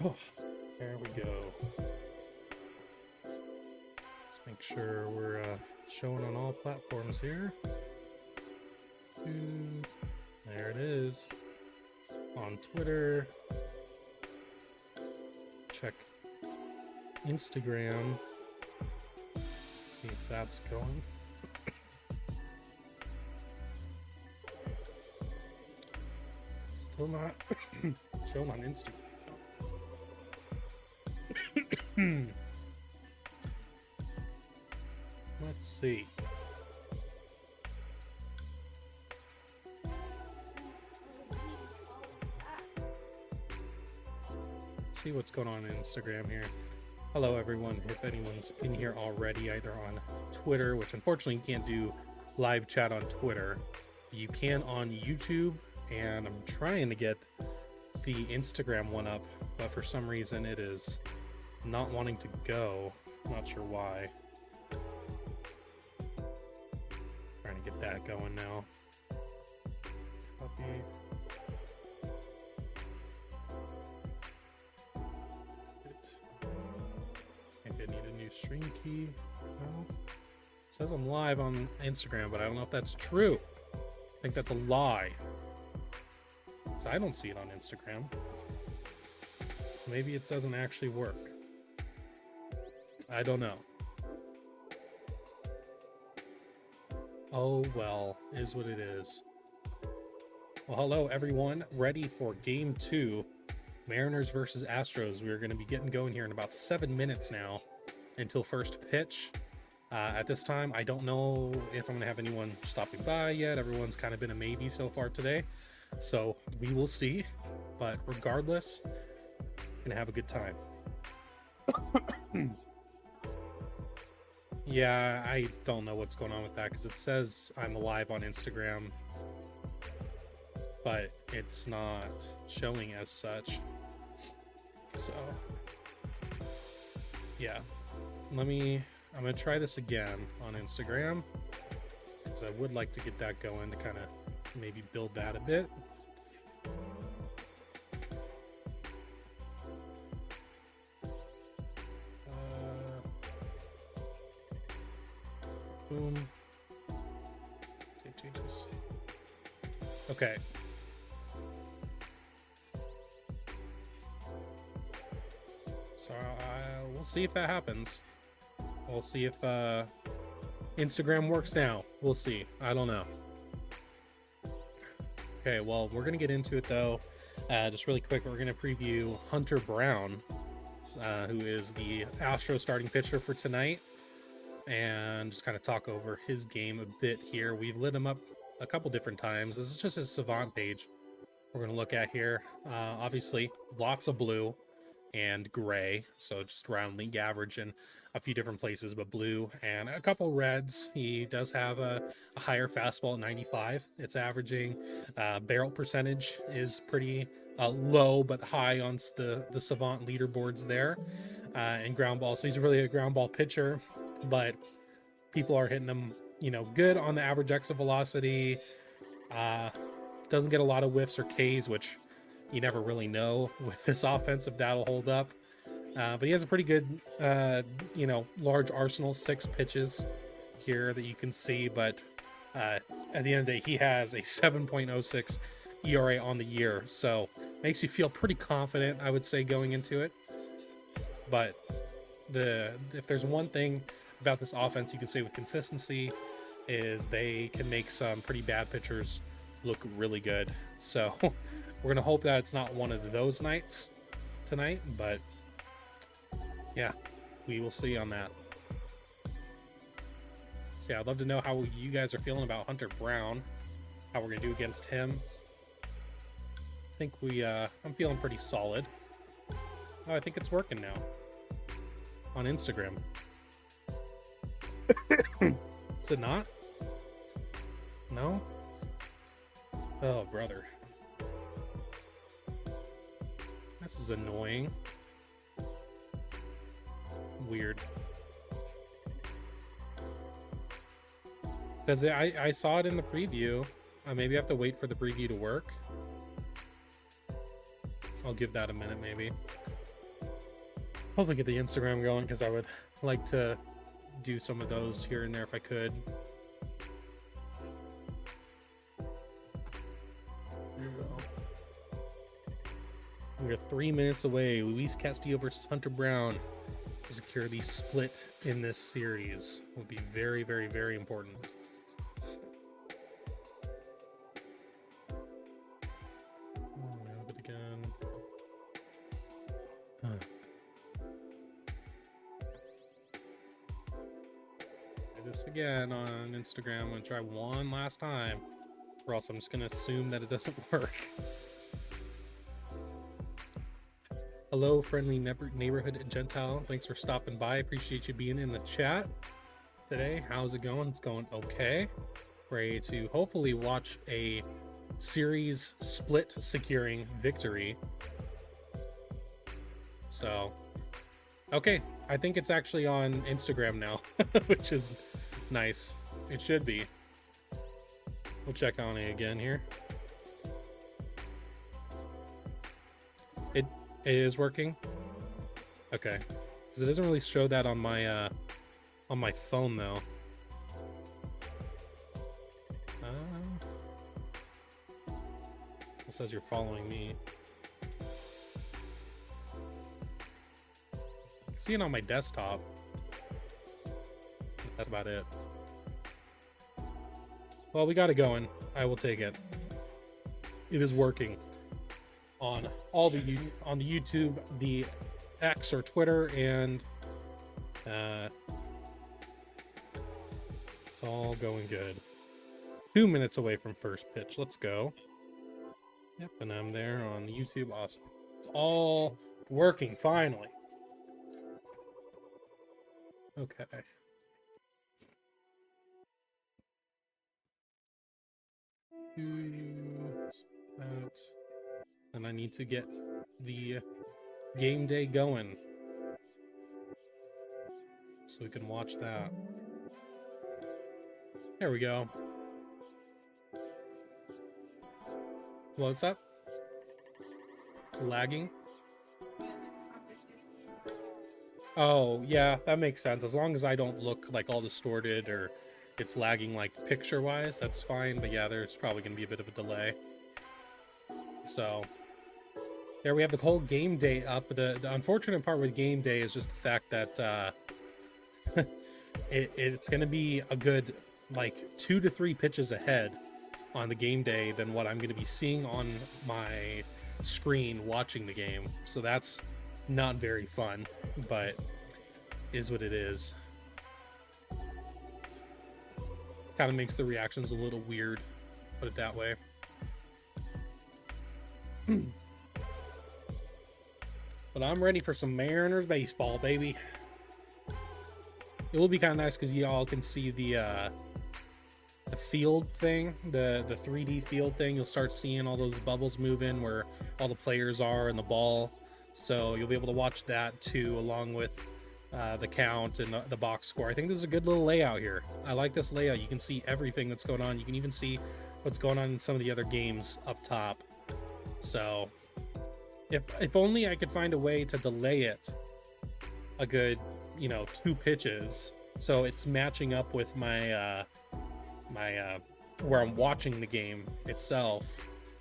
Oh, there we go. Let's make sure we're showing on all platforms here. There it is. On Twitter. Check Instagram. See if that's going. Still not shown on Instagram. Let's see. Let's see what's going on Instagram here. Hello everyone, if anyone's in here already, either on Twitter, which unfortunately you can't do live chat on Twitter. You can on YouTube, and I'm trying to get the Instagram one up, but for some reason it is not wanting to go. I'm not sure why. Trying to get that going now. Copy. Maybe I need a new stream key. No. It says I'm live on Instagram, but I don't know if that's true. I think that's a lie. So I don't see it on Instagram. Maybe it doesn't actually work. I don't know. Oh well, is what it is. Well, hello everyone. Ready for game 2, Mariners versus Astros. We're going to be getting going here in about 7 minutes now until first pitch. At this time, I don't know if I'm going to have anyone stopping by yet. Everyone's kind of been a maybe so far today. So we will see. But regardless, going to have a good time. Yeah, I don't know what's going on with that because it says I'm live on Instagram, but it's not showing as such. So yeah, I'm gonna try this again on Instagram because I would like to get that going to kind of maybe build that a bit. Boom. Save changes. Okay. So we'll see if that happens. We'll see if Instagram works now. We'll see. I don't know. Okay, well, we're going to get into it, though. Just really quick, we're going to preview Hunter Brown, who is the Astros starting pitcher for tonight, and just kind of talk over his game a bit here. We've lit him up a couple different times. This is just his Savant page we're going to look at here. Obviously, lots of blue and gray, so just around league average in a few different places, but blue and a couple reds. He does have a higher fastball at 95. It's averaging. Barrel percentage is pretty low but high on the Savant leaderboards there, and ground ball. So he's really a ground ball pitcher, but people are hitting him, good on the average exit velocity. Doesn't get a lot of whiffs or Ks, which you never really know with this offense if that'll hold up. But he has a pretty good, large arsenal, 6 pitches here that you can see. But at the end of the day, he has a 7.06 ERA on the year. So makes you feel pretty confident, I would say, going into it. But if there's one thing about this offense you can say with consistency is they can make some pretty bad pitchers look really good. So we're going to hope that it's not one of those nights tonight, but yeah, we will see on that. So yeah, I'd love to know how you guys are feeling about Hunter Brown, how we're going to do against him. I think I'm feeling pretty solid. Oh, I think it's working now on Instagram. Is it not? No? Oh, brother. This is annoying. Weird. Because I saw it in the preview. Maybe I have to wait for the preview to work. I'll give that a minute, maybe. hopefully get the Instagram going, because I would like to do some of those here and there if I could. Here we go. We're 3 minutes away. Luis Castillo versus Hunter Brown to secure the split in this series. Will be very, very, very important. This again on Instagram. I'm gonna try one last time, or else I'm just gonna assume that it doesn't work. Hello, friendly neighborhood Gentile. Thanks for stopping by. Appreciate you being in the chat today. How's it going? It's going okay. Ready to hopefully watch a series split securing victory. So, okay. I think it's actually on Instagram now, which is nice. It should be. We'll check on it again here. It is working. Okay, because it doesn't really show that on my phone though. It says you're following me. I can see it on my desktop. That's about it. Well, we got it going. I will take it. It is working on all the YouTube, the X or Twitter, and it's all going good. 2 minutes away from first pitch. Let's go. Yep, and I'm there on YouTube. Awesome. It's all working finally. Okay. That. And I need to get the game day going so we can watch that. There we go. What's up? It's lagging. Oh, yeah, that makes sense. As long as I don't look like all distorted or it's lagging like picture-wise, that's fine. But yeah, there's probably going to be a bit of a delay. So there we have the whole game day up. The unfortunate part with game day is just the fact that it's going to be a good like 2 to 3 pitches ahead on the game day than what I'm going to be seeing on my screen watching the game. So that's not very fun, but is what it is. Kind of makes the reactions a little weird, put it that way. But I'm ready for some Mariners baseball, baby. It will be kind of nice because y'all can see the field thing, the 3D field thing. You'll start seeing all those bubbles move in where all the players are and the ball. So you'll be able to watch that too, along with the count and the box score. I think this is a good little layout here. I like this layout. You can see everything that's going on. You can even see what's going on in some of the other games up top. So if only I could find a way to delay it a good, 2 pitches, so it's matching up with my where I'm watching the game itself.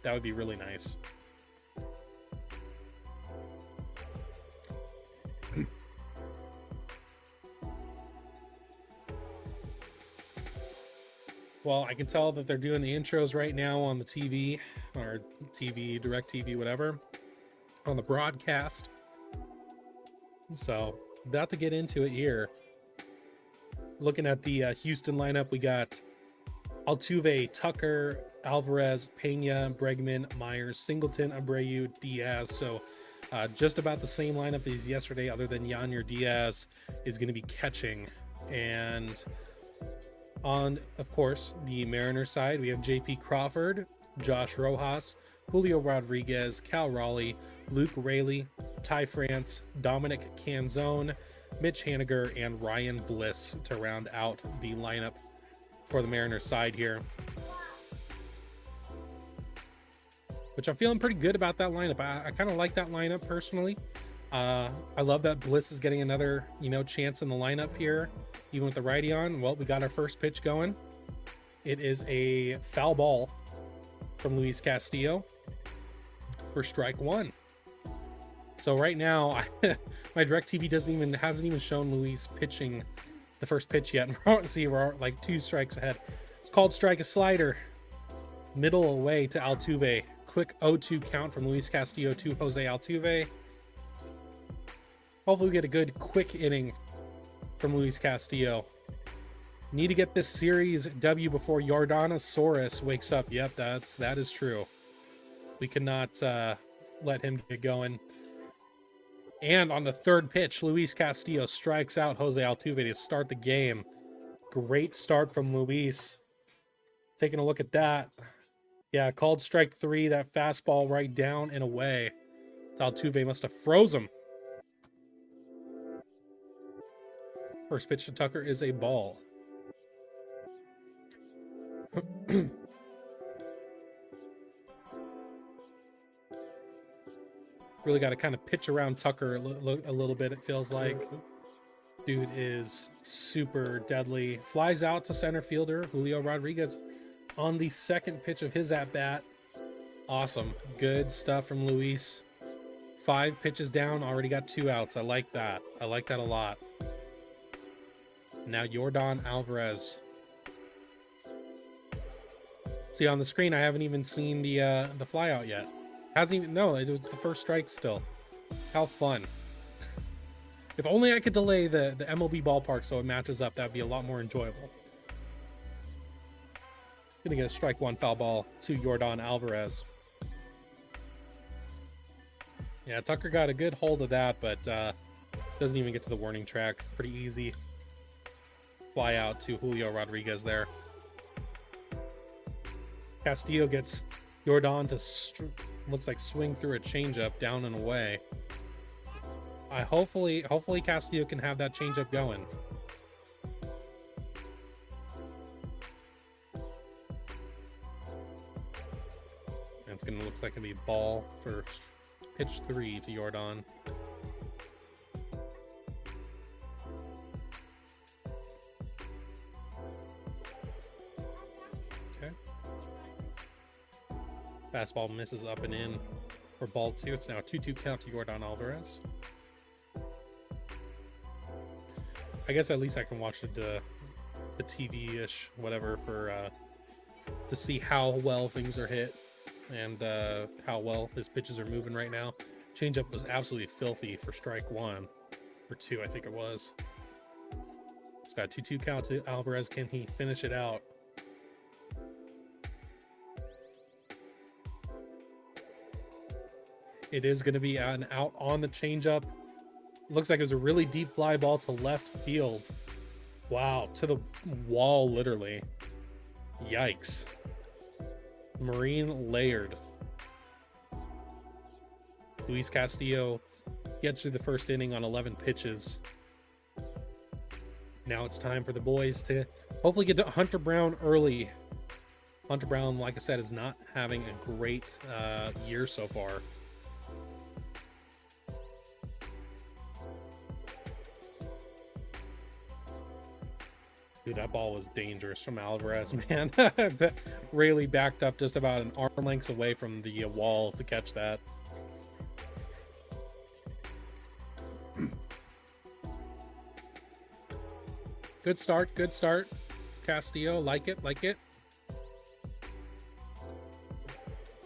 That would be really nice. Well, I can tell that they're doing the intros right now on the TV, or TV, direct TV, whatever, on the broadcast. So, about to get into it here. Looking at the Houston lineup, we got Altuve, Tucker, Alvarez, Pena, Bregman, Myers, Singleton, Abreu, Diaz. So, just about the same lineup as yesterday, other than Yanier Diaz is going to be catching. And on, of course, the Mariners side, we have J.P. Crawford, Josh Rojas, Julio Rodriguez, Cal Raleigh, Luke Raley, Ty France, Dominic Canzone, Mitch Haniger, and Ryan Bliss to round out the lineup for the Mariners side here. Which I'm feeling pretty good about that lineup. I kind of like that lineup personally. I love that Bliss is getting another, chance in the lineup here, even with the righty on. Well, we got our first pitch going. It is a foul ball from Luis Castillo for strike one. So right now, my DirecTV hasn't even shown Luis pitching the first pitch yet. We're like 2 strikes ahead. It's called strike a slider. Middle away to Altuve. Quick 0-2 count from Luis Castillo to Jose Altuve. Hopefully we get a good quick inning from Luis Castillo. Need to get this series W before Yordanosaurus wakes up. Yep, that is true. We cannot let him get going. And on the third pitch, Luis Castillo strikes out Jose Altuve to start the game. Great start from Luis. Taking a look at that. Yeah, called strike 3. That fastball right down and away. Altuve must have froze him. First pitch to Tucker is a ball. Really got to kind of pitch around Tucker a little bit, it feels like. Dude is super deadly. Flies out to center fielder Julio Rodriguez on the second pitch of his at-bat. Awesome. Good stuff from Luis. 5 pitches down, already got 2 outs. I like that. I like that a lot. Now Yordan Alvarez. See, on the screen, I haven't even seen the fly out yet. Hasn't even, no, it was the first strike still. How fun. If only I could delay the MLB ballpark so it matches up, that'd be a lot more enjoyable. Gonna get a strike 1 foul ball to Yordan Alvarez. Yeah, Tucker got a good hold of that, but doesn't even get to the warning track. Pretty easy. Fly out to Julio Rodriguez there. Castillo gets Yordan to looks like swing through a changeup down and away. Hopefully Castillo can have that changeup going. And it's gonna looks like it'll be ball for pitch 3 to Yordan. Okay. Fastball misses up and in for ball 2. It's now a 2-2 count to Yordan Alvarez. I guess at least I can watch the TV-ish, whatever, for to see how well things are hit and how well his pitches are moving right now. Changeup was absolutely filthy for strike 1 or 2, I think it was. It's got a 2-2 count to Alvarez. Can he finish it out? It is going to be an out on the changeup. Looks like it was a really deep fly ball to left field. Wow, to the wall, literally. Yikes. Marine layered. Luis Castillo gets through the first inning on 11 pitches. Now it's time for the boys to hopefully get to Hunter Brown early. Hunter Brown, like I said, is not having a great year so far. Dude, that ball was dangerous from Alvarez, man. Rayleigh backed up just about an arm length away from the wall to catch that. Good start, good start. Castillo, like it, like it.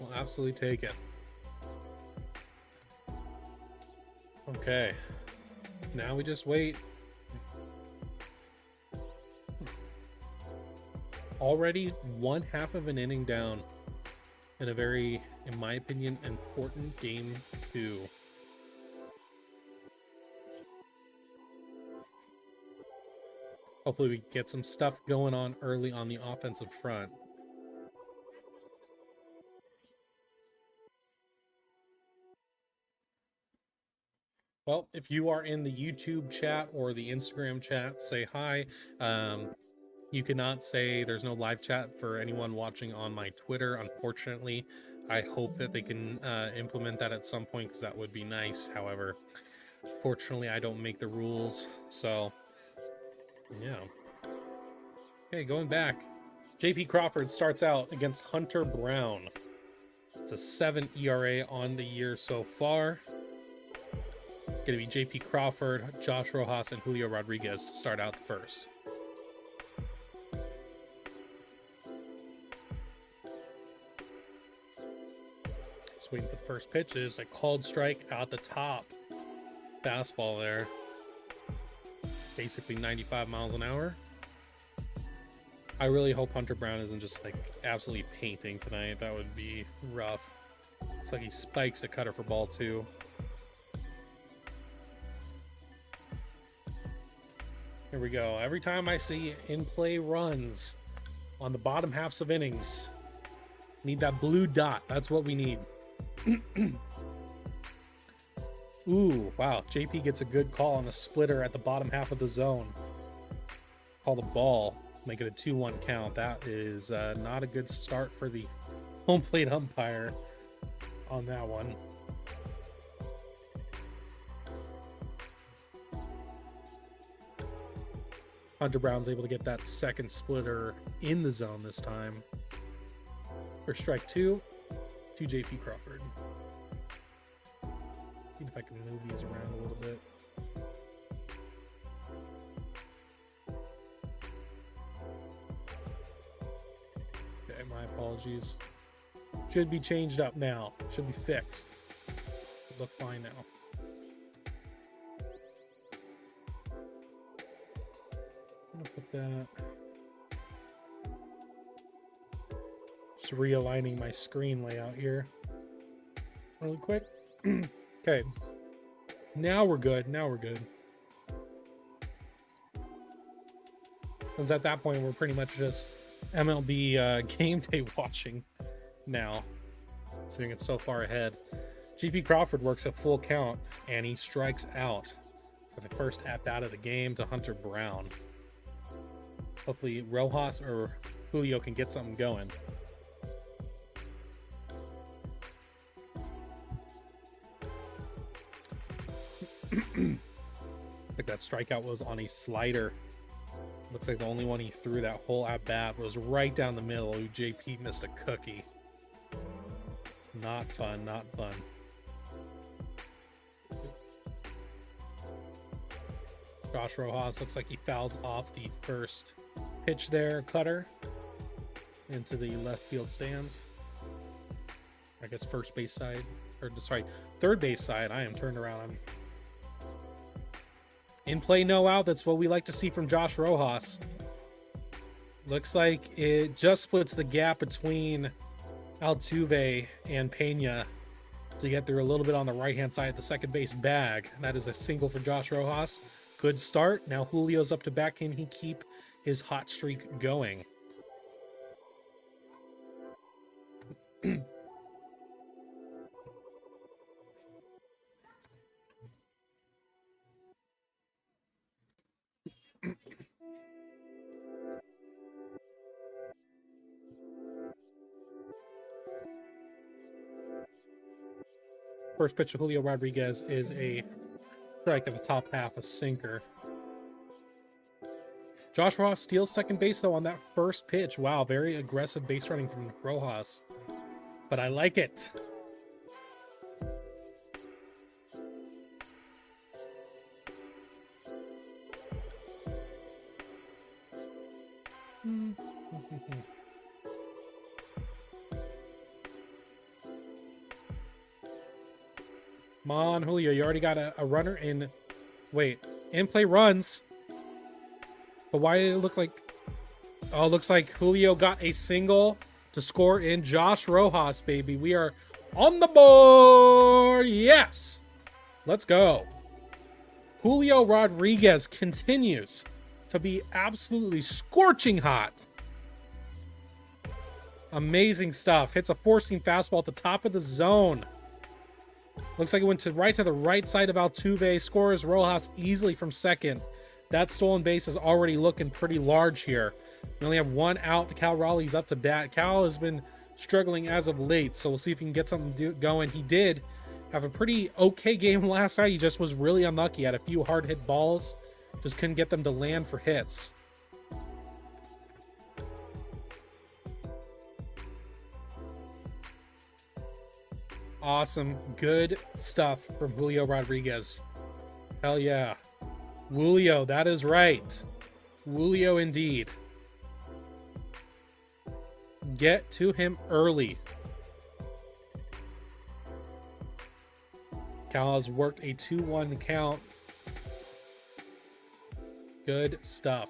We'll absolutely take it. Okay. Now we just wait. Already 1/2 of an inning down in a very, in my opinion, important game 2. Hopefully we get some stuff going on early on the offensive front. Well, if you are in the YouTube chat or the Instagram chat, say hi. You cannot say there's no live chat for anyone watching on my Twitter, unfortunately. I hope that they can implement that at some point because that would be nice. However, Fortunately, I don't make the rules, so yeah. Okay, going back. JP Crawford starts out against Hunter Brown. It's a 7 ERA on the year so far. It's going to be JP Crawford, Josh Rojas, and Julio Rodriguez to start out the first. Just waiting for the first pitch. There's a called strike out the top. Fastball there. Basically 95 miles an hour. I really hope Hunter Brown isn't just like absolutely painting tonight. That would be rough. Looks like he spikes a cutter for ball 2. Here we go. Every time I see in-play runs on the bottom halves of innings, need that blue dot. That's what we need. Ooh, wow. JP gets a good call on a splitter at the bottom half of the zone. Call the ball. Make it a 2-1 count. That is not a good start for the home plate umpire on that one. Hunter Brown's able to get that second splitter in the zone this time. For strike 2 to JP Crawford. See if I can move these around a little bit. Okay, my apologies. Should be changed up now. Should be fixed. Should look fine now. I'm gonna put that. Just realigning my screen layout here really quick. Okay, now we're good. Now we're good. Because at that point, we're pretty much just MLB game day watching now. Seeing it so far ahead. GP Crawford works a full count, and he strikes out for the first at-bat of the game to Hunter Brown. Hopefully Rojas or Julio can get something going. I think that strikeout was on a slider. Looks like the only one he threw that whole at-bat was right down the middle. JP missed a cookie. Not fun, not fun. Josh Rojas looks like he fouls off the first pitch there, cutter into the left field stands. I guess first base side, or sorry, third base side. I am turned around. I'm in play, no out. That's what we like to see from Josh Rojas. Looks like it just splits the gap between Altuve and Pena to get through a little bit on the right-hand side at the second base bag. That is a single for Josh Rojas. Good start. Now Julio's up to bat. Can he keep his hot streak going? First pitch of Julio Rodriguez is a strike at the top half, a sinker. Josh Rojas steals second base, though, on that first pitch. Wow, very aggressive base running from Rojas. But I like it. Come on, Julio. You already got a runner in. Wait, in play runs. But why did it look like... Oh, it looks like Julio got a single to score in Josh Rojas, baby. We are on the board. Yes. Let's go. Julio Rodriguez continues to be absolutely scorching hot. Amazing stuff. Hits a four-seam fastball at the top of the zone. Looks like it went right to the right side of Altuve. Scores Rojas easily from second. That stolen base is already looking pretty large here. We only have one out. Cal Raleigh's up to bat. Cal has been struggling as of late, so we'll see if he can get something going. He did have a pretty okay game last night. He just was really unlucky. Had a few hard hit balls. Just couldn't get them to land for hits. Awesome. Good stuff from Julio Rodriguez. Hell yeah. Julio, that is right. Julio indeed. Get to him early. Cal has worked a 2-1 count. Good stuff.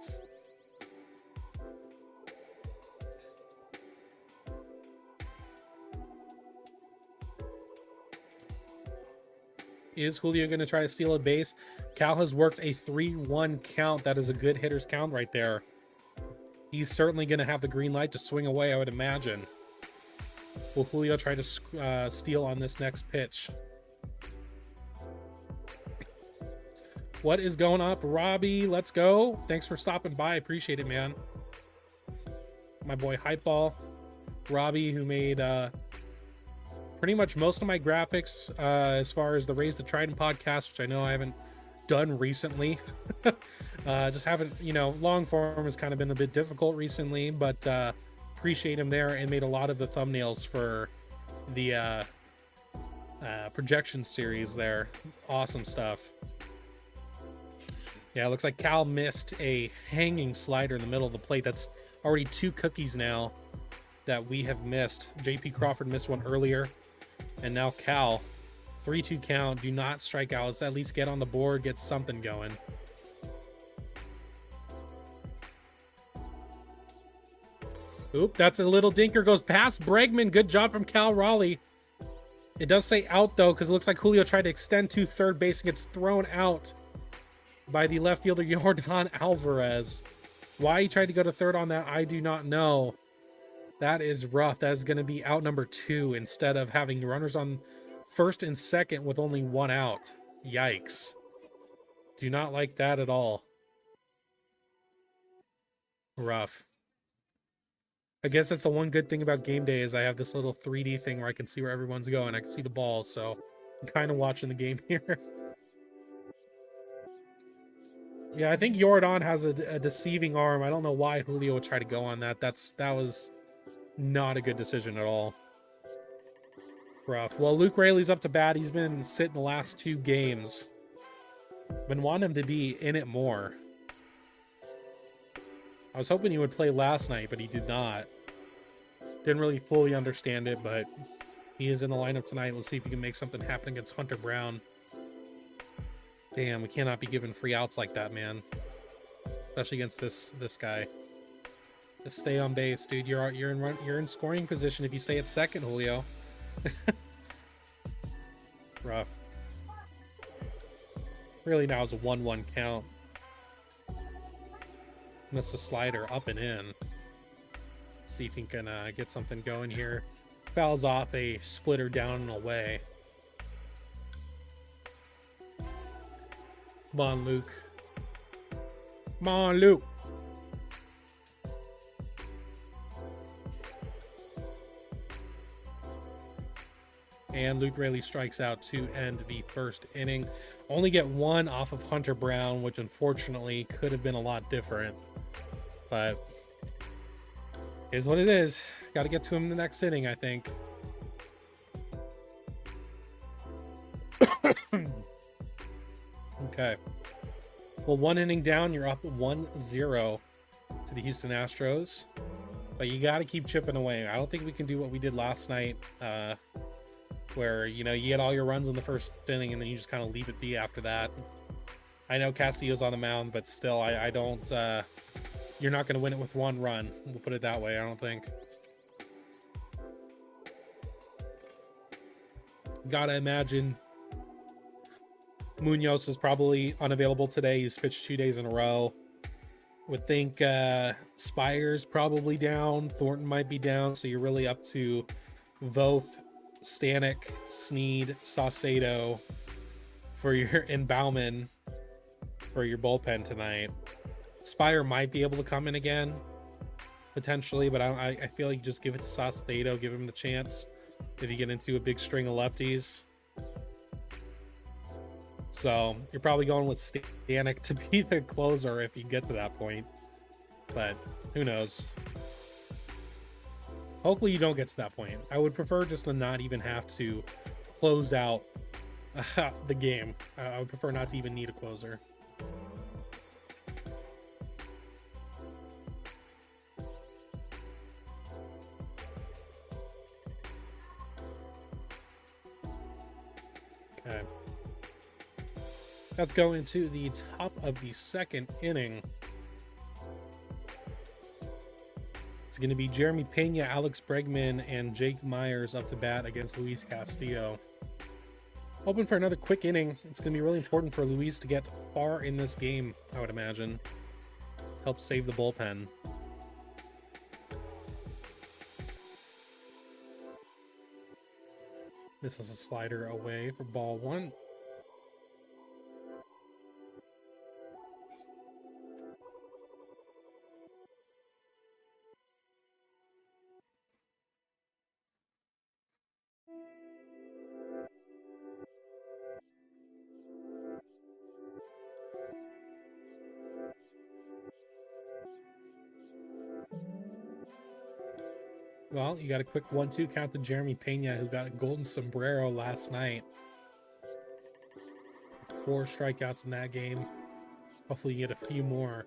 Is Julio going to try to steal a base? Cal has worked a 3-1 count. That is a good hitter's count right there. He's certainly going to have the green light to swing away, I would imagine. Will Julio try to steal on this next pitch? What is going up, Robbie? Let's go. Thanks for stopping by. I appreciate it, man. My boy Hypeball, Robbie, who made pretty much most of my graphics as far as the Raise the Trident podcast, which I know I haven't done recently. Just haven't, long form has kind of been a bit difficult recently, but appreciate him there, and made a lot of the thumbnails for the projection series there. Awesome stuff. Yeah, it looks like Cal missed a hanging slider in the middle of the plate. That's already 2 cookies now that we have missed. JP Crawford missed one earlier, and now Cal. 3-2 count. Do not strike out. Let's at least get on the board, get something going. Oop, that's a little dinker. Goes past Bregman. Good job from Cal Raleigh. It does say out, though, because it looks like Julio tried to extend to third base and gets thrown out by the left fielder, Jordan Alvarez. Why he tried to go to third on that, I do not know. That is rough. That is going to be out number 2 instead of having runners on first and second with only 1 out. Yikes. Do not like that at all. Rough. I guess that's the one good thing about game day is I have this little 3D thing where I can see where everyone's going. I can see the balls, so I'm kind of watching the game here. Yeah, I think Jordan has a deceiving arm. I don't know why Julio would try to go on that. That was not a good decision at all. Rough. Well, Luke Raley's up to bat. He's been sitting the last 2 games. Been wanting him to be in it more. I was hoping he would play last night, but he did not. Didn't really fully understand it, but he is in the lineup tonight. Let's see if he can make something happen against Hunter Brown. Damn, we cannot be giving free outs like that, man. Especially against this guy. Just stay on base, dude. You're in scoring position if you stay at second, Julio. Rough. Really now is a 1-1 count. Missed a slider up and in. See if he can get something going here. Fouls off a splitter down and away. Come on, Luke. Come on, Luke. And Luke Raley strikes out to end the first inning. Only get 1 off of Hunter Brown, which unfortunately could have been a lot different. But is what it is. Got to get to him in the next inning, I think. Okay. Well, 1 inning down, you're up 1-0 to the Houston Astros. But you got to keep chipping away. I don't think we can do what we did last night, where, you get all your runs in the first inning and then you just kind of leave it be after that. I know Castillo's on the mound, but still, I don't... you're not going to win it with 1 run. We'll put it that way, I don't think. Gotta imagine Munoz is probably unavailable today. He's pitched 2 days in a row. Would think Spire's probably down. Thornton might be down. So you're really up to Voth, Stanek, Sneed, Saucedo and Bauman for your bullpen tonight. Spire might be able to come in again, potentially, but I feel like you just give it to Saucedo, give him the chance if you get into a big string of lefties. So you're probably going with Stanek to be the closer if you get to that point. But who knows? Hopefully you don't get to that point. I would prefer just to not even have to close out the game. I would prefer not to even need a closer. Okay. Let's go into the top of the second inning. It's going to be Jeremy Pena, Alex Bregman, and Jake Myers up to bat against Luis Castillo. Hoping for another quick inning. It's going to be really important for Luis to get far in this game, I would imagine. Help save the bullpen. This is a slider away for ball one. Well, you got a quick 1-2 count to Jeremy Pena, who got a golden sombrero last night. 4 strikeouts in that game. Hopefully you get a few more.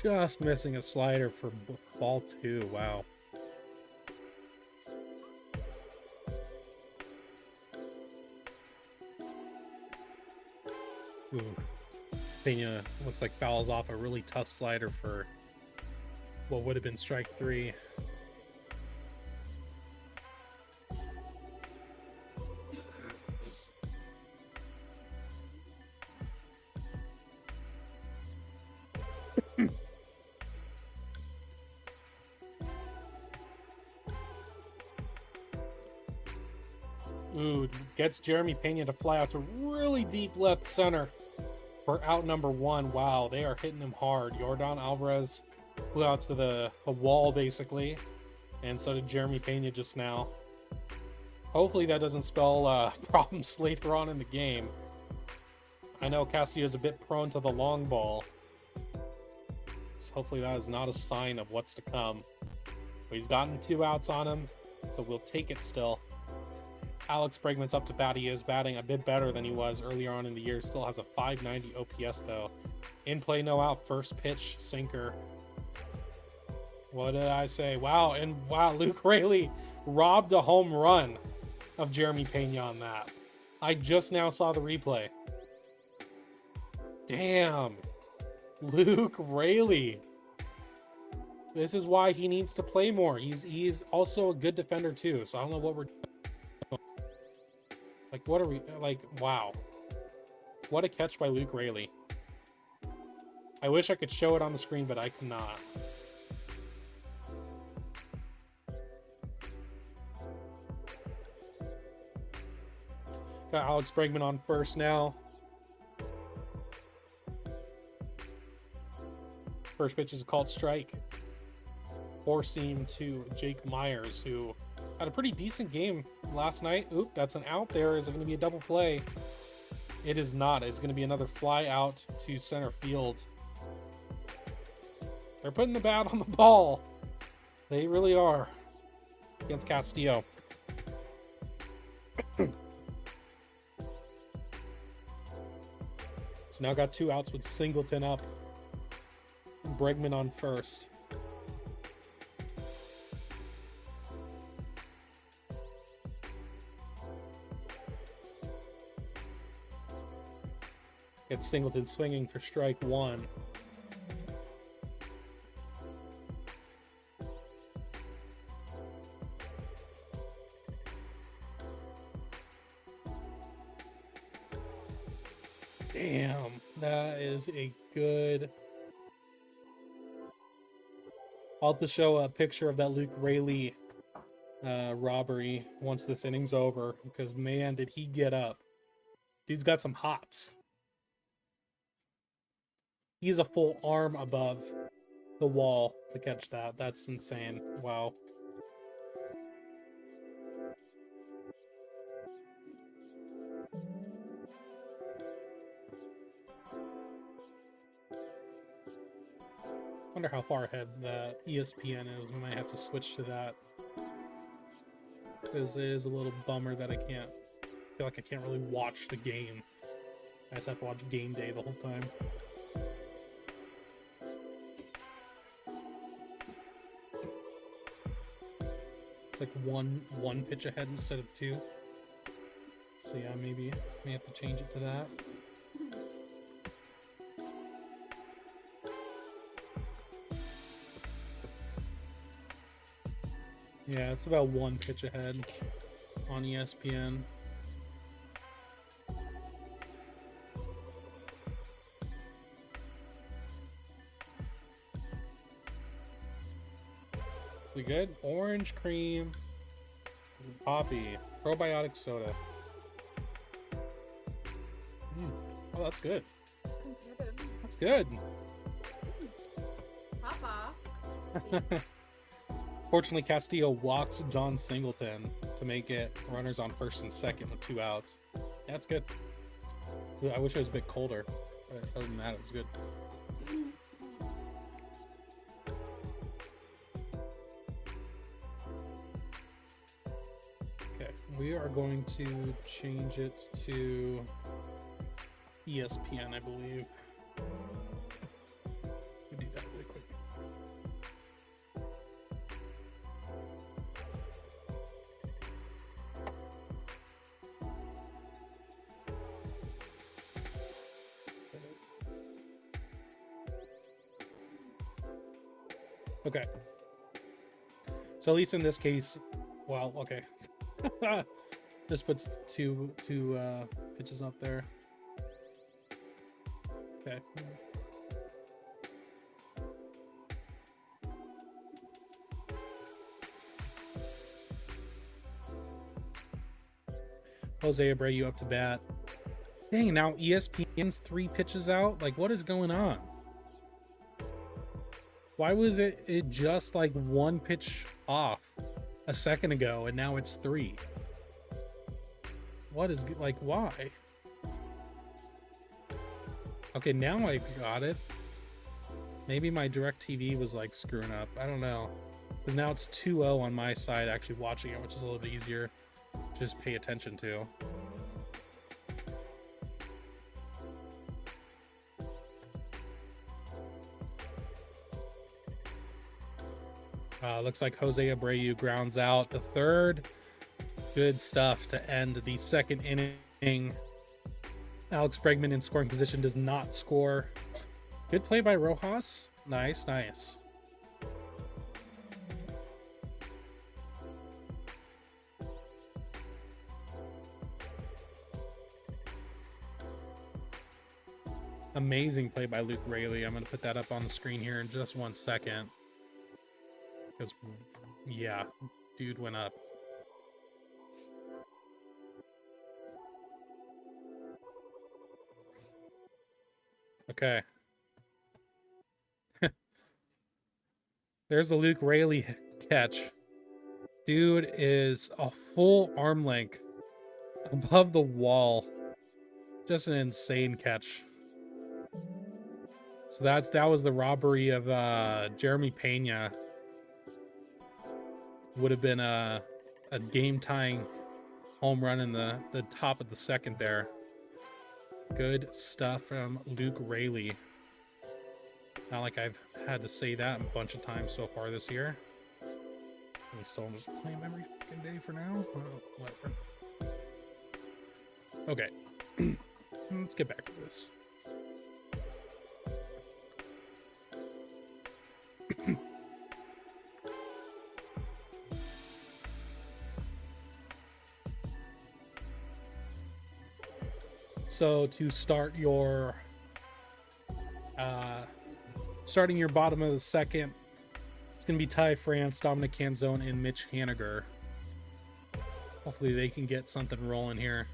Just missing a slider for ball 2. Wow. Ooh. Pena looks like fouls off a really tough slider for what would have been strike 3. Ooh, gets Jeremy Pena to fly out to really deep left center for out number 1. Wow, they are hitting him hard. Yordan Alvarez flew out to the wall, basically. And so did Jeremy Pena just now. Hopefully that doesn't spell problems later on in the game. I know Castillo's a bit prone to the long ball. So hopefully that is not a sign of what's to come. But he's gotten 2 outs on him, so we'll take it still. Alex Bregman's up to bat. He is batting a bit better than he was earlier on in the year. Still has a 590 OPS, though. In play, no out. First pitch, sinker. What did I say? Wow, and wow, Luke Raley robbed a home run of Jeremy Pena on that. I just now saw the replay. Damn. Luke Raley. This is why he needs to play more. He's also a good defender, too. So I don't know what we're... Like, what are we... Like, wow. What a catch by Luke Raley. I wish I could show it on the screen, but I cannot. Got Alex Bregman on first now. First pitch is a called strike. Four seam to Jake Myers, who had a pretty decent game last night. Oop, that's an out there. Is it going to be a double play? It is not. It's going to be another fly out to center field. They're putting the bat on the ball. They really are. Against Castillo. So now got 2 outs with Singleton up. Bregman on first. Gets Singleton swinging for strike 1. Damn, that is a good... I'll have to show a picture of that Luke Raley robbery once this inning's over, because man, did he get up. Dude's got some hops. He's a full arm above the wall to catch that. That's insane. Wow. Wonder how far ahead that ESPN is. We might have to switch to that, because it is a little bummer that I feel like I can't really watch the game. I just have to watch game day the whole time. It's like one pitch ahead instead of two. So yeah, maybe may have to change it to that. Yeah, it's about one pitch ahead on ESPN. We good? Orange cream, poppy, probiotic soda. Oh, that's good. That's good. Papa. Fortunately, Castillo walks John Singleton to make it runners on first and second with 2 outs. That's good. I wish it was a bit colder, but other than that, it was good. Okay, we are going to change it to ESPN, I believe. We do that really quick. Okay. So at least in this case, well, okay. This puts two pitches up there. Okay. Jose Abreu up to bat. Dang, now ESPN's 3 pitches out? Like, what is going on? Why was it just like 1 pitch off a second ago and now it's 3? What is, like, why? Okay, now I got it. Maybe my DirecTV was like screwing up. I don't know. Because now it's 2-0 on my side actually watching it, which is a little bit easier to just pay attention to. Looks like Jose Abreu grounds out the third. Good stuff to end the second inning. Alex Bregman in scoring position does not score. Good play by Rojas. Nice, nice. Amazing play by Luke Raley. I'm going to put that up on the screen here in just 1 second. Because, yeah, dude went up. Okay. There's the Luke Raley catch. Dude is a full arm length above the wall. Just an insane catch. So that was the robbery of Jeremy Pena. Would have been a game-tying home run in the top of the second there. Good stuff from Luke Raley. Not like I've had to say that a bunch of times so far this year. We still just play him every fucking day for now. Well, whatever. Okay. Let's get back to this. So to start your starting your bottom of the second, it's gonna be Ty France, Dominic Canzone, and Mitch Haniger. Hopefully they can get something rolling here.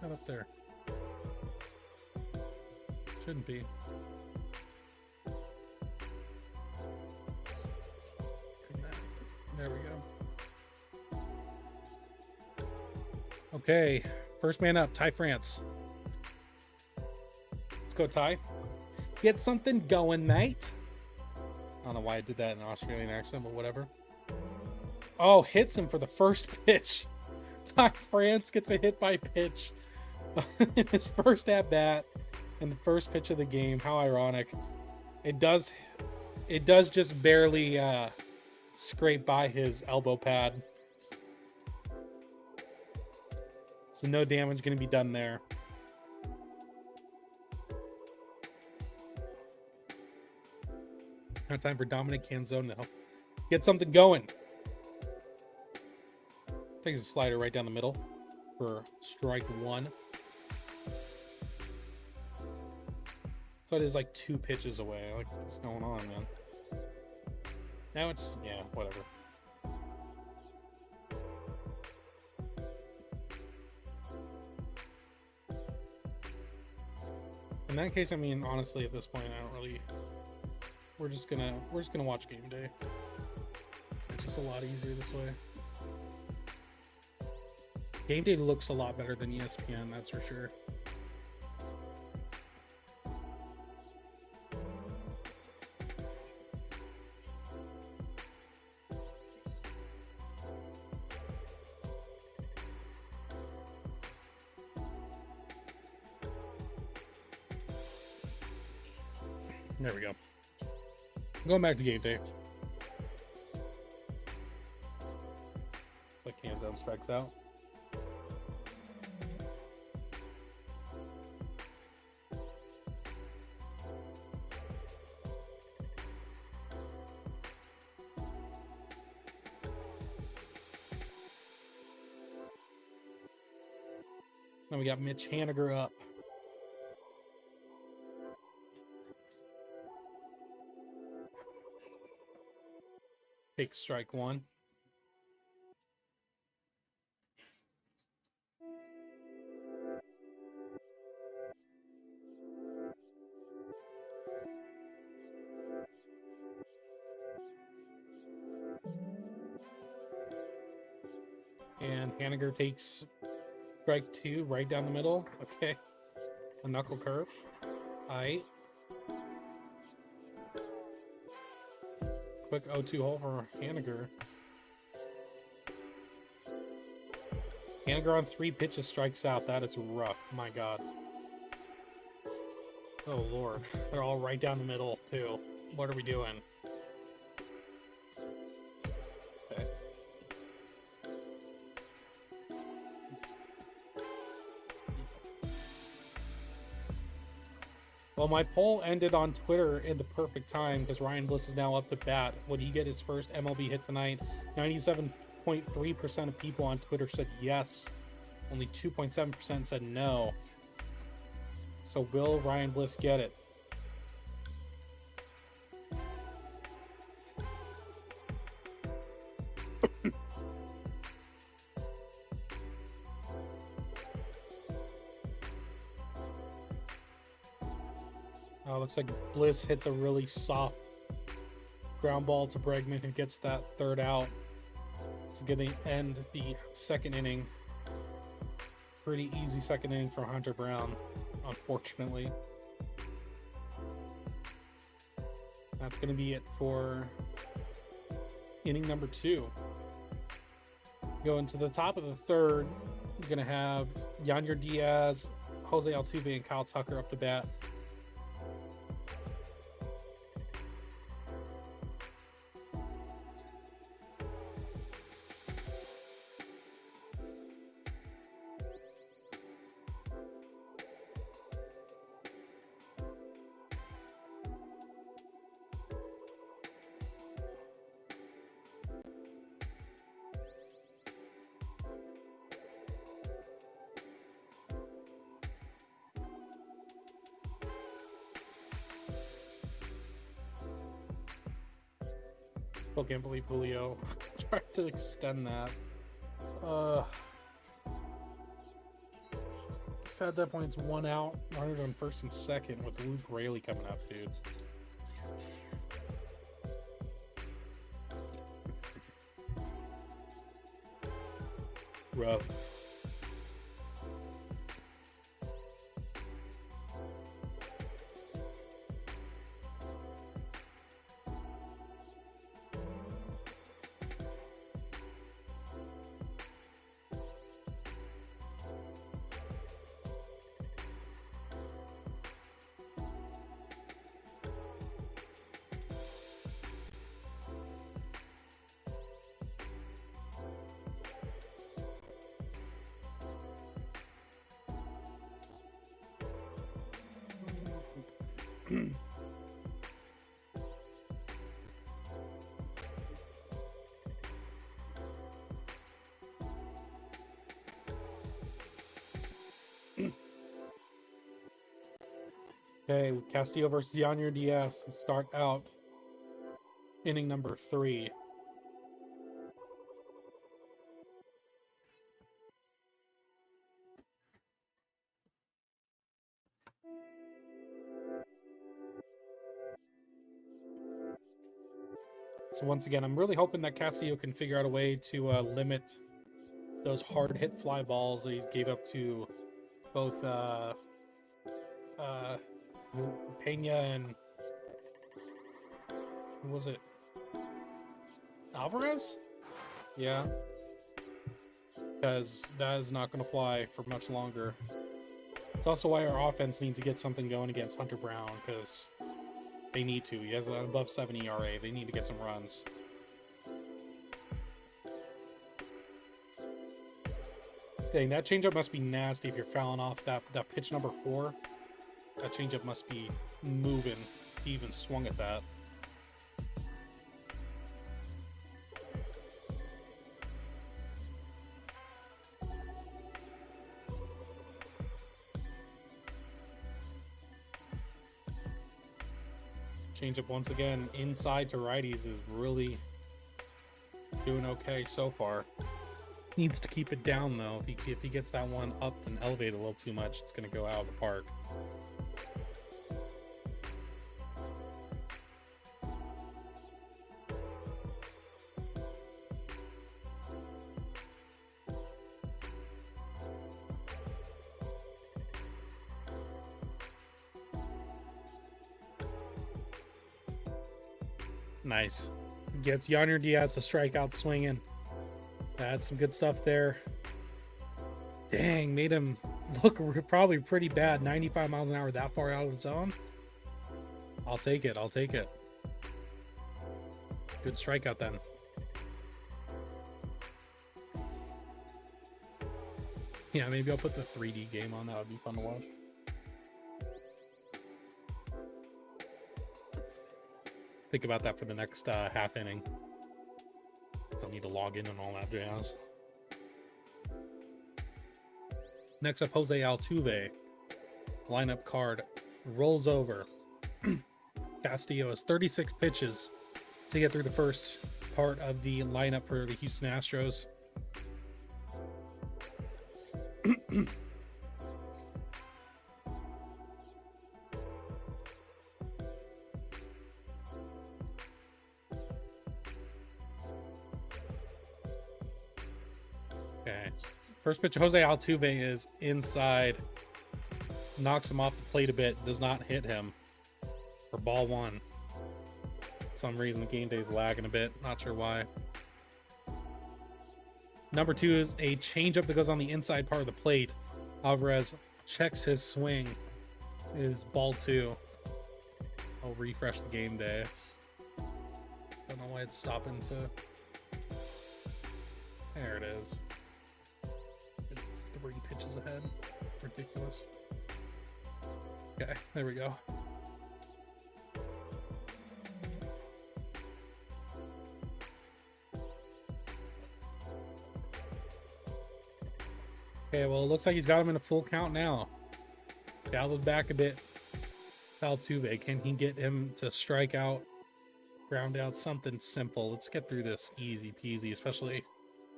What's that up there? Shouldn't be. There we go. Okay, first man up, Ty France. Let's go, Ty. Get something going, mate. I don't know why I did that in an Australian accent, but whatever. Oh, hits him for the first pitch. Ty France gets a hit by pitch in his first at bat and the first pitch of the game. How ironic. It does just barely scrape by his elbow pad. So no damage going to be done there. Now time for Dominic Canzone to help get something going. Takes a slider right down the middle for strike one. So it is like 2 pitches away. Like, what's going on, man? Now it's, yeah, whatever. In that case, I mean, honestly, at this point, I don't really. We're just gonna watch game day. It's just a lot easier this way. Game day looks a lot better than ESPN, that's for sure. There we go. Going back to game day. It's like Canzone strikes out. Then we got Mitch Haniger up. Take strike one. And Haniger takes strike two right down the middle. Okay. A knuckle curve. Aight. Quick 0-2 hole for Haniger. Haniger on 3 pitches strikes out. That is rough. My God. Oh, Lord. They're all right down the middle, too. What are we doing? Okay. Well, my poll ended on Twitter in the perfect time because Ryan Bliss is now up to bat. Would he get his first MLB hit tonight? 97.3% of people on Twitter said yes. Only 2.7% said no. So will Ryan Bliss get it? Looks like Bliss hits a really soft ground ball to Bregman, who gets that third out. It's going to end the second inning. Pretty easy second inning for Hunter Brown, unfortunately. That's going to be it for inning number 2. Going to the top of the third, you're going to have Yonder Diaz, Jose Altuve, and Kyle Tucker up to bat. Still can't believe Julio tried to extend that. At that point, it's 1 out. Runners on first and second with Luke Rayleigh coming up, dude. Rough. Okay, Castillo versus Yanier Diaz. Start out inning number 3. So once again, I'm really hoping that Castillo can figure out a way to limit those hard hit fly balls that he gave up to both Pena and who was it? Alvarez? Yeah. Because that is not going to fly for much longer. It's also why our offense needs to get something going against Hunter Brown, because they need to. He has an above 7 ERA. They need to get some runs. Dang, that changeup must be nasty if you're fouling off that pitch number 4. That changeup must be moving. He even swung at that. Changeup once again inside to righties is really doing okay so far. Needs to keep it down though. If he gets that one up and elevated a little too much, it's going to go out of the park. Nice. Gets Yanier Diaz a strikeout swinging. That's some good stuff there. Dang, made him look probably pretty bad. 95 miles an hour that far out of the zone. I'll take it. I'll take it. Good strikeout then. Yeah, maybe I'll put the 3D game on. That would be fun to watch. Think about that for the next half inning. So I need to log in and all that jazz. Next up, Jose Altuve. Lineup card rolls over. Castillo has 36 pitches to get through the first part of the lineup for the Houston Astros. Okay. First pitch, Jose Altuve is inside. Knocks him off the plate a bit. Does not hit him. For ball 1. For some reason, the game day is lagging a bit. Not sure why. Number 2 is a changeup that goes on the inside part of the plate. Alvarez checks his swing. It is ball 2. I'll refresh the game day. Don't know why it's stopping to... There it is. 3 pitches ahead. Ridiculous. Okay, there we go. Okay, well, it looks like he's got him in a full count now. Dialed back a bit. Altuve, can he get him to strike out, ground out, something simple? Let's get through this easy peasy, especially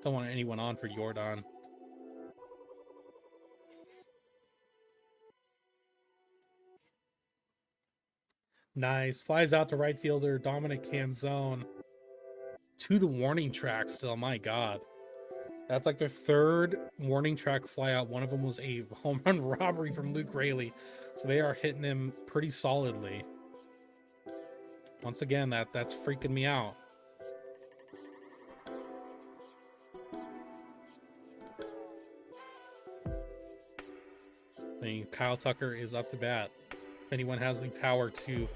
don't want anyone on for Jordan. Nice. Flies out to right fielder Dominic Canzone to the warning track still. My God. That's like their third warning track flyout. One of them was a home run robbery from Luke Raley. So they are hitting him pretty solidly. Once again, that's freaking me out. I mean, Kyle Tucker is up to bat. If anyone has the power to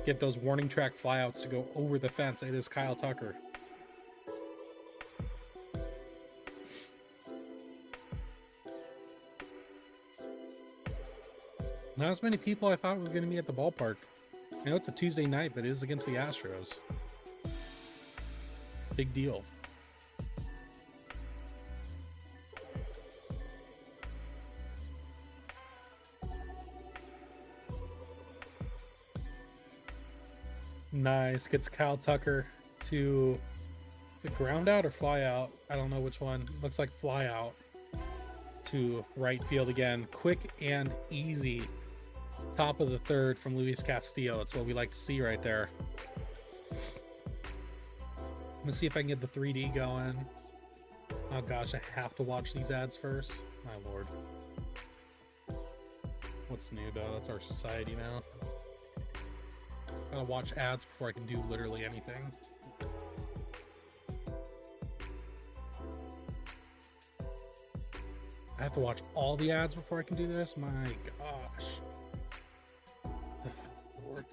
get those warning track flyouts to go over the fence, it is Kyle Tucker. Not as many people I thought were going to be at the ballpark. I know it's a Tuesday night, but it is against the Astros. Big deal. Nice. Gets Kyle Tucker to... Is it ground out or fly out? I don't know which one. Looks like fly out to right field again. Quick and easy. Top of the third from Luis Castillo. That's what we like to see right there. I'm gonna see if I can get the 3D going. Oh gosh, I have to watch these ads first. My lord. What's new though? That's our society now. Gotta watch ads before I can do literally anything. I have to watch all the ads before I can do this? My gosh. Lord.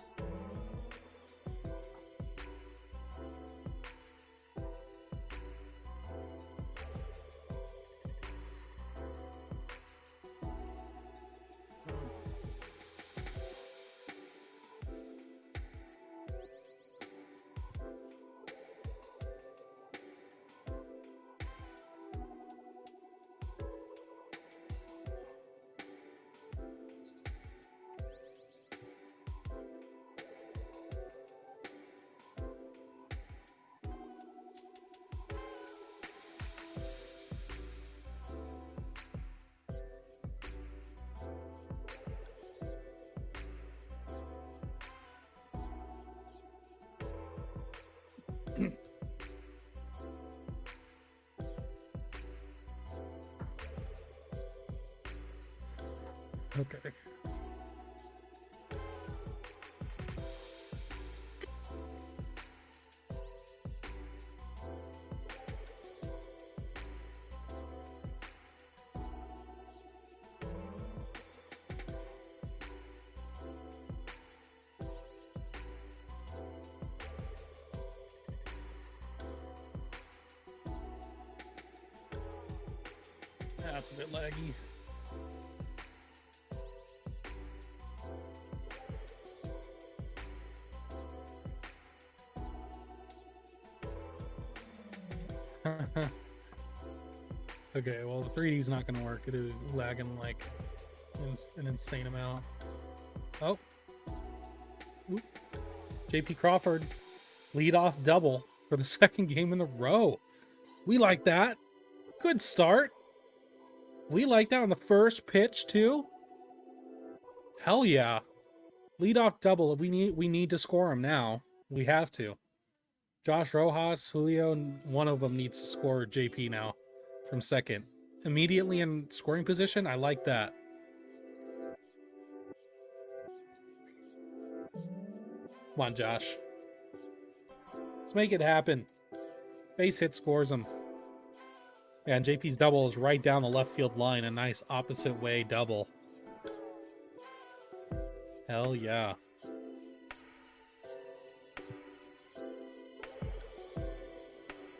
Okay. That's a bit laggy. Okay, well the 3D is not going to work. It is lagging like an insane amount. Oh. Oop. JP Crawford, leadoff double for the second game in a row. We like that. Good start. We like that on the first pitch too. Hell yeah. Leadoff double. We need to score him now. We have to. Josh Rojas, Julio, one of them needs to score JP now from second. Immediately in scoring position, I like that. Come on, Josh. Let's make it happen. Base hit scores him. Yeah, and JP's double is right down the left field line. A nice opposite way double. Hell yeah.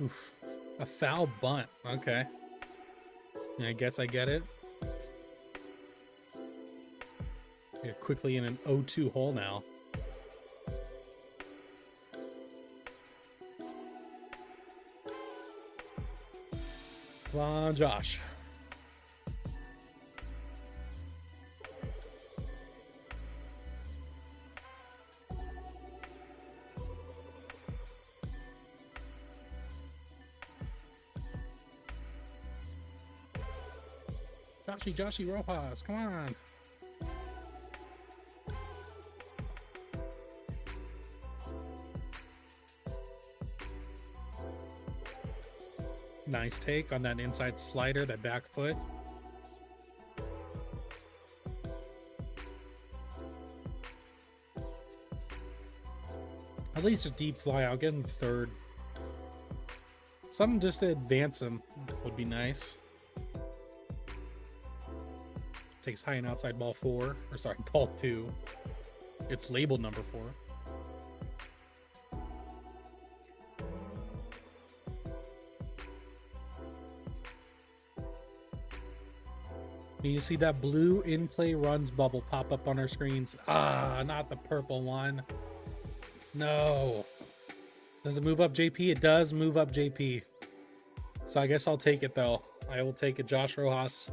Oof. A foul bunt. Okay. I guess I get it. Yeah, quickly in an 0-2 hole now. Come on, Josh. Joshy Rojas, come on. Nice take on that inside slider, that back foot. At least a deep fly. I'll get him third. Something just to advance him would be nice. Takes high and outside ball 4. Or sorry, ball 2. It's labeled number 4. You see that blue in play runs bubble pop up on our screens. Ah, not the purple one. No. Does it move up JP? It does move up JP. So I guess I'll take it though. I will take it. Josh Rojas.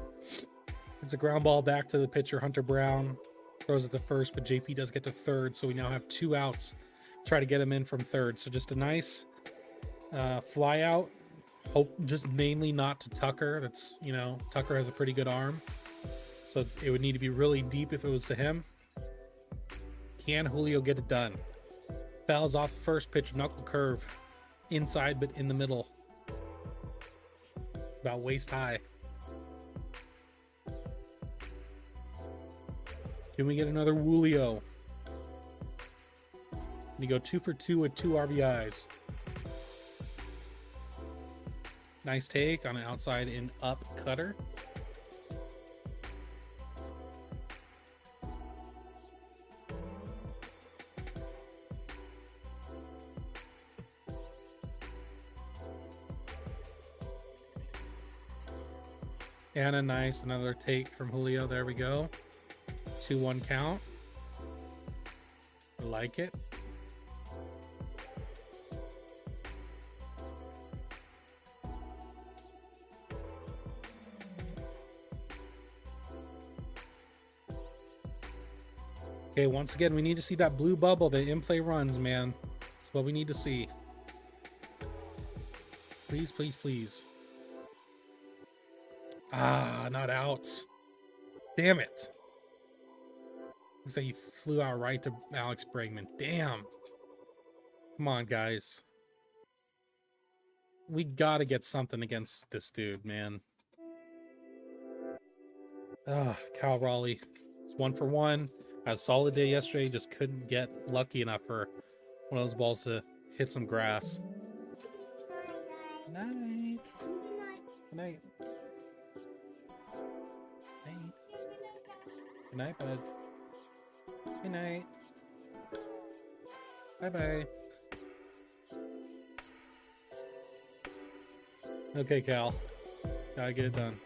It's a ground ball back to the pitcher, Hunter Brown. Throws it to first, but JP does get to third. So we now have 2 outs. Try to get him in from third. So just a nice fly out. Hope just mainly not to Tucker. That's, you know, Tucker has a pretty good arm. So it would need to be really deep if it was to him. Can Julio get it done? Fouls off the first pitch, knuckle curve. Inside, but in the middle. About waist high. Can we get another Julio? We go 2 for 2 with 2 RBIs. Nice take on an outside in up cutter. And a nice, another take from Julio. There we go. 2-1 count. I like it. Okay, once again, we need to see that blue bubble, the in-play runs, man. That's what we need to see. Please, please, please. Ah, not outs. Damn it. Looks like he flew out right to Alex Bregman. Damn. Come on, guys. We gotta get something against this dude, man. Ah, Cal Raleigh. It's 1 for 1. Had a solid day yesterday. Just couldn't get lucky enough for one of those balls to hit some grass. Good night. Good night. Good night, bud. Good night. Bye-bye. Okay, Cal. Gotta get it done.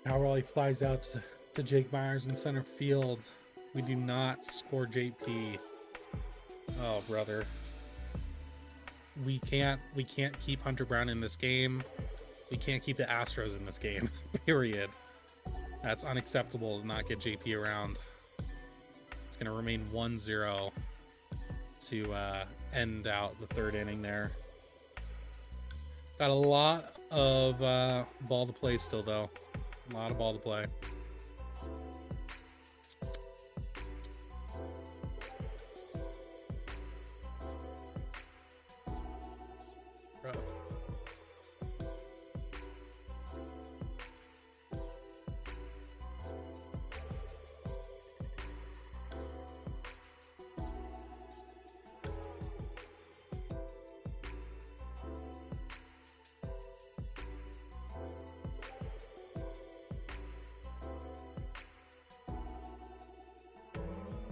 Cal Raleigh flies out to Jake Myers in center field. We do not score JP. Oh, brother. We can't keep Hunter Brown in this game. We can't keep the Astros in this game. Period. That's unacceptable to not get JP around. It's going to remain 1-0 to end out the 3rd inning there. Got a lot of ball to play still, though. A lot of ball to play. Rough.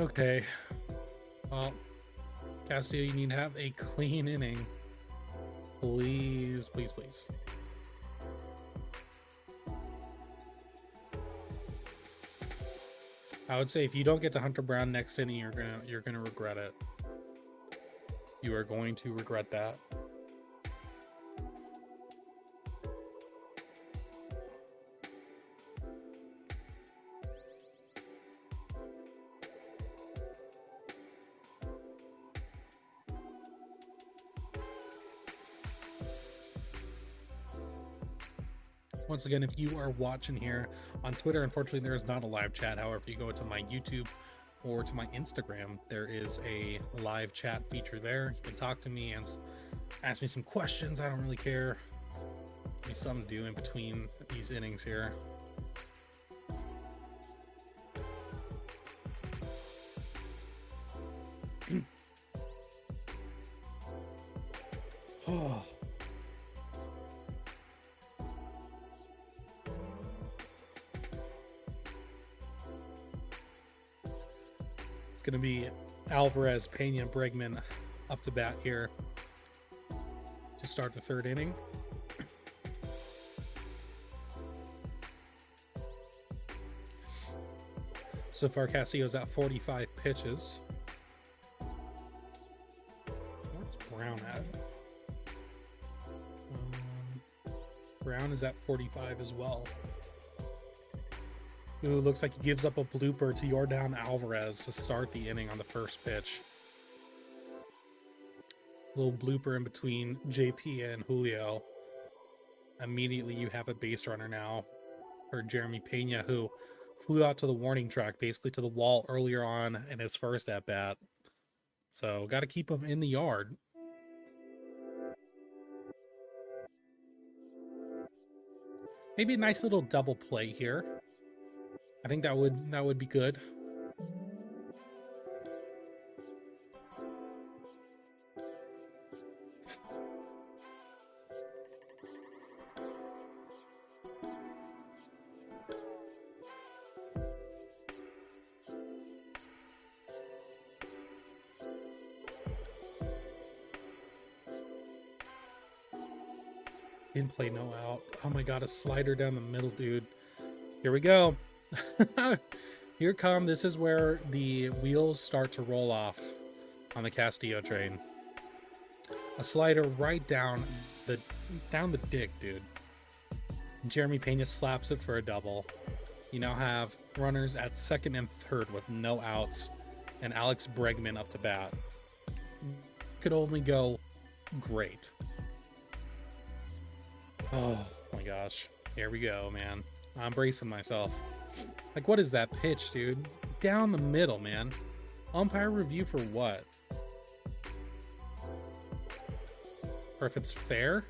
Okay. Well, Castillo, you need to have a clean inning. Please, please, please. I would say if you don't get to Hunter Brown next inning, you're gonna regret it. You are going to regret that. Once again, if you are watching here on Twitter, unfortunately there is not a live chat. However, if you go to my YouTube or to my Instagram, there is a live chat feature there. You can talk to me and ask me some questions. I don't really care. Give me something to do in between these innings here. Oh. It's going to be Alvarez, Pena, Bregman up to bat here to start the third inning. So far, Castillo's at 45 pitches. Where's Brown at? Brown is at 45 as well. Ooh, looks like he gives up a blooper to Yordan Alvarez to start the inning on the first pitch. Little blooper in between JP and Julio. Immediately you have a base runner now for Jeremy Pena, who flew out to the warning track, basically to the wall earlier on in his first at-bat. So got to keep him in the yard. Maybe a nice little double play here. I think that would be good. In play, no out. Oh my god, a slider down the middle, dude. Here we go. Here come. This is where the wheels start to roll off on the Castillo train. A slider right down the dick, dude. Jeremy Pena slaps it for a double. You now have runners at second and third with no outs, and Alex Bregman up to bat. Could only go great. Oh my gosh. Here we go, man. I'm bracing myself. Like, what is that pitch, dude? Down the middle, man. Umpire review for what? Or if it's fair?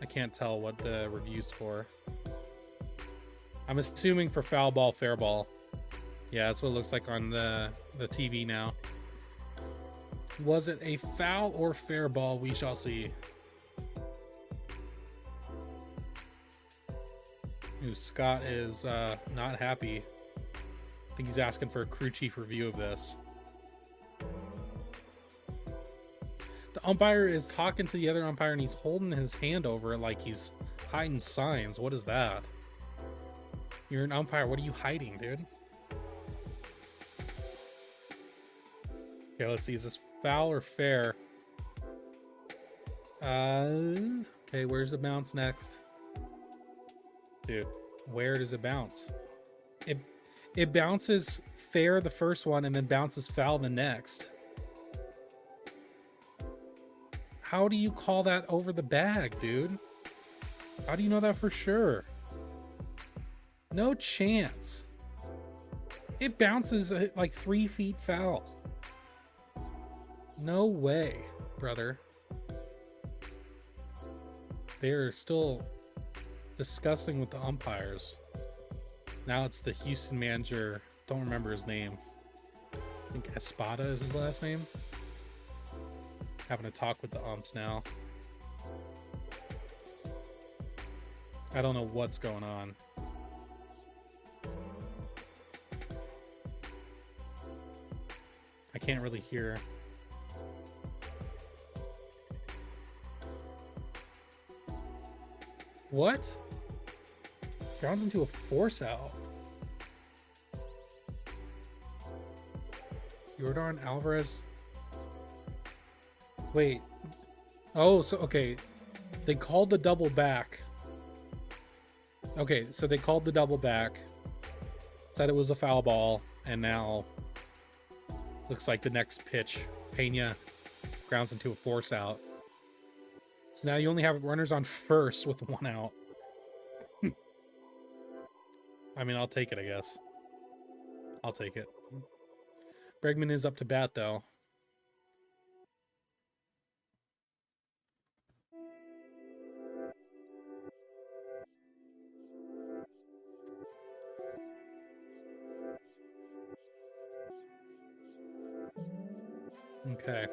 I can't tell what the review's for. I'm assuming for foul ball, fair ball. Yeah, that's what it looks like on the TV now. Was it a foul or fair ball? We shall see. Ooh, Scott is not happy. I think he's asking for a crew chief review of this. The umpire is talking to the other umpire and he's holding his hand over it like he's hiding signs. What is that? You're an umpire. What are you hiding, dude? Okay, let's see. Is this foul or fair? Okay, where's the bounce next? Dude, where does it bounce? It bounces fair the first one and then bounces foul the next. How do you call that over the bag, dude? How do you know that for sure? No chance. It bounces like 3 feet foul. No way, brother. They're still discussing with the umpires. Now it's the Houston manager. Don't remember his name. I think Espada is his last name. Having a talk with the umps now. I don't know what's going on. I can't really hear. What? Grounds into a force out. Yordan Alvarez. Wait. Oh, so okay. They called the double back. Okay, so they called the double back. Said it was a foul ball, and now looks like the next pitch, Pena grounds into a force out. So now you only have runners on first with one out. I mean, I'll take it, I guess. I'll take it. Bregman is up to bat, though. Okay.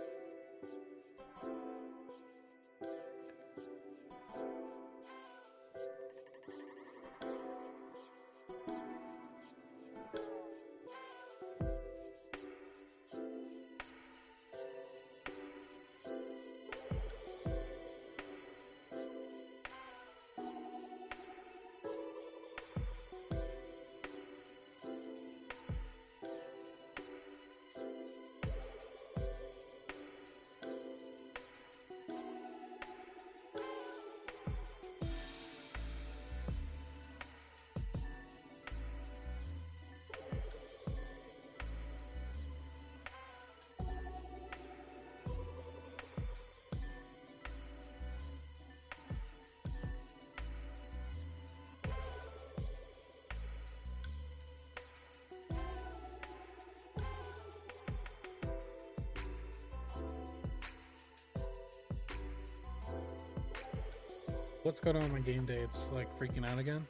What's going on with my game day? It's like freaking out again.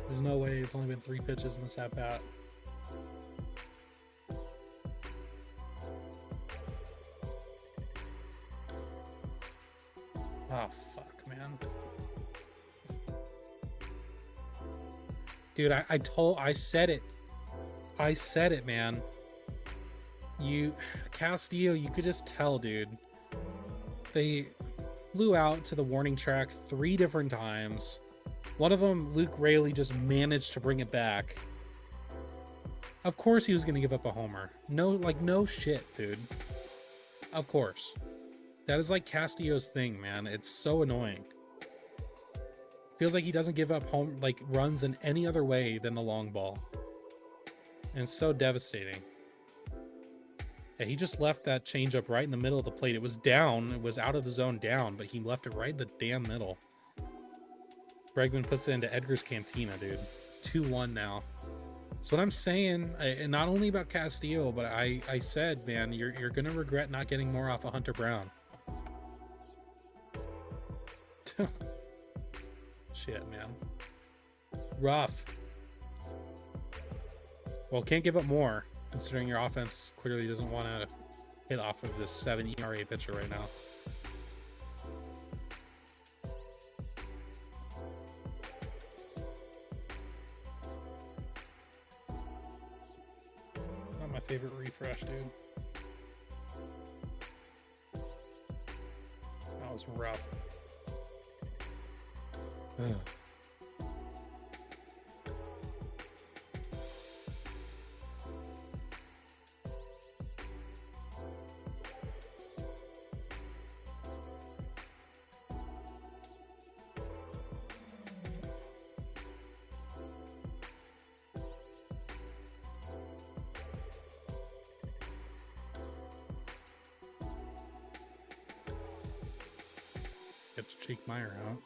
There's no way. It's only been 3 pitches in this at bat. Oh, fuck, man. Dude, I said it, man. Castillo, you could just tell, dude. They flew out to the warning track 3 different times. One of them, Luke Raley, just managed to bring it back. Of course he was going to give up a homer. No shit, dude. Of course. That is like Castillo's thing, man. It's so annoying. Feels like he doesn't give up runs in any other way than the long ball. And it's so devastating. Yeah, he just left that changeup right in the middle of the plate. It was down. It was out of the zone down, but he left it right in the damn middle. Bregman puts it into Edgar's Cantina, dude. 2-1 now. That's what I'm saying. And not only about Castillo, but I said, man, you're going to regret not getting more off of Hunter Brown. Shit, man. Rough. Well, can't give up more, considering your offense clearly doesn't want to hit off of this 7 ERA pitcher right now. Not my favorite refresh, dude. That was rough. Ugh. Gets Jake Meyer out.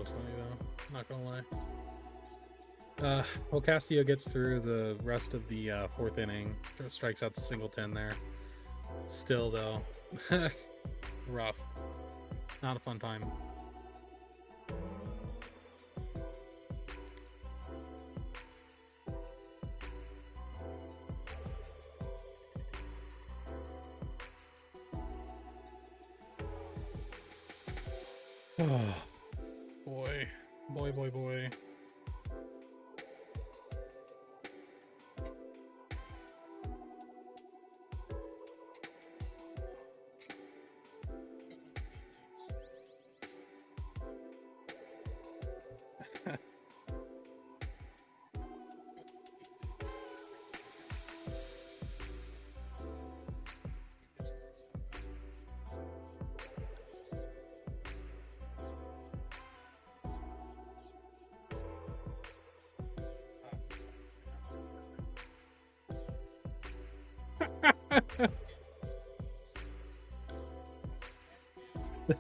was funny though. Not gonna lie. Well, Castillo gets through the rest of the fourth inning, strikes out Singleton there. Still though, rough. Not a fun time. Oh, boy. Boy.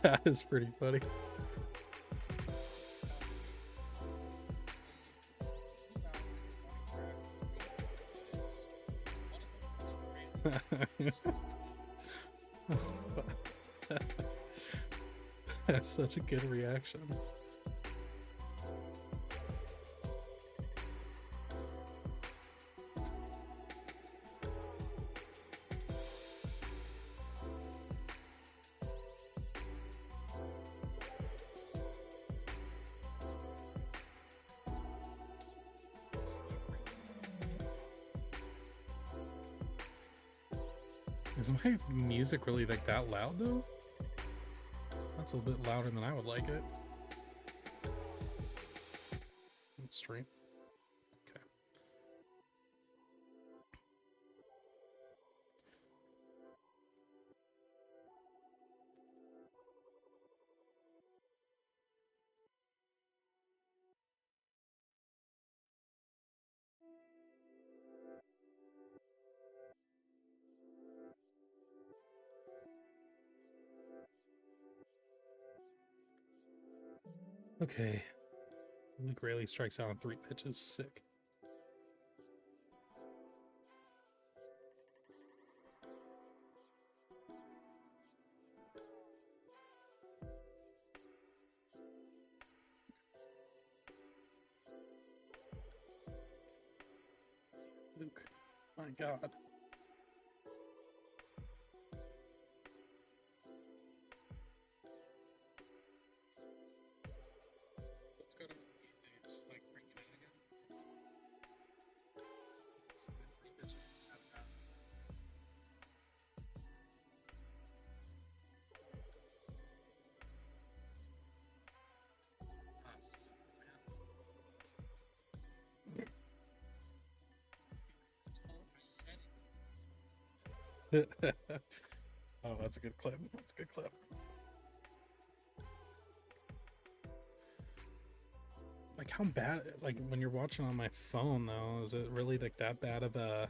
That is pretty funny. That's such a good reaction. Is my music really like that loud though? That's a little bit louder than I would like it. Stream. Okay. Okay. Luke Rayleigh strikes out on 3 pitches. Sick. Luke. My God. Let's go to it's like breaking it again. So 3 pitches instead of that. Oh, that's a good clip. That's a good clip. Like how bad, like when you're watching on my phone though, is it really like that bad of a...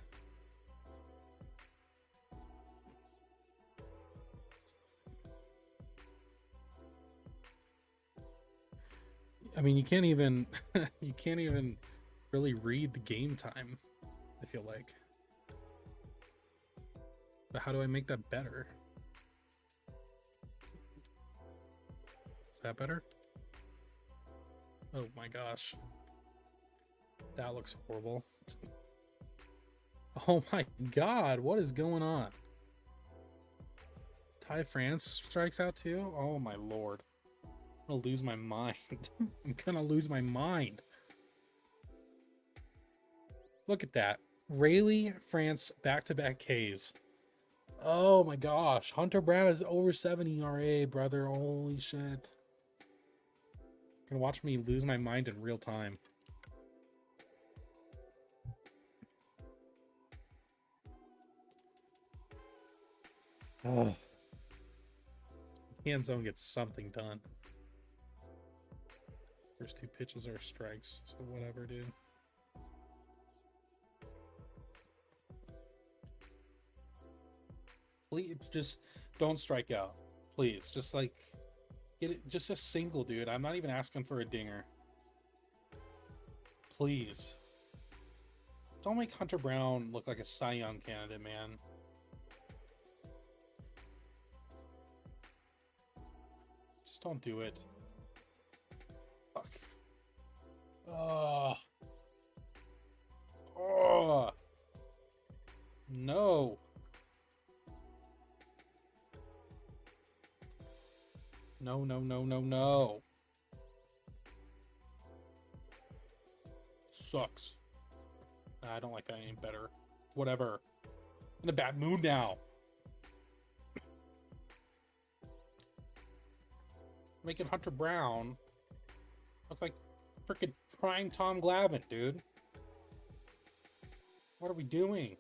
I mean, you can't even, you can't even really read the game time, I feel like. But how do I make that better? Is that better? Oh my gosh. That looks horrible. Oh my God, what is going on? Ty France strikes out too? Oh my Lord. I'm gonna lose my mind. I'm gonna lose my mind. Look at that. Rayleigh, France, back-to-back Ks. Oh my gosh. Hunter Brown is over 70 ERA, brother. Holy shit. Gonna watch me lose my mind in real time. Oh. Hand zone gets something done. First 2 pitches are strikes, so whatever, dude. Please, just don't strike out. Please, just like Get it, just a single, dude. I'm not even asking for a dinger. Please. Don't make Hunter Brown look like a Cy Young candidate, man. Just don't do it. Fuck. Oh. Oh. No. No, no, no, no, no. Sucks. I don't like that any better. Whatever. I'm in a bad mood now. Making Hunter Brown look like freaking prime Tom Glavine, dude. What are we doing?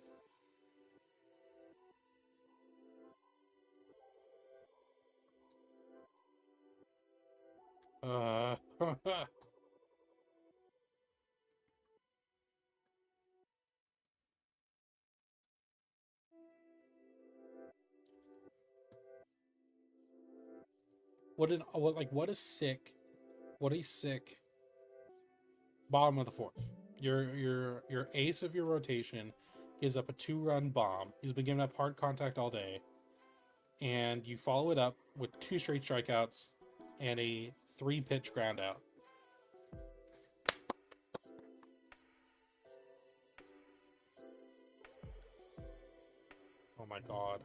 what a sick bottom of the fourth. Your ace of your rotation gives up a 2-run bomb. He's been giving up hard contact all day, and you follow it up with 2 straight strikeouts and a 3-pitch ground out. Oh my god.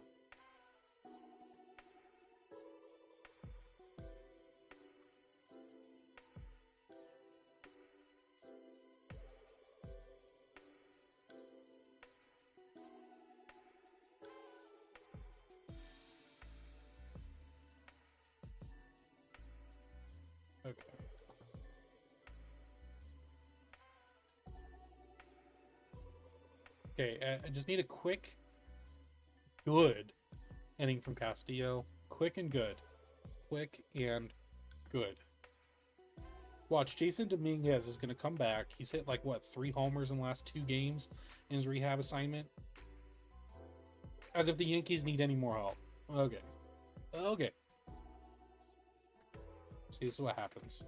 Okay. Okay, I just need a quick, good inning from Castillo. Quick and good. Quick and good. Watch, Jason Dominguez is going to come back. He's hit like, what, 3 homers in the last 2 games in his rehab assignment? As if the Yankees need any more help. Okay. Okay. See, this is what happens.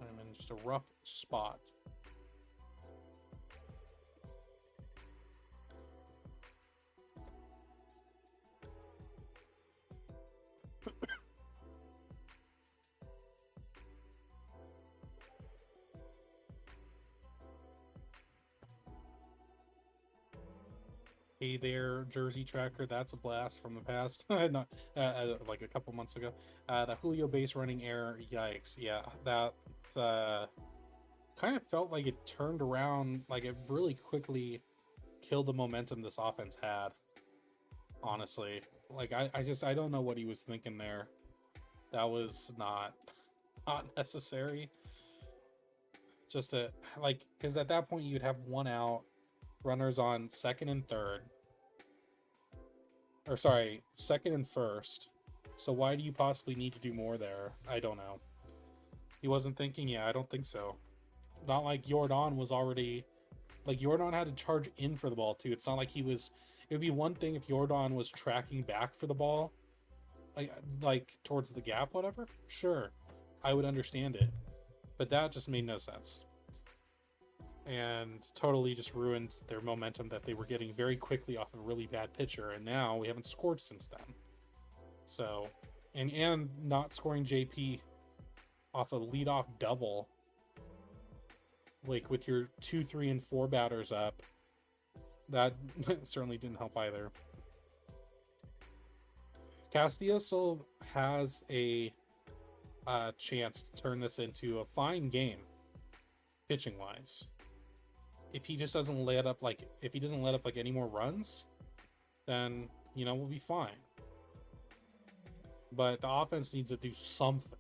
I'm in just a rough spot. Hey there, Jersey Tracker. That's a blast from the past. Not like a couple months ago. The Julio base running error. Yikes. Yeah, that kind of felt like it turned around. Like it really quickly killed the momentum this offense had. Honestly, like I don't know what he was thinking there. That was not necessary. Just to like, because at that point you'd have 1 out, runners on second and third, or sorry, second and first. So why do you possibly need to do more there? I don't know. He wasn't thinking. Yeah, I don't think so. Not like Jordan was already, like Jordan had to charge in for the ball too. It's not like he was. It would be one thing if Jordan was tracking back for the ball, like towards the gap, whatever. Sure, I would understand it, but that just made no sense. And totally just ruined their momentum that they were getting very quickly off of a really bad pitcher, and now we haven't scored since then. So, and not scoring JP off a leadoff double, like with your 2, 3, and 4 batters up, that certainly didn't help either. Castillo still has a chance to turn this into a fine game, pitching wise. If he just doesn't let up like any more runs, then we'll be fine. But the offense needs to do something.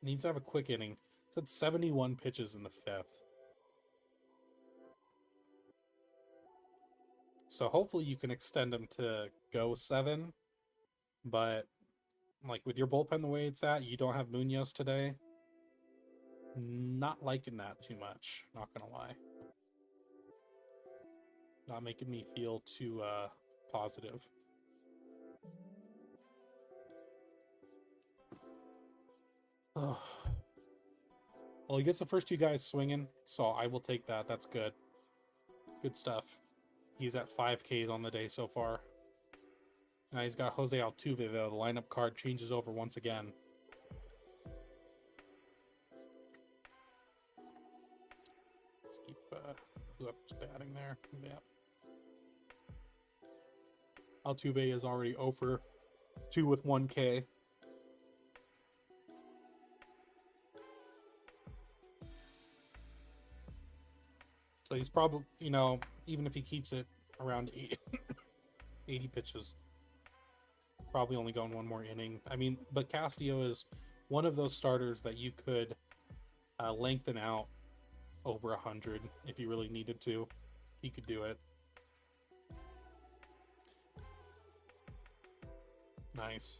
Needs to have a quick inning. It's at 71 pitches in the 5th. So hopefully you can extend them to go 7. But like with your bullpen the way it's at, you don't have Munoz today. Not liking that too much, not gonna lie. Not making me feel too positive. Oh. Well, he gets the first two guys swinging, so I will take that. That's good. Good stuff. He's at 5Ks on the day so far. Now he's got Jose Altuve, though. The lineup card changes over once again. Let's keep whoever's batting there. Yeah. Altuve is already over 2 with 1K. So he's probably, even if he keeps it around 80 pitches, probably only going one more inning. I mean, but Castillo is one of those starters that you could lengthen out over 100 if you really needed to. He could do it. Nice.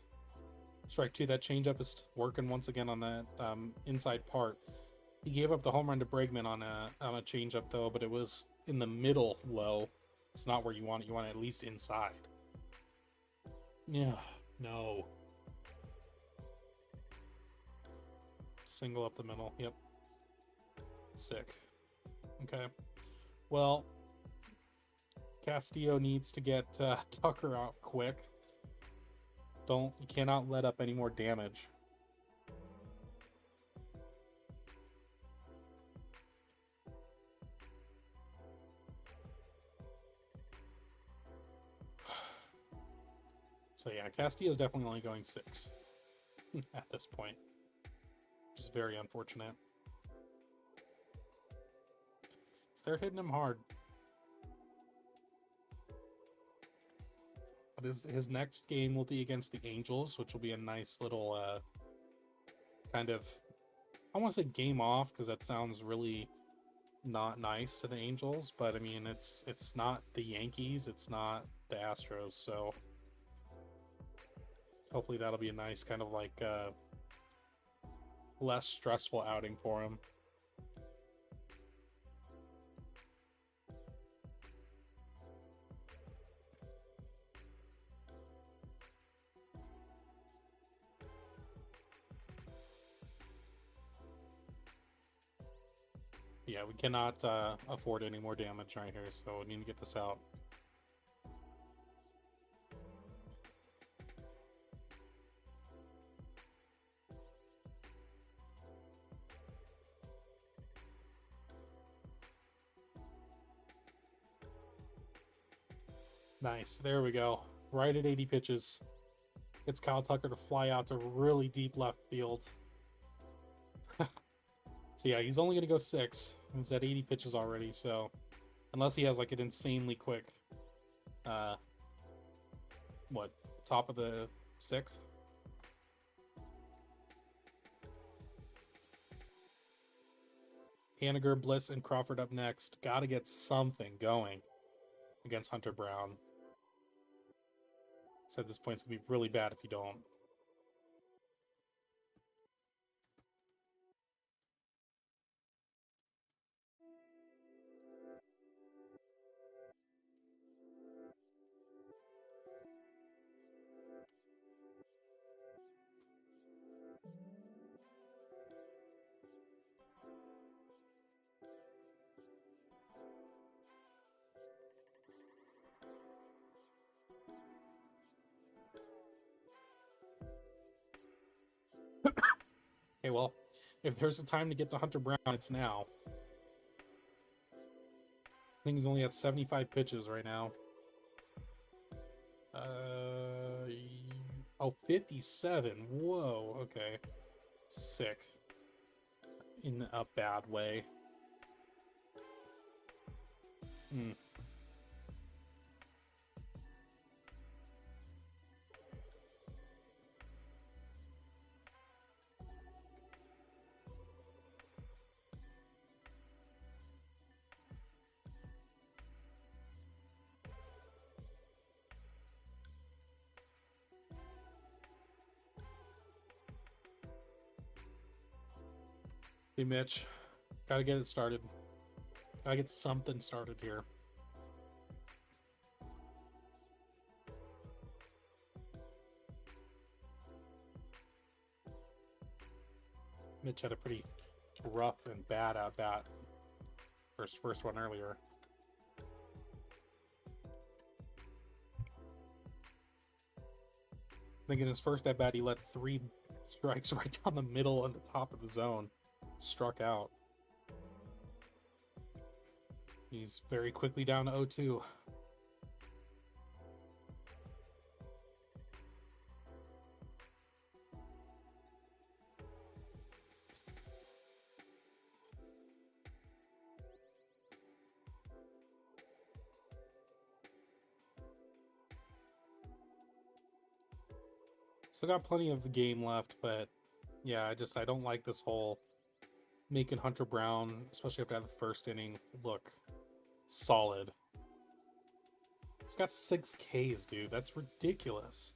Strike 2. That changeup is working once again on that inside part. He gave up the home run to Bregman on a changeup, though, but it was in the middle low. It's not where you want it. You want it at least inside. Yeah, no. Single up the middle. Yep. Sick. Okay. Well, Castillo needs to get Tucker out quick. You cannot let up any more damage. So yeah, Castillo's definitely only going 6 at this point, which is very unfortunate. So they're hitting him hard. But his next game will be against the Angels, which will be a nice little kind of, I want to say game off, because that sounds really not nice to the Angels, but I mean, it's not the Yankees, it's not the Astros, so hopefully that'll be a nice kind of like less stressful outing for him. Yeah, we cannot afford any more damage right here, so we need to get this out. Nice. There we go. Right at 80 pitches. Gets Kyle Tucker to fly out to really deep left field. So yeah, he's only going to go 6. He's at 80 pitches already, so unless he has like an insanely quick top of the 6th? Haniger, Bliss, and Crawford up next. Got to get something going against Hunter Brown. So at this point, it's going to be really bad if you don't. Okay, well, if there's a time to get to Hunter Brown, it's now. I think he's only at 75 pitches right now. 57. Whoa, okay. Sick. In a bad way. Hey, Mitch. Gotta get it started. Gotta get something started here. Mitch had a pretty rough and bad at bat. First one earlier. I think in his first at bat, he let 3 strikes right down the middle and the top of the zone. Struck out. He's very quickly down to 0-2. Still got plenty of the game left, but yeah, I don't like this whole making Hunter Brown, especially after the first inning, look solid. He's got 6 Ks, dude. That's ridiculous.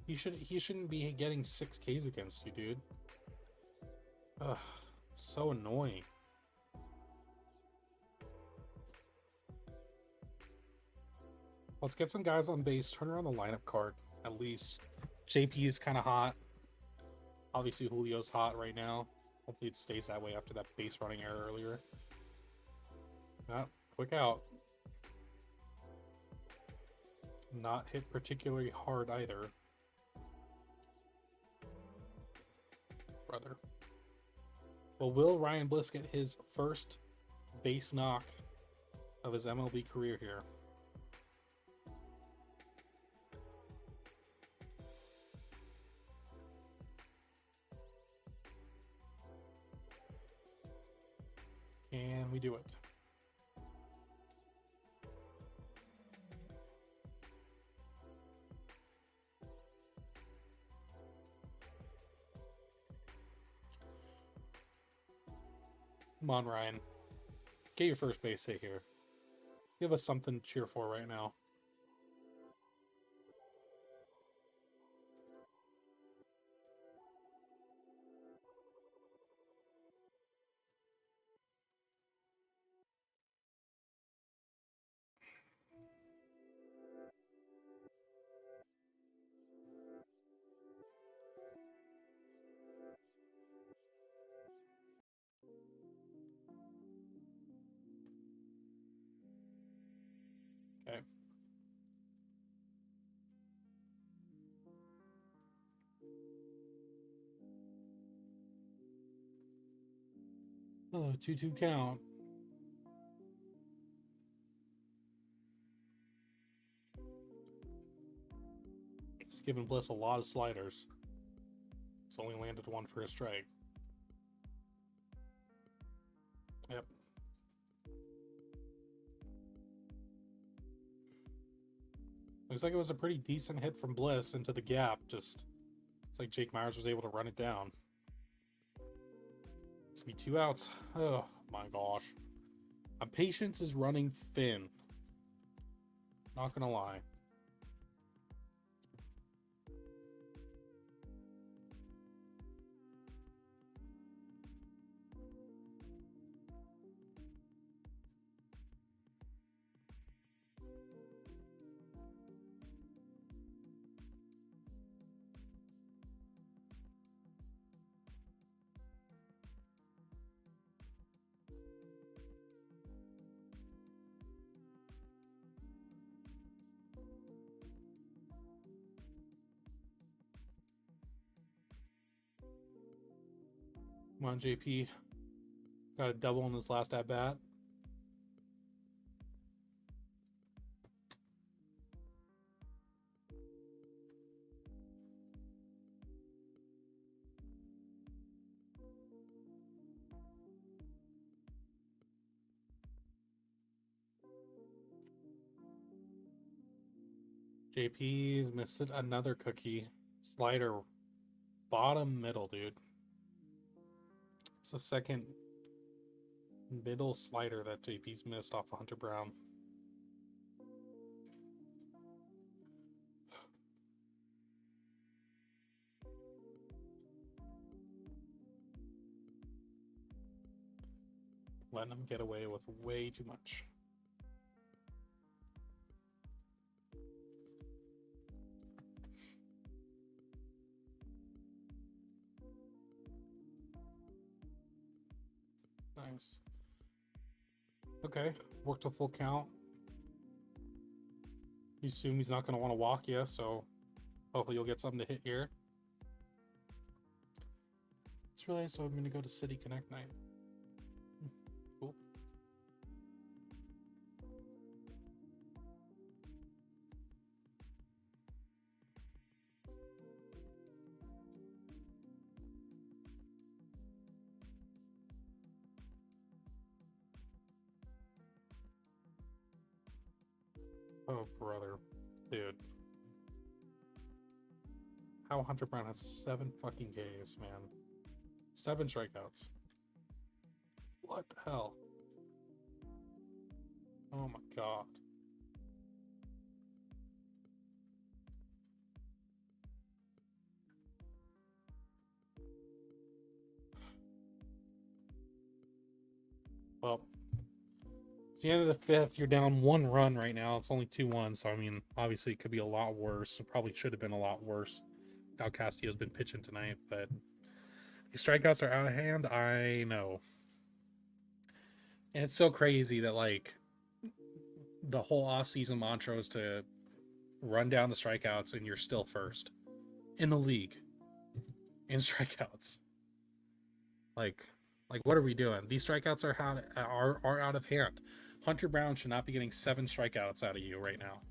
He shouldn't be getting 6 Ks against you, dude. Ugh, it's so annoying. Let's get some guys on base. Turn around the lineup card, at least. JP is kind of hot. Obviously, Julio's hot right now. Hopefully it stays that way after that base running error earlier. Quick out. Not hit particularly hard either. Brother. Well, will Ryan Bliss get his first base knock of his MLB career here? Can we do it? Come on, Ryan. Get your first base hit here. Give us something to cheer for right now. Okay. Oh, 2-2 count. It's giving Bliss a lot of sliders. It's only landed 1 for a strike. Yep. Looks like it was a pretty decent hit from Bliss into the gap. Just, it's like Jake Myers was able to run it down. It's gonna be 2 outs. Oh my gosh. My patience is running thin. Not gonna lie. Come on, JP. Got a double in his last at bat. JP's missed another cookie. Slider. Bottom middle, dude. It's the second middle slider that JP's missed off of Hunter Brown. letting him get away with way too much. Nice. Okay, worked a full count. You assume he's not going to want to walk you, so hopefully you'll get something to hit here. Just realized I'm going to go to City Connect night. Cool. Oh, brother. Dude. How Hunter Brown has 7 fucking Ks, man. 7 strikeouts. What the hell? Oh my god. Well, it's the end of the 5th. You're down 1 run right now. It's only 2-1, so I mean, obviously it could be a lot worse. It probably should have been a lot worse. How Castillo's been pitching tonight, but these strikeouts are out of hand. I know. And it's so crazy that, like, the whole offseason mantra is to run down the strikeouts, and you're still first in the league in strikeouts. Like what are we doing? These strikeouts are out of hand. Hunter Brown should not be getting 7 strikeouts out of you right now.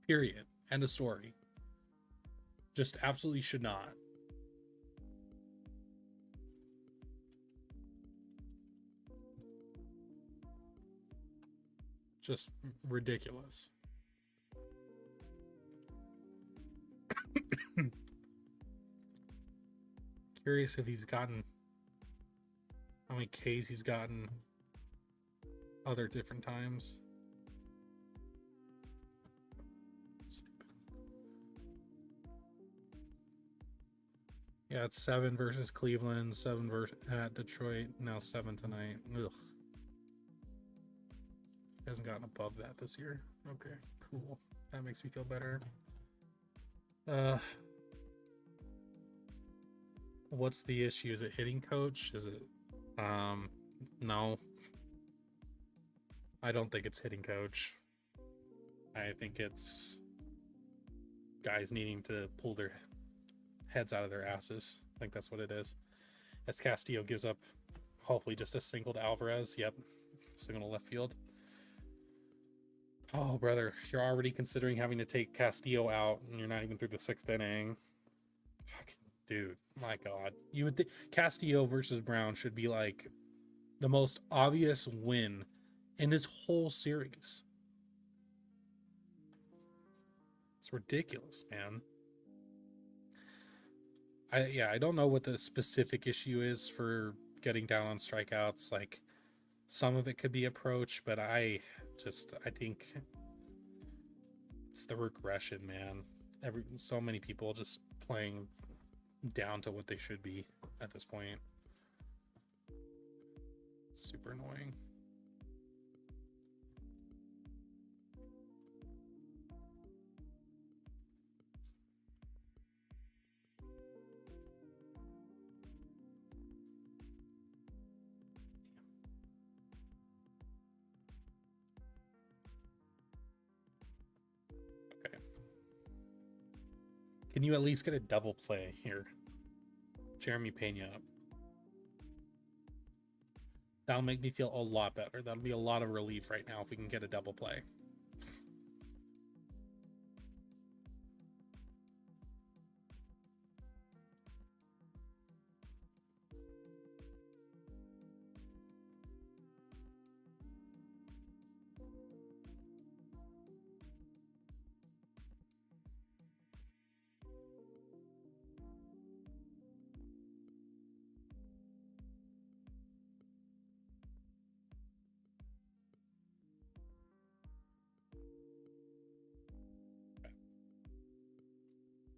Period. End of story. Just absolutely should not. Just ridiculous. Curious if he's gotten how many Ks he's gotten other different times. Yeah, it's 7 versus Cleveland, 7 versus at Detroit, now 7 tonight. Ugh. Hasn't gotten above that this year. Okay, cool. That makes me feel better. What's the issue? Is it hitting coach? Is it no. I don't think it's hitting coach. I think it's guys needing to pull their heads out of their asses. I think that's what it is. As Castillo gives up hopefully just a single to Alvarez. Yep. Single to left field. Oh, brother, you're already considering having to take Castillo out, and you're not even through the 6th inning. Fucking dude, my God. You would think Castillo versus Brown should be like the most obvious win in this whole series. It's ridiculous, man. I don't know what the specific issue is for getting down on strikeouts. Like, some of it could be approach, but I think it's the regression, man. So many people just playing down to what they should be at this point. Super annoying. Okay. Can you at least get a double play here? Jeremy Pena up. That'll make me feel a lot better. That'll be a lot of relief right now if we can get a double play.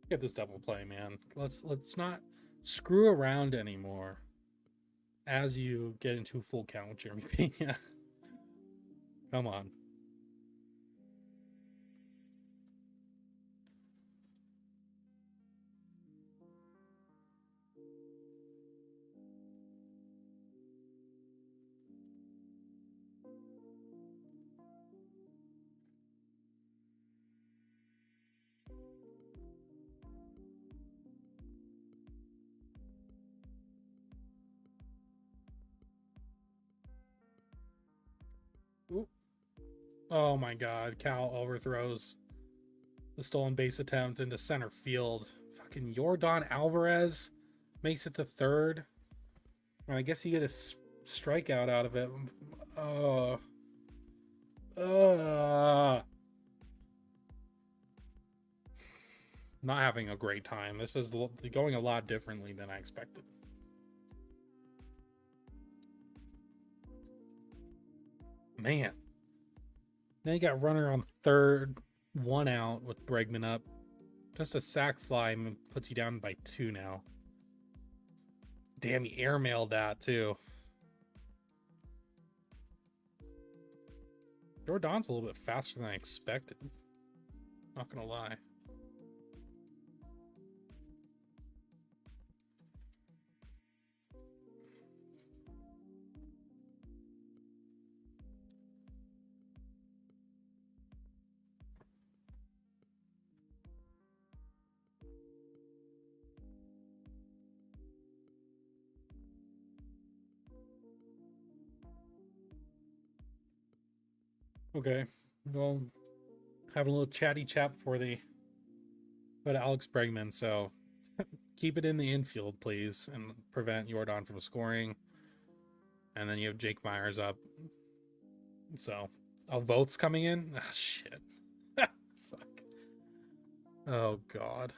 Get this double play, man. Let's not screw around anymore. as you get into full count with Jeremy Pena. Come on. Ooh. Oh my god, Cal overthrows the stolen base attempt into center field. Fucking Yordan Alvarez makes it to third. And I guess you get a strikeout out of it. Not having a great time. This is going a lot differently than I expected. Man. Then you got runner on third, 1 out with Bregman up. Just a sac fly puts you down by 2 now. Damn, he airmailed that too. Jordan's a little bit faster than I expected. Not gonna lie. Okay, well, having a little chatty chat before they go to Alex Bregman, so keep it in the infield, please, and prevent Jordan from scoring. And then you have Jake Myers up. So, Voth's coming in? Ah, shit. Fuck. Oh, God.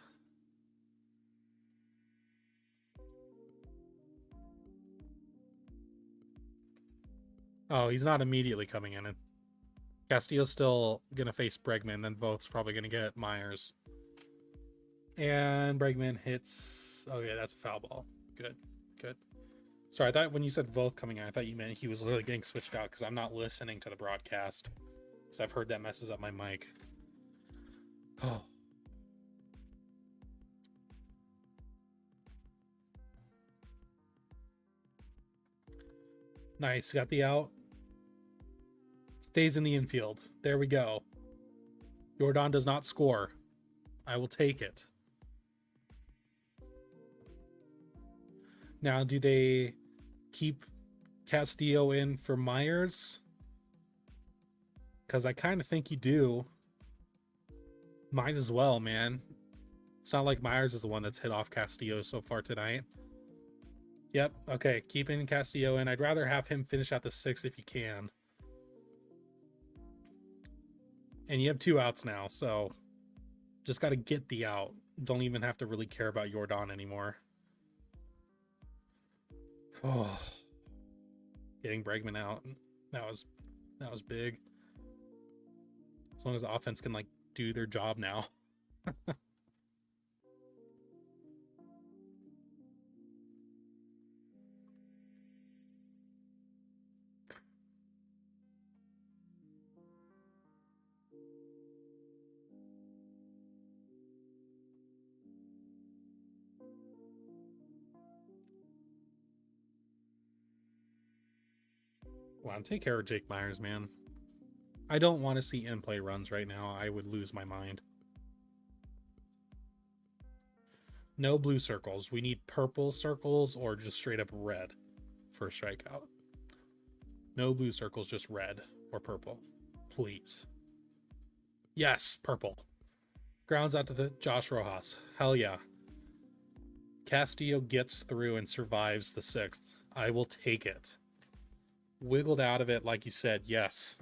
Oh, he's not immediately coming in. Castillo's still going to face Bregman, then Voth's probably going to get Myers. And Bregman hits... Oh, yeah, that's a foul ball. Good, good. Sorry, I thought when you said Voth coming in, I thought you meant he was literally getting switched out because I'm not listening to the broadcast. Because I've heard that messes up my mic. Oh. Nice, got the out. Stays in the infield. There we go. Jordan does not score. I will take it. Now, do they keep Castillo in for Myers? Because I kind of think you do. Might as well, man. It's not like Myers is the one that's hit off Castillo so far tonight. Yep, okay, keeping Castillo in. I'd rather have him finish out the 6th if you can. And you have 2 outs now, so just got to get the out. Don't even have to really care about Jordan anymore. Oh, getting Bregman out. That was big. As long as the offense can like do their job now. Wow, take care of Jake Myers, man. I don't want to see in-play runs right now. I would lose my mind. No blue circles. We need purple circles or just straight up red for a strikeout. No blue circles, just red or purple. Please. Yes, purple. Grounds out to the Josh Rojas. Hell yeah. Castillo gets through and survives the 6th. I will take it. Wiggled out of it, like you said, yes.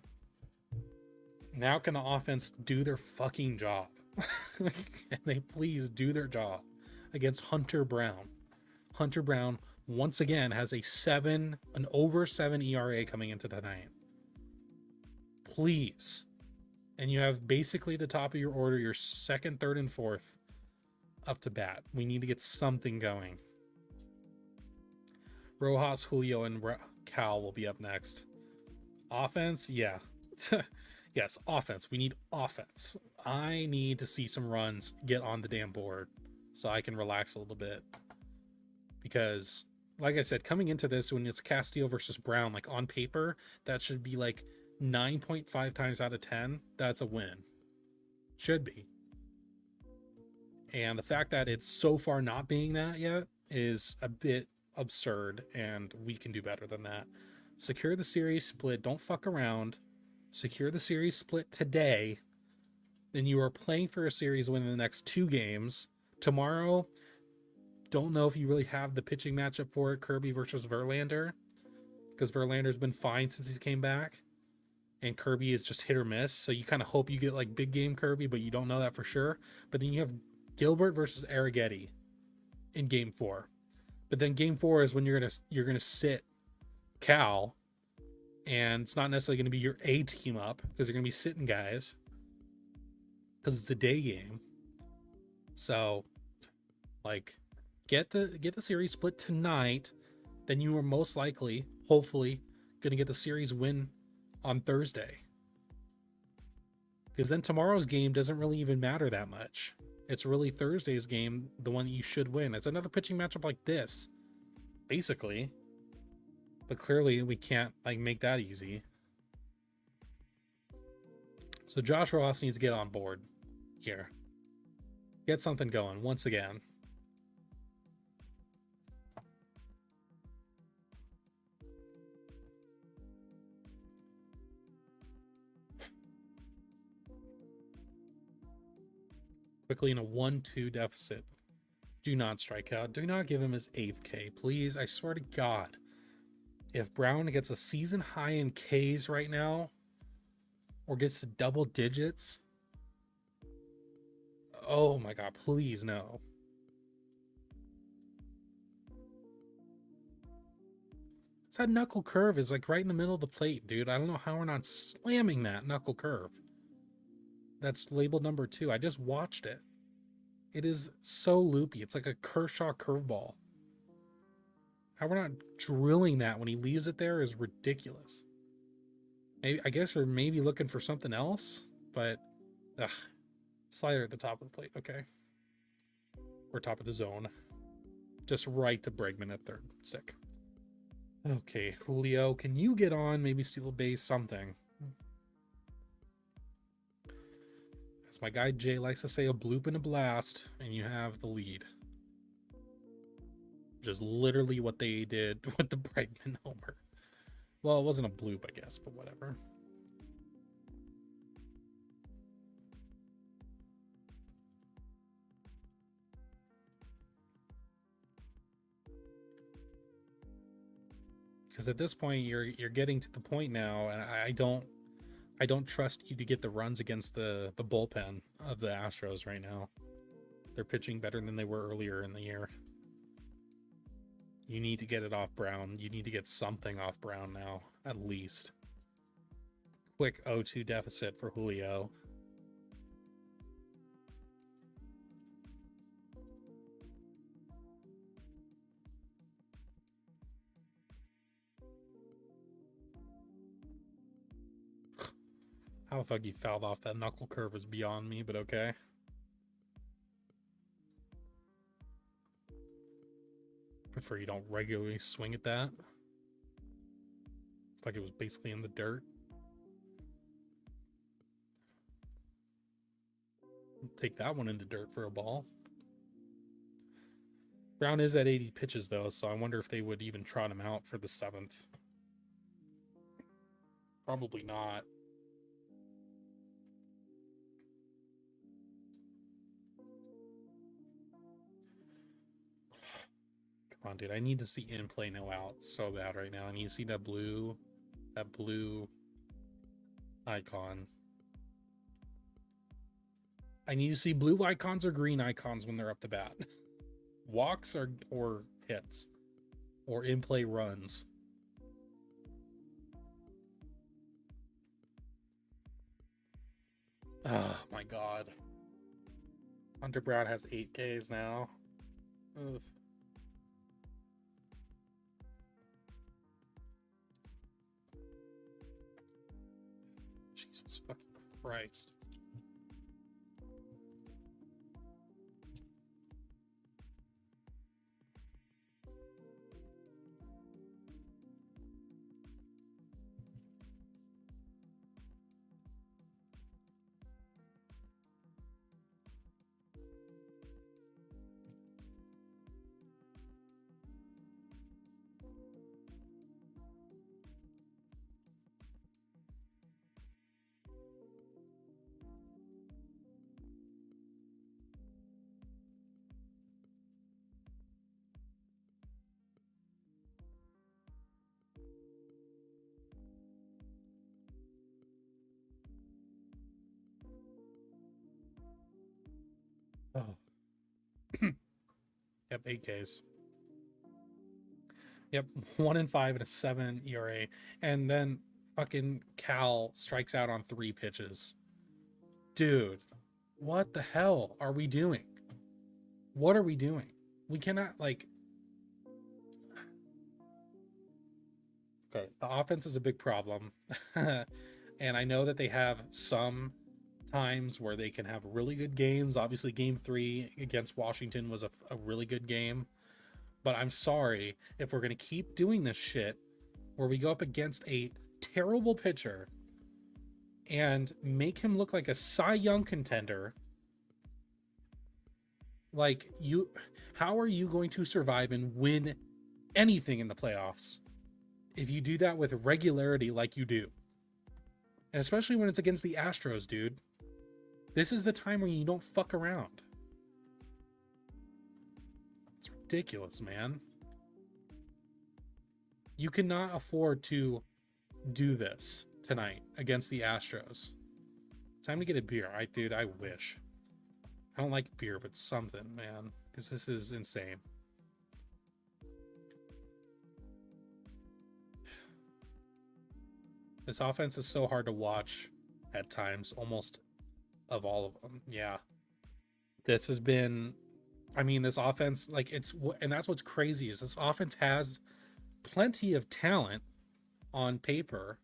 Now can the offense do their fucking job? Can they please do their job against Hunter Brown? Hunter Brown, once again, has an over 7 ERA coming into tonight. Please. And you have basically the top of your order, your 2nd, 3rd, and 4th up to bat. We need to get something going. Rojas, Julio, and Cal will be up next. Offense, yeah. Yes, offense. We need offense. I need to see some runs get on the damn board so I can relax a little bit. Because, like I said, coming into this, when it's Castillo versus Brown, like on paper, that should be like 9.5 times out of 10. That's a win. Should be. And the fact that it's so far not being that yet is a bit absurd, and we can do better than that. Secure the series split. Don't fuck around. Secure the series split today. Then you are playing for a series win in the next 2 games. Tomorrow, don't know if you really have the pitching matchup for it, Kirby versus Verlander, because Verlander's been fine since he came back, and Kirby is just hit or miss. So you kind of hope you get like big game Kirby, but you don't know that for sure. But then you have Gilbert versus Arrighetti in game 4. But then game 4 is when you're gonna sit Cal, and it's not necessarily going to be your A team up because you're going to be sitting guys because it's a day game. So, like, get the series split tonight. Then you are most likely, hopefully, going to get the series win on Thursday. Because then tomorrow's game doesn't really even matter that much. It's really Thursday's game, the one that you should win. It's another pitching matchup like this, basically. But clearly we can't like make that easy. So Josh Rojas needs to get on board here. Get something going once again. Quickly in a 1-2 deficit. Do not strike out. Do not give him his 8th K, please. I swear to God. If Brown gets a season high in Ks right now, or gets to double digits, oh my God, please no. That knuckle curve is like right in the middle of the plate, dude. I don't know how we're not slamming that knuckle curve. That's labeled number 2. I just watched it. It is so loopy. It's like a Kershaw curveball. How we're not drilling that when he leaves it there is ridiculous. Maybe, I guess we're maybe looking for something else, but slider at the top of the plate, okay. Or top of the zone. Just right to Bregman at third. Sick. Okay, Julio, can you get on? Maybe steal a base, something. As my guy Jay likes to say, a bloop and a blast, and you have the lead. Just literally what they did with the Bregman homer. Well, it wasn't a bloop, I guess, but whatever. Because at this point, you're getting to the point now, and I don't trust you to get the runs against the bullpen of the Astros right now. They're pitching better than they were earlier in the year. You need to get it off Brown. You need to get something off Brown now, at least. Quick 0-2 deficit for Julio. How the fuck he fouled off that knuckle curve is beyond me, but okay. Prefer you don't regularly swing at that. It's like it was basically in the dirt. Take that one in the dirt for a ball. Brown is at 80 pitches though, so I wonder if they would even trot him out for the 7th. Probably not. Come on, dude. I need to see in play, no out so bad right now. I need to see that blue icon. I need to see blue icons or green icons when they're up to bat. Walks or hits or in play runs. Oh my God. Hunter Brown has 8 Ks now. Ugh. Jesus fucking Christ. Oh. Yep, 8Ks. Yep, 1-5 and a 7 ERA. And then fucking Cal strikes out on 3 pitches. Dude, what the hell are we doing? What are we doing? We cannot, like. Okay, the offense is a big problem. And I know that they have some times where they can have really good games. Obviously, game 3 against Washington was a really good game. But I'm sorry, if we're going to keep doing this shit where we go up against a terrible pitcher and make him look like a Cy Young contender, like, how are you going to survive and win anything in the playoffs if you do that with regularity like you do? And especially when it's against the Astros, dude. This is the time where you don't fuck around. It's ridiculous, man. You cannot afford to do this tonight against the Astros. Time to get a beer. Dude, I wish. I don't like beer, but something, man. Because this is insane. This offense is so hard to watch at times, almost of all of them. Yeah. This has been, I mean, this offense, like, and that's what's crazy is this offense has plenty of talent on paper.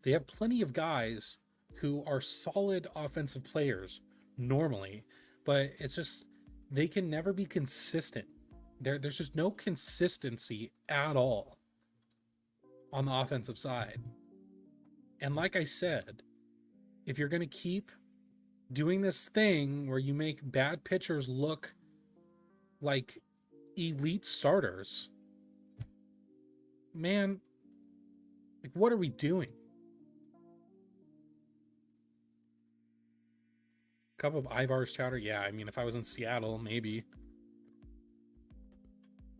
They have plenty of guys who are solid offensive players normally, but it's just, they can never be consistent. There's just no consistency at all on the offensive side. And like I said, if you're going to keep doing this thing where you make bad pitchers look like elite starters, man, like, what are we doing? Cup of Ivar's chowder? Yeah, I mean, if I was in Seattle, maybe.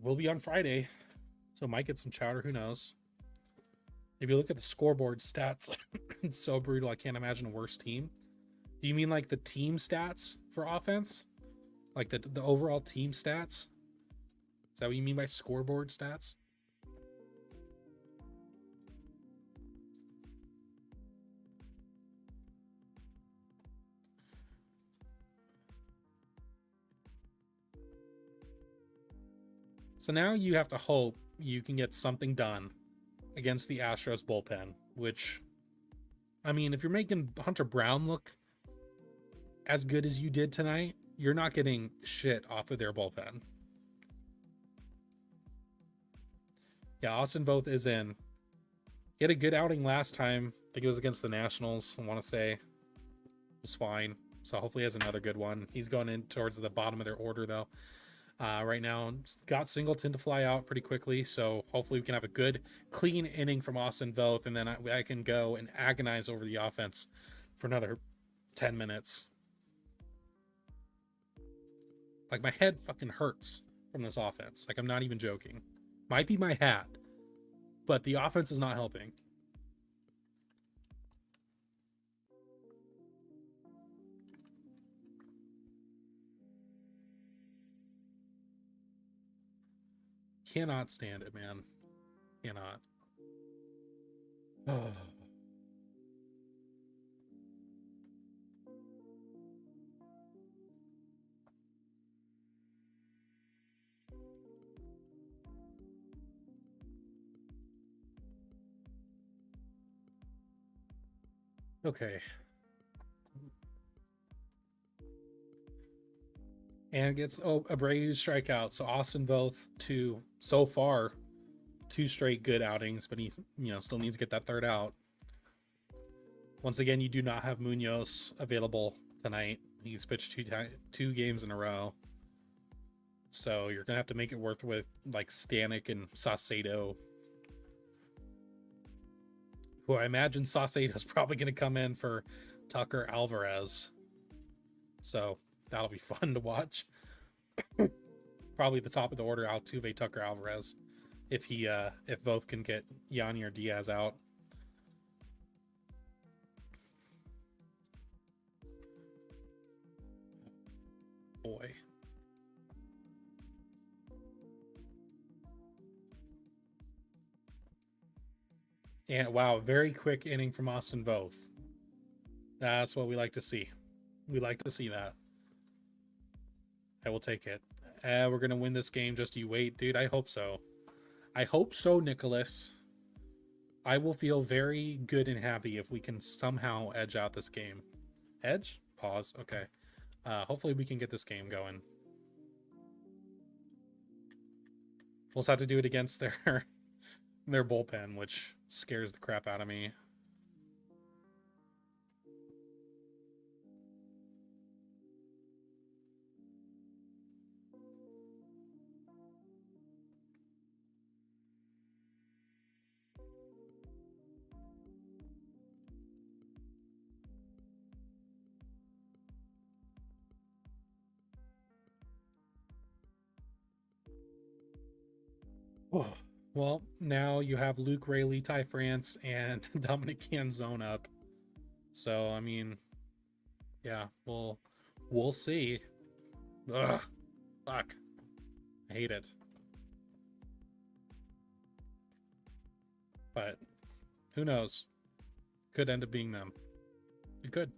We'll be on Friday, so might get some chowder, who knows? If you look at the scoreboard stats, it's so brutal. I can't imagine a worse team. Do you mean like the team stats for offense? Like the overall team stats? Is that what you mean by scoreboard stats? So now you have to hope you can get something done against the Astros bullpen, which, I mean, if you're making Hunter Brown look as good as you did tonight, you're not getting shit off of their bullpen. Yeah, Austin Voth is in. He had a good outing last time. I think it was against the Nationals, I want to say. It was fine. So hopefully he has another good one. He's going in towards the bottom of their order, though. Right now, got Singleton to fly out pretty quickly, so hopefully we can have a good, clean inning from Austin Voth, and then I can go and agonize over the offense for another 10 minutes. Like, my head fucking hurts from this offense. Like, I'm not even joking. Might be my hat, but the offense is not helping. Cannot stand it, man. Cannot. Oh. Okay. And gets Abreu strikeout. So Austin Voth so far two straight good outings, but he still needs to get that third out. Once again, you do not have Munoz available tonight. He's pitched two games in a row. So you're gonna have to make it worth with like Stanek and Saucedo, who I imagine Saucedo's probably gonna come in for Tucker Alvarez. So that'll be fun to watch. Probably the top of the order, Altuve, Tucker Alvarez, if both can get Yanni or Diaz out. Boy. And wow, very quick inning from Austin Voth. That's what we like to see. We like to see that. I will take it. We're going to win this game. Just you wait, dude. I hope so. I hope so, Nicholas. I will feel very good and happy if we can somehow edge out this game. Edge? Pause. Okay. Hopefully we can get this game going. We'll just have to do it against their bullpen, which scares the crap out of me. Oh, well, now you have Luke Rayleigh, Ty France, and Dominic Canzone up. So, I mean, yeah, we'll see. Ugh, fuck. I hate it. But who knows? Could end up being them. It could.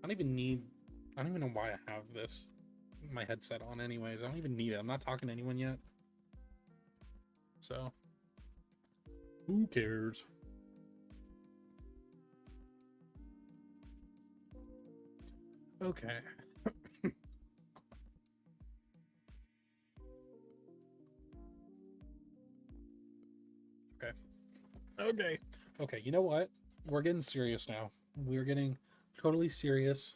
I don't even know why I have my headset on anyways. I don't even need it. I'm not talking to anyone yet. So, who cares? Okay. Okay, you know what? We're getting serious now. We're getting totally serious.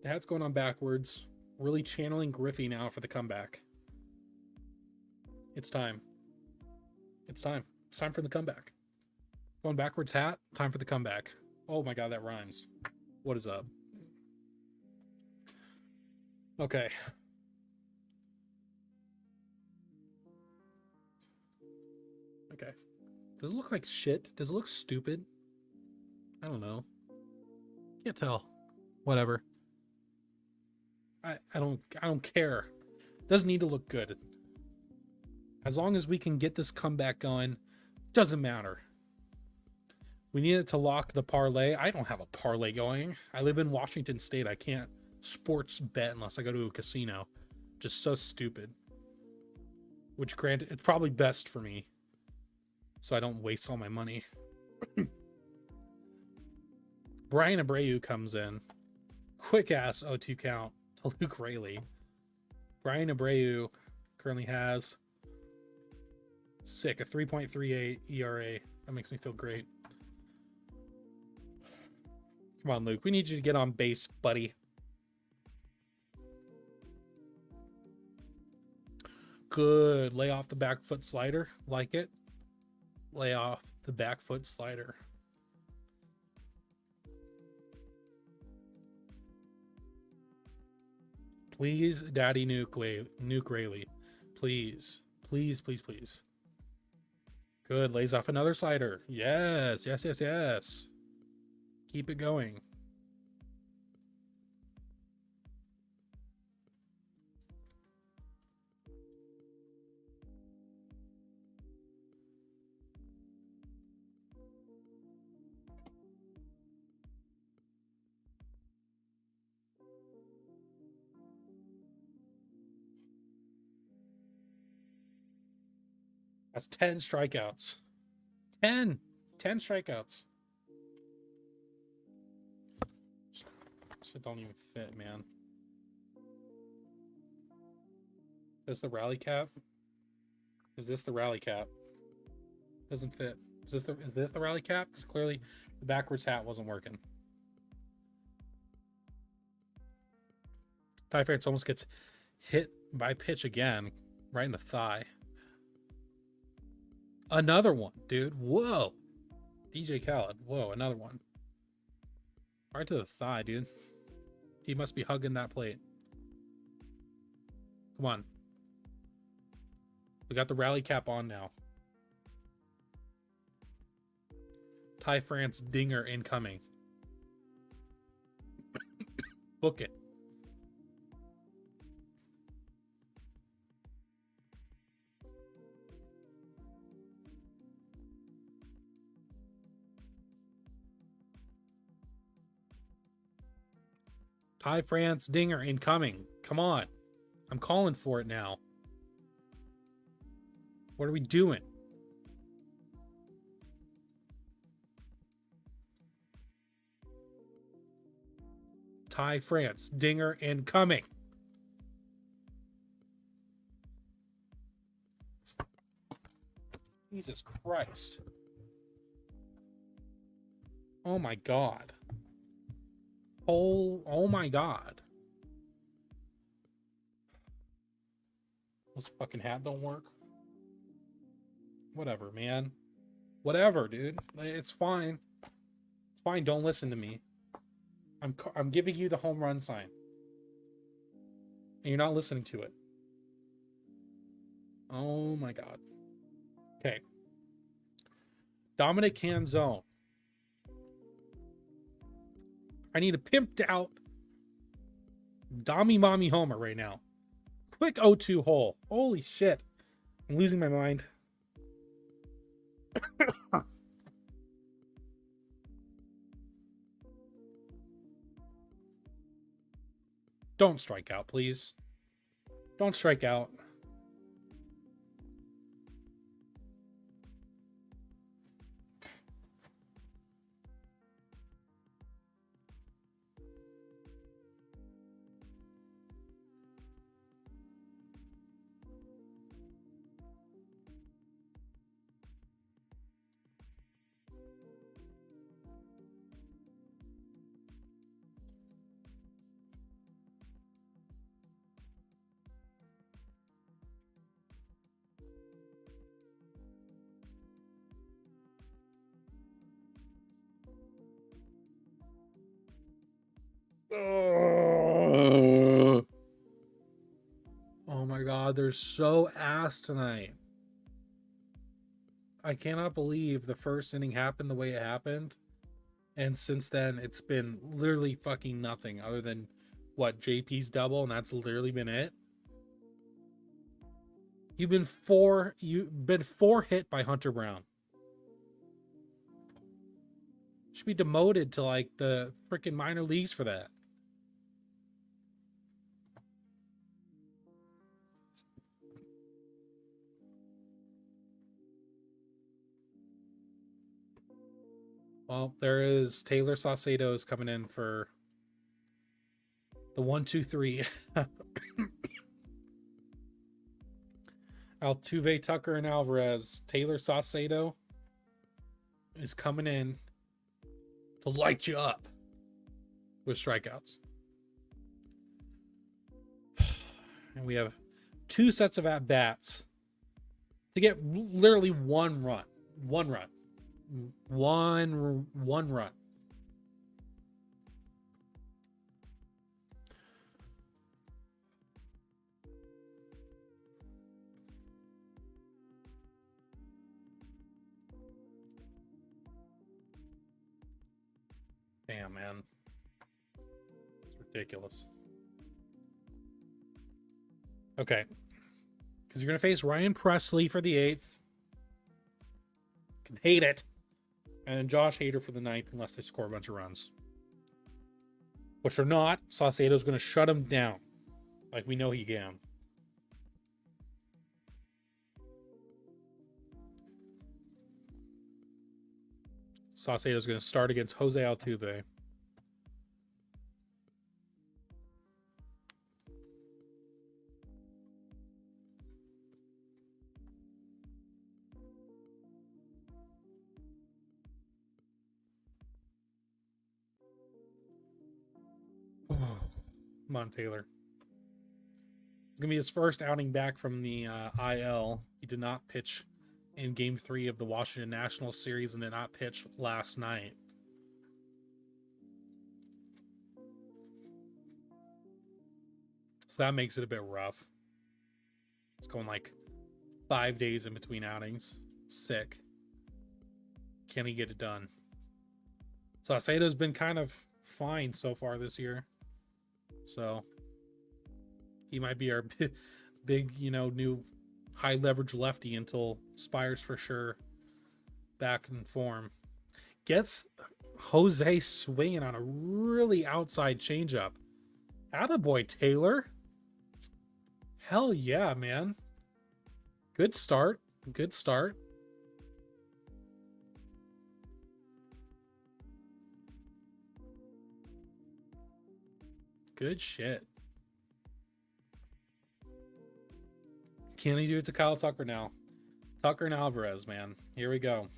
The hat's going on backwards. Really channeling Griffey now for the comeback. It's time. It's time. It's time for the comeback. Going backwards hat, time for the comeback. Oh my god, that rhymes. What is up? Okay. Okay. Does it look like shit? Does it look stupid? I don't know. Can't tell. Whatever. I don't care. Doesn't need to look good. As long as we can get this comeback going, doesn't matter. We need it to lock the parlay. I don't have a parlay going. I live in Washington State. I can't sports bet unless I go to a casino. Just so stupid. Which, granted, it's probably best for me, so I don't waste all my money. Brian Abreu comes in. Quick ass 0-2 count to Luke Rayleigh. Brian Abreu currently has a 3.38 ERA. That makes me feel great. Come on, Luke. We need you to get on base, buddy. Good. Lay off the back foot slider. Like it. Lay off the back foot slider. Please, Daddy Nuke Rayleigh. Please. Please, please, please. Good. Lays off another slider. Yes. Keep it going. That's 10 strikeouts. 10 strikeouts. Shit don't even fit, man. Is this the rally cap? Is this the rally cap? Doesn't fit. Is this the rally cap? Because clearly the backwards hat wasn't working. Ty France almost gets hit by pitch again, right in the thigh. Another one, dude. Whoa. DJ Khaled. Whoa, another one. Right to the thigh, dude. He must be hugging that plate. Come on. We got the rally cap on now. Ty France dinger incoming. Book it. Ty France dinger incoming. Come on. I'm calling for it now. What are we doing? Ty France dinger incoming. Jesus Christ. Oh my God. Oh my God. This fucking hat don't work. Whatever, man. Whatever, dude. It's fine. It's fine. Don't listen to me. I'm giving you the home run sign. And you're not listening to it. Oh my God. Okay. Dominic Canzone. I need a pimped out Dommy Mommy Homer right now. Quick 0-2 hole. Holy shit. I'm losing my mind. Don't strike out, please. Don't strike out. Oh my God, they're so ass tonight. I cannot believe the first inning happened the way it happened. And since then, it's been literally fucking nothing other than what, JP's double, and that's literally been it. You've been four hit by Hunter Brown. Should be demoted to like the freaking minor leagues for that. Well, there is Taylor Saucedo is coming in for the 1-2-3. Altuve, Tucker, and Alvarez. Taylor Saucedo is coming in to light you up with strikeouts. And we have 2 sets of at-bats to get literally one run. One run. Damn, man. It's ridiculous. Okay. Because you're going to face Ryan Presley for the 8th. Can hate it. And Josh Hader for the 9th unless they score a bunch of runs. Which they're not. Saucedo's going to shut him down. Like we know he can. Saucedo's going to start against Jose Altuve. Come on, Taylor. It's going to be his first outing back from the IL. He did not pitch in Game 3 of the Washington Nationals series and did not pitch last night. So that makes it a bit rough. It's going like 5 days in between outings. Sick. Can he get it done? Saucedo's been kind of fine so far this year. So he might be our big, new high leverage lefty until Spires for sure back in form. Gets Jose swinging on a really outside changeup. Attaboy, Taylor. Hell yeah, man. Good start. Good start. Good shit. Can he do it to Kyle Tucker now? Tucker and Alvarez, man. Here we go.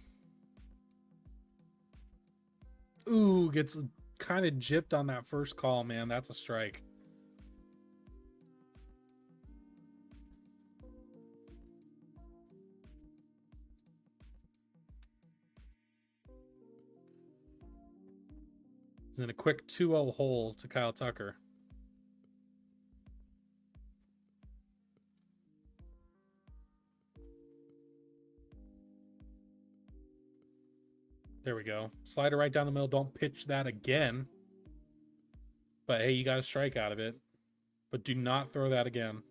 Ooh, gets kind of gypped on that first call, man. That's a strike. He's in a quick 2-0 hole to Kyle Tucker. There we go. Slider right down the middle. Don't pitch that again. But hey, you got a strike out of it. But do not throw that again.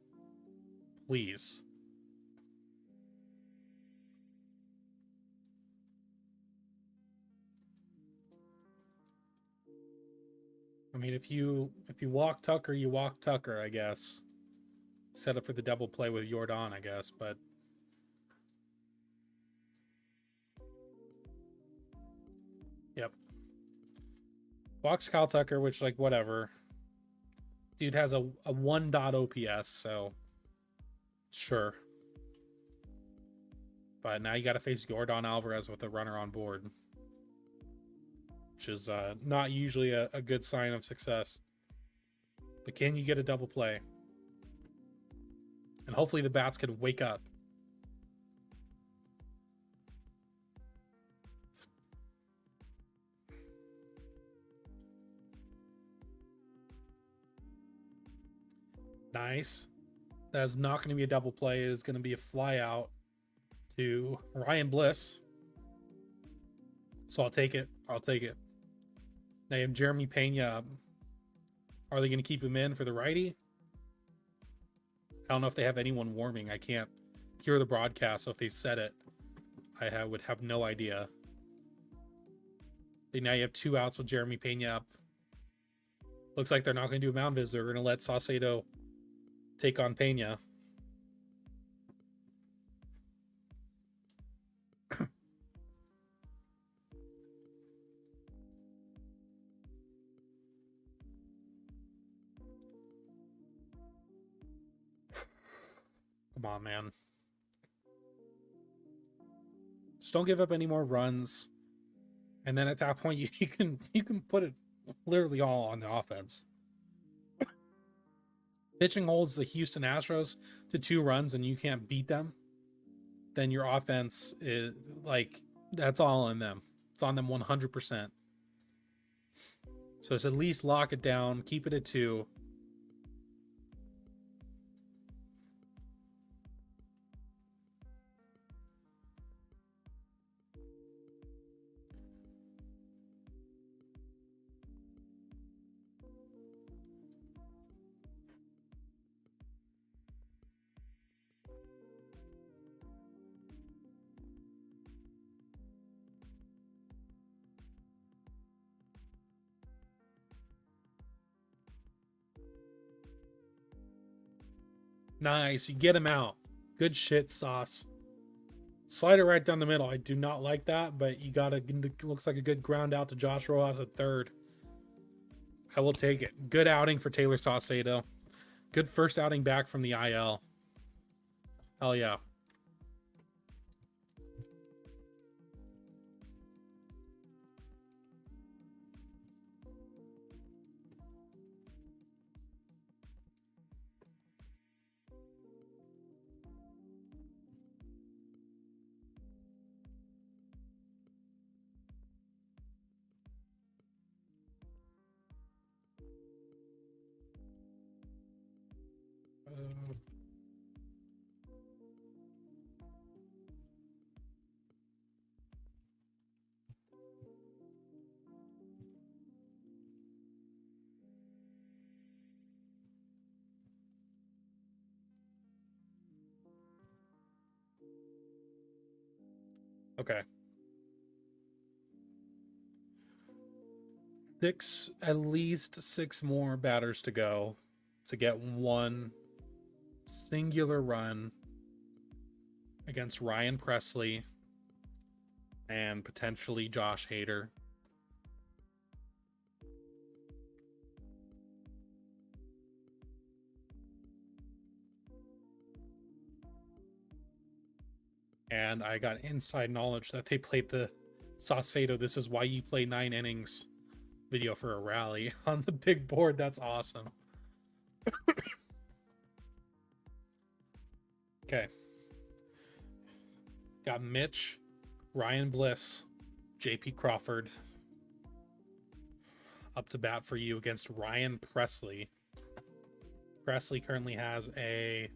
Please. I mean, if you walk Tucker, you walk Tucker, I guess. Set up for the double play with Jordan, I guess, but yep. Walks Kyle Tucker, which, like, whatever. Dude has a 1 OPS, so sure. But now you got to face Jordan Alvarez with a runner on board, which is not usually a good sign of success. But can you get a double play? And hopefully the bats could wake up. Nice. That is not going to be a double play. It is going to be a fly out to Ryan Bliss. So I'll take it. I'll take it. Now you have Jeremy Pena. Are they going to keep him in for the righty? I don't know if they have anyone warming. I can't hear the broadcast, so if they said it, I would have no idea. But now you have 2 outs with Jeremy Pena up. Looks like they're not going to do a mound visit. They're going to let Saucedo take on Pena. Come on, man. Just don't give up any more runs. And then at that point, you can put it literally all on the offense. Pitching holds the Houston Astros to 2 runs and you can't beat them, then your offense is like, that's all on them. It's on them 100%. So it's at least lock it down, keep it at 2. Nice. You get him out. Good shit, Sauce. Slide it right down the middle. I do not like that, but you got looks like a good ground out to Josh Rojas at third. I will take it. Good outing for Taylor Saucedo. Good first outing back from the IL. Hell yeah. Uh, okay. At least six more batters to go to get one singular run against Ryan Presley and potentially Josh Hader. And I got inside knowledge that they played the Saucedo, "This is why you play 9 innings" video for a rally on the big board. That's awesome. Okay. Got Mitch, Ryan Bliss, JP Crawford up to bat for you against Ryan Presley. Presley currently has a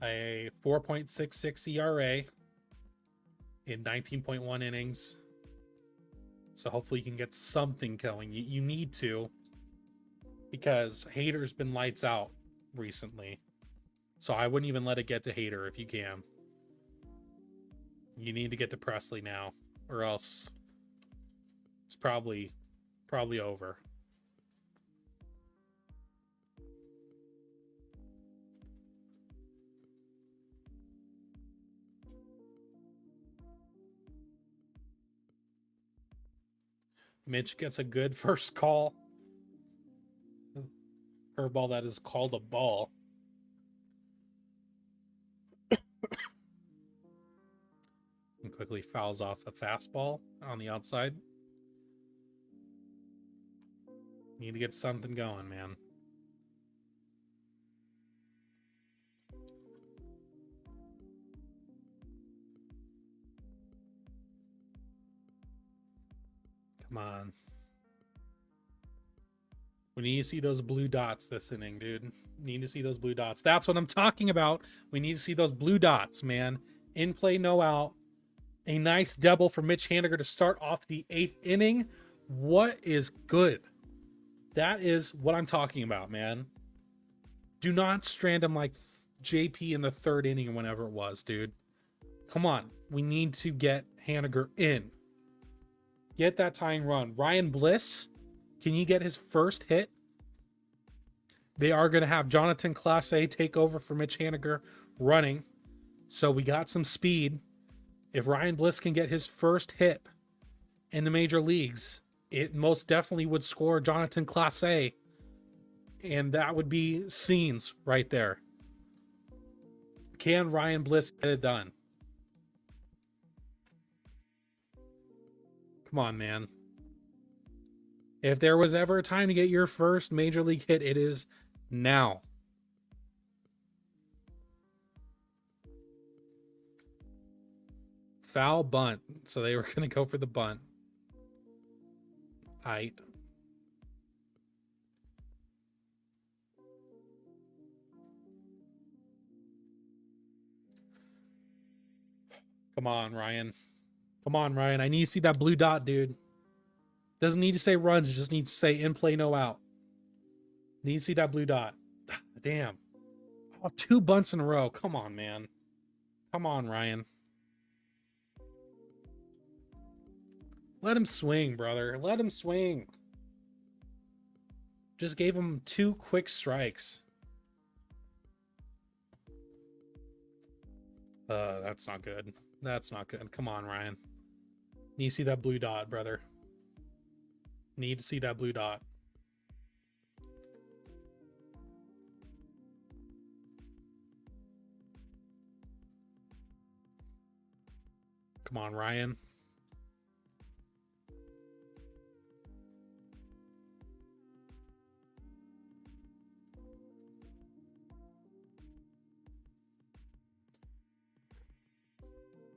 4.66 ERA in 19.1 innings. So hopefully you can get something going. You need to, because Hader's been lights out recently. So I wouldn't even let it get to Hader if you can. You need to get to Presley now, or else it's probably over. Mitch gets a good first call. Curveball that is called a ball. And quickly fouls off a fastball on the outside. Need to get something going, man. Come on. We need to see those blue dots this inning, dude. Need to see those blue dots. That's what I'm talking about. We need to see those blue dots, man. In play, no out. A nice double for Mitch Haniger to start off the 8th inning. What is good? That is what I'm talking about, man. Do not strand him like JP in the 3rd inning or whenever it was, dude. Come on. We need to get Haniger in. Get that tying run. Ryan Bliss, can you get his first hit? They are going to have Jonathan Clase take over for Mitch Haniger running. So we got some speed. If Ryan Bliss can get his first hit in the major leagues, it most definitely would score Jonathan Clase. And that would be scenes right there. Can Ryan Bliss get it done? Come on, man. If there was ever a time to get your first major league hit, it is now. Foul bunt. So they were going to go for the bunt. Aight. Come on, Ryan. Come on, Ryan. I need to see that blue dot, dude. Doesn't need to say runs. It just needs to say in play, no out. Need to see that blue dot. Damn. Oh, 2 bunts in a row. Come on, man. Come on, Ryan. Let him swing, brother. Let him swing. Just gave him 2 quick strikes. That's not good. That's not good. Come on, Ryan. Need to see that blue dot, brother. Need to see that blue dot. Come on, Ryan.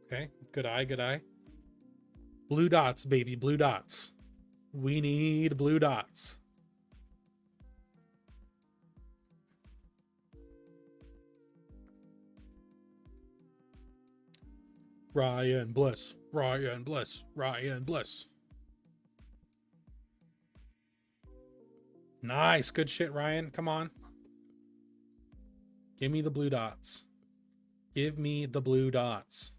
Okay, good eye, good eye. Blue dots, baby, blue dots. We need blue dots. Ryan Bliss, Ryan Bliss, Ryan Bliss. Nice, good shit, Ryan. Come on. Give me the blue dots. Give me the blue dots.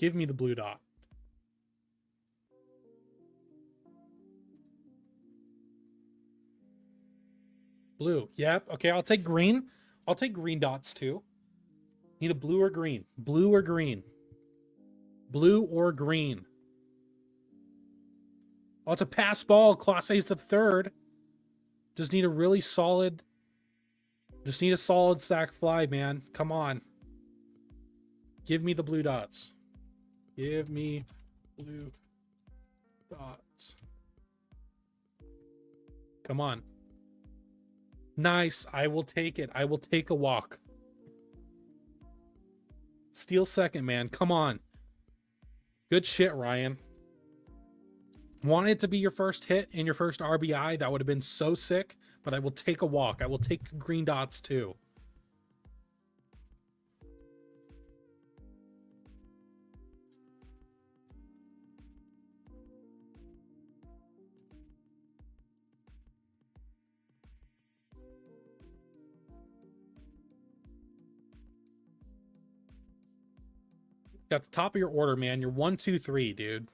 Give me the blue dot. Blue. Yep. Okay, I'll take green. I'll take green dots too. Need a blue or green. Blue or green. Blue or green. Oh, it's a pass ball. Class A's to third. Just need a really solid. Just need a solid sack fly, man. Come on. Give me the blue dots. Give me blue dots. Come on. Nice. I will take it. I will take a walk. Steal second, man. Come on. Good shit, Ryan. Wanted it to be your first hit and your first RBI. That would have been so sick, but I will take a walk. I will take green dots too. That's the top of your order, man. You're 1, 2, 3, dude.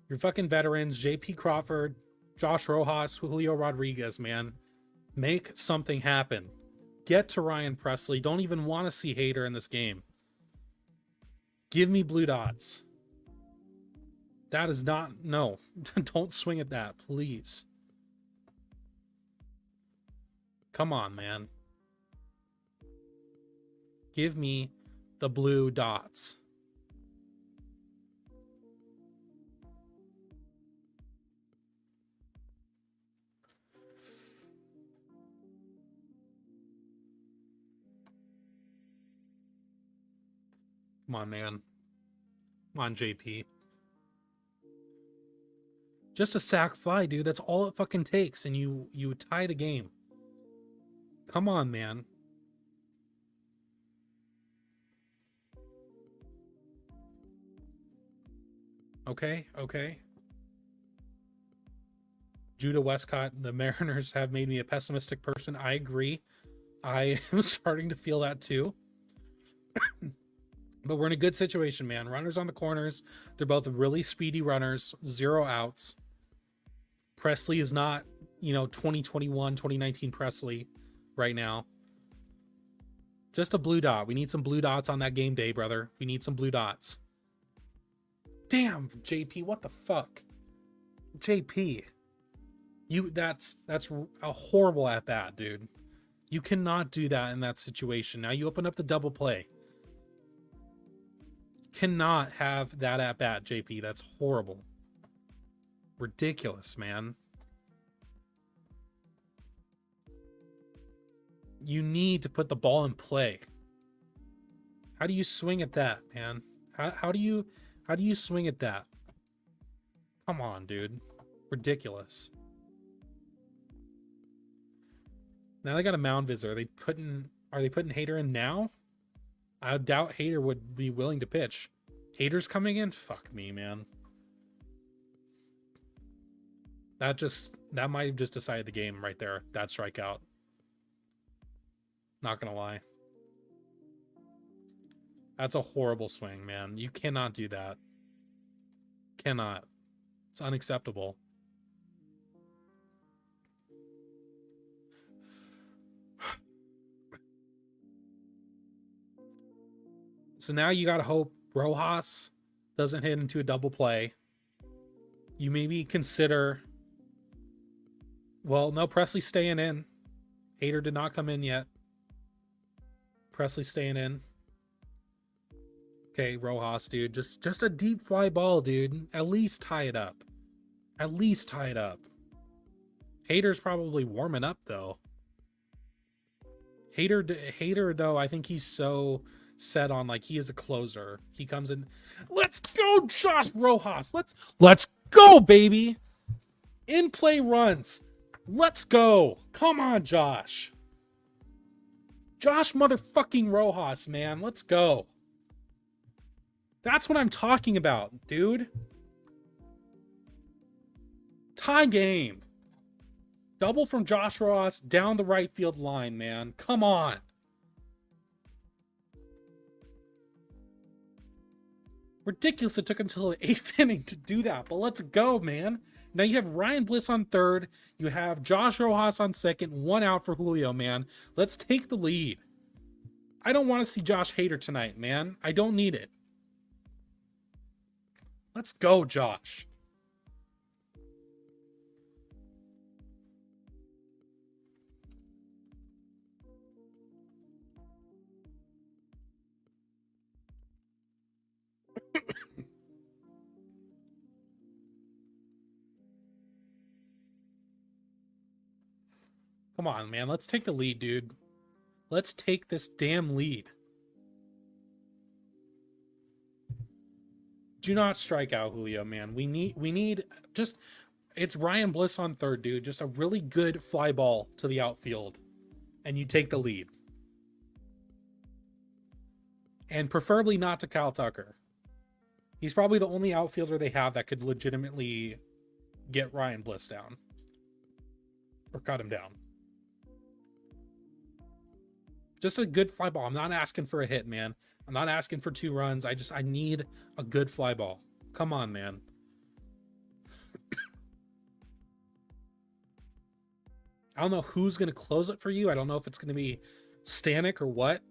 You're fucking veterans. JP Crawford, Josh Rojas, Julio Rodriguez, man. Make something happen. Get to Ryan Presley. Don't even want to see Hader in this game. Give me blue dots. That is not... No. Don't swing at that, please. Come on, man. Give me the blue dots. Come on, man. Come on, JP. Just a sack fly, dude. That's all it fucking takes, and you tie the game. Come on, man. Okay, okay. Judah Westcott, the Mariners have made me a pessimistic person. I agree. I am starting to feel that too. But we're in a good situation, man. Runners on the corners. They're both really speedy runners. 0 outs. Presley is not, 2021, 2019 Presley right now. Just a blue dot. We need some blue dots on that game day, brother. We need some blue dots. Damn, JP, what the fuck? JP. That's a horrible at bat, dude. You cannot do that in that situation. Now you open up the double play. Cannot have that at bat, JP. That's horrible. Ridiculous, man. You need to put the ball in play. How do you swing at that, man? How do you swing at that? Come on, dude. Ridiculous. Now they got a mound visitor. Are they putting Hader in now? I doubt Hader would be willing to pitch. Hader's coming in? Fuck me, man. That might have just decided the game right there. That strikeout. Not gonna lie. That's a horrible swing, man. You cannot do that. Cannot. It's unacceptable. So now you got to hope Rojas doesn't hit into a double play. You maybe consider... Well, no, Presley's staying in. Hader did not come in yet. Presley's staying in. Okay, Rojas, dude. Just a deep fly ball, dude. At least tie it up. At least tie it up. Hader's probably warming up, though. Hader, though, I think he's so set on, like, he is a closer. He comes in. Let's go, Josh Rojas. Let's go, baby. In play runs. Let's go. Come on, Josh. Josh motherfucking Rojas, man. Let's go. That's what I'm talking about, dude. Tie game. Double from Josh Rojas down the right field line, man. Come on. Ridiculous it took until the 8th inning to do that, but let's go, man. Now you have Ryan Bliss on third. You have Josh Rojas on second. 1 out for Julio, man. Let's take the lead. I don't want to see Josh Hader tonight, man. I don't need it. Let's go, Josh. Come on, man. Let's take the lead, dude. Let's take this damn lead. Do not strike out, Julio, man. We need just... It's Ryan Bliss on third, dude. Just a really good fly ball to the outfield. And you take the lead. And preferably not to Kyle Tucker. He's probably the only outfielder they have that could legitimately get Ryan Bliss down. Or cut him down. Just a good fly ball. I'm not asking for a hit, man. I'm not asking for 2 runs. I need a good fly ball. Come on, man. I don't know who's going to close it for you. I don't know if it's going to be Stanek or what.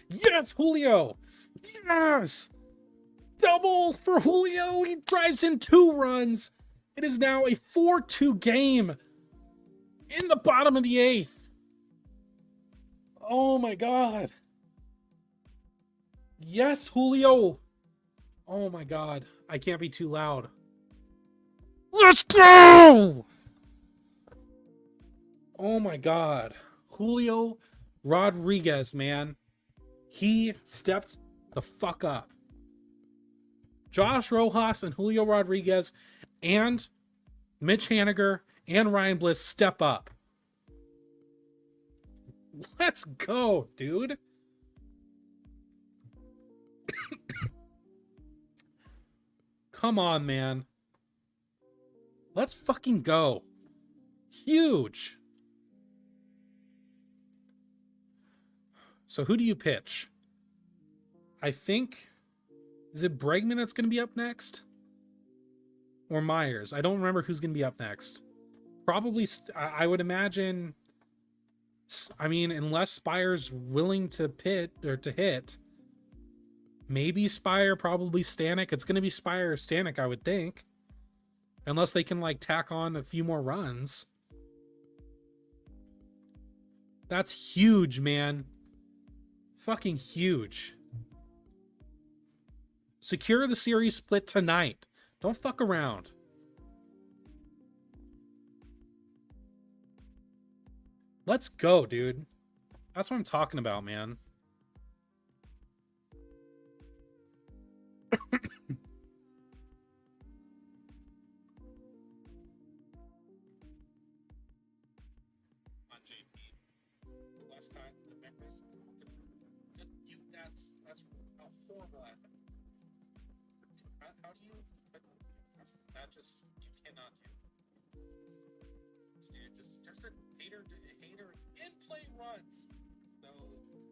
Yes, Julio. Yes. Double for Julio. He drives in 2 runs. It is now a 4-2 game in the bottom of the 8th. Oh my God. Yes, Julio. Oh my God. I can't be too loud. Let's go. Oh my God. Julio Rodriguez, man. He stepped the fuck up. Josh Rojas and Julio Rodriguez and Mitch Haniger and Ryan Bliss step up. Let's go, dude. Come on, man. Let's fucking go. Huge. So who do you pitch? I think... Is it Bregman that's going to be up next? Or Myers? I don't remember who's going to be up next. Probably, I would imagine... I mean, unless Spire's willing to pit or to hit, maybe Spire, probably Stanek. It's going to be Spire or Stanek, I would think. Unless they can, like, tack on a few more runs. That's huge, man. Fucking huge. Secure the series split tonight. Don't fuck around. Let's go, dude. That's what I'm talking about, man. On JP. Last time, the members. That's a horrible at that. How do you? That just you cannot do. Dude, just a hater in play runs. No,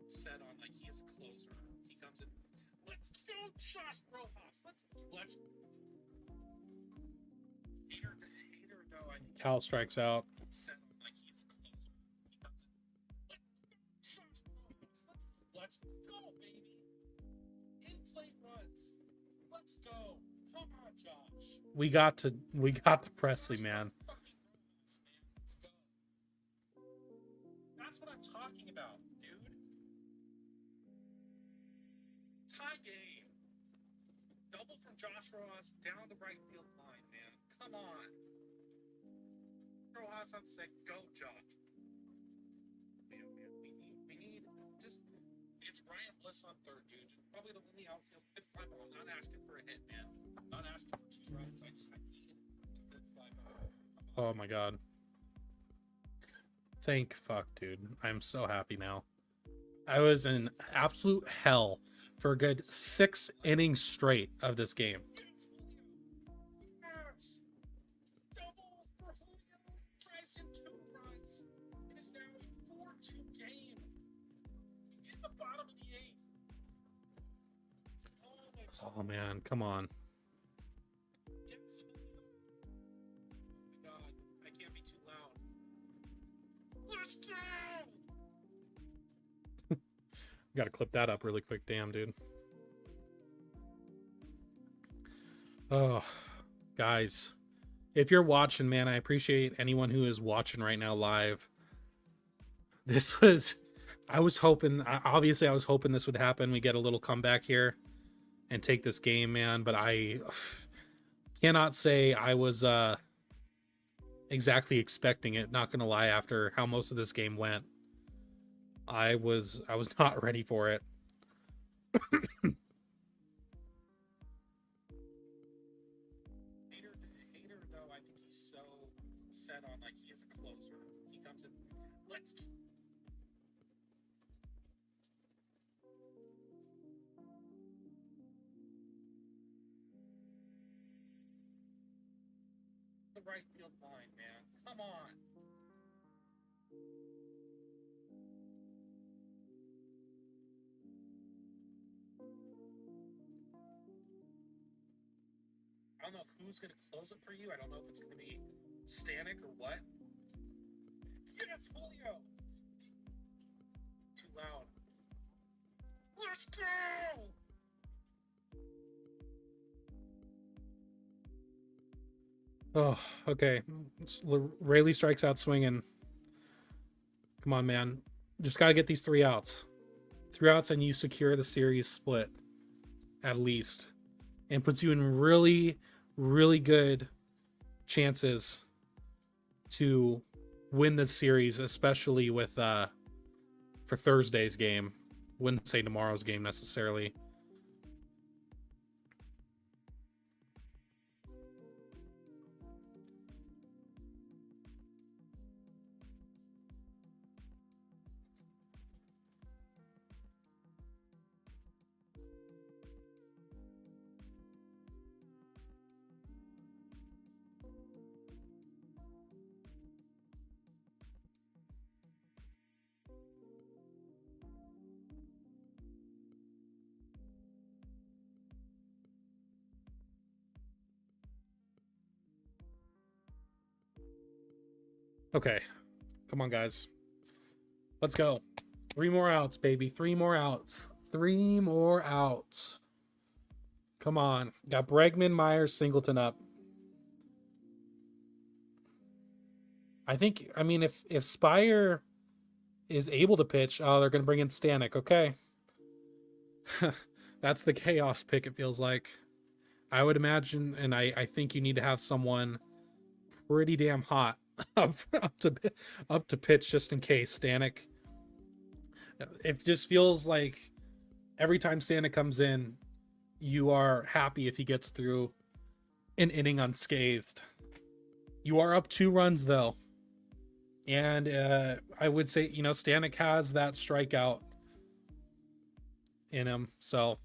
set on like he is a closer. He comes in. Let's go, Josh Rojas. Let's. Cal strikes out. Let's go, baby. In-play runs. Let's go. Come on, Josh. We got to Presley, man. Let's go. That's what I'm talking about, dude. Tie game. Double from Josh Rojas down the right field line, man. Come on. Rojas on second. Go, Josh. Man, we need just. It's Ryan Bliss on third, dude. Probably the only outfield good fly ball. I'm not asking for a hit, man. I'm not asking for 2 runs. I need a good fly ball. Oh my god. Thank fuck, dude. I'm so happy now. I was in absolute hell for a good 6 innings straight of this game. Yes. Double for Julio. Drives in 2 runs. It is now a 4-2 game. In the bottom of the 8th. Oh my Oh man, come on. Yes. Oh my god. I can't be too loud. Let's go! Gotta clip that up really quick. Damn, dude. Oh, guys. If you're watching, man, I appreciate anyone who is watching right now live. This was... I was hoping... Obviously, I was hoping this would happen. We get a little comeback here and take this game, man. But I cannot say I was exactly expecting it. Not gonna lie, after how most of this game went. I was not ready for it. Hater, though, I think he's so set on like he is a closer. He comes in. Let's. The right field line, man. Come on. I don't know who's going to close it for you. I don't know if it's going to be Stanek or what. Yes, Julio. Too loud. Let's go. Oh, okay. Rayleigh strikes out swinging. Come on, man. Just got to get these 3 outs. 3 outs and you secure the series split. At least. And puts you in really, really good chances to win this series, especially with for Thursday's game. Wouldn't say tomorrow's game necessarily. Okay. Come on, guys. Let's go. 3 more outs, baby. 3 more outs. 3 more outs. Come on. Got Bregman, Myers, Singleton up. I mean, if Spire is able to pitch, oh, they're going to bring in Stanek. Okay. That's the chaos pick, it feels like. I would imagine, and I think you need to have someone pretty damn hot up to pitch just in case Stanek. It just feels like every time Stanek comes in, you are happy if he gets through an inning unscathed. You are up 2 runs though, and I would say, you know, Stanek has that strikeout in him. So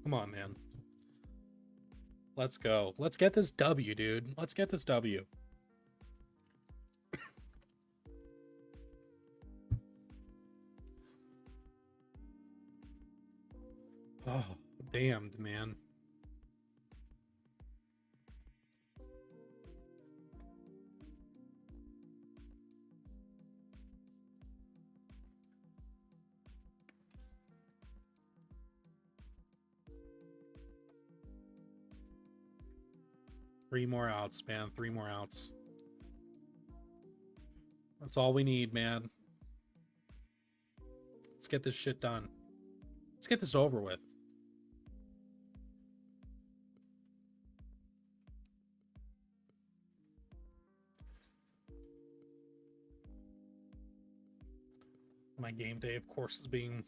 come on, man. Let's go. Let's get this W, dude. Let's get this W. Oh, damned, man. 3 more outs, man. 3 more outs. That's all we need, man. Let's get this shit done. Let's get this over with. My game day, of course, is being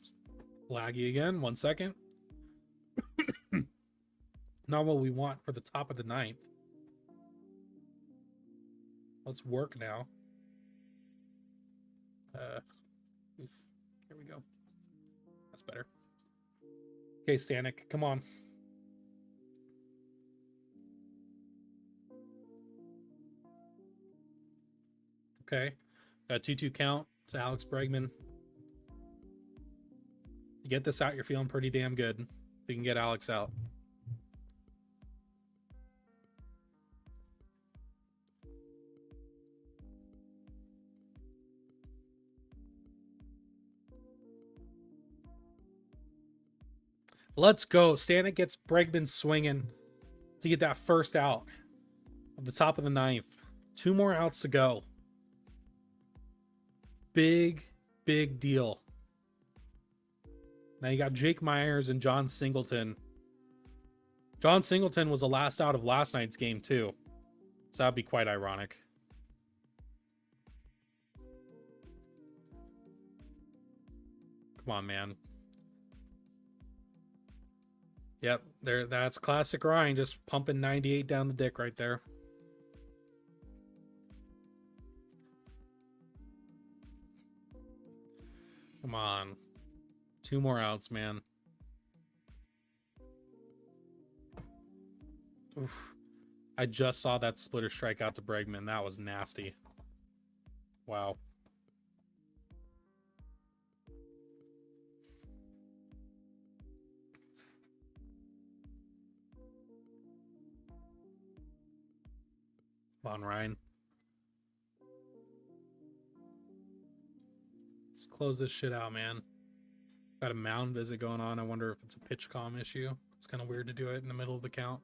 laggy again. 1 second. Not what we want for the top of the 9th. Let's work now. Oof. Here we go. That's better. Okay, Stanek, come on. Okay. Got a 2-2 count to Alex Bregman. You get this out, you're feeling pretty damn good. We can get Alex out. Let's go. Stanek gets Bregman swinging to get that first out of the top of the 9th. 2 more outs to go. Big deal. Now you got Jake Myers and John Singleton. John Singleton was the last out of last night's game too. So that'd be quite ironic. Come on, man. Yep, there. That's classic Ryan, just pumping 98 down the dick right there. Come on. 2 more outs, man. Oof. I just saw that splitter strike out to Bregman. That was nasty. Wow. Come on, Ryan. Let's close this shit out, man. Got a mound visit going on. I wonder if it's a pitch comm issue. It's kind of weird to do it in the middle of the count.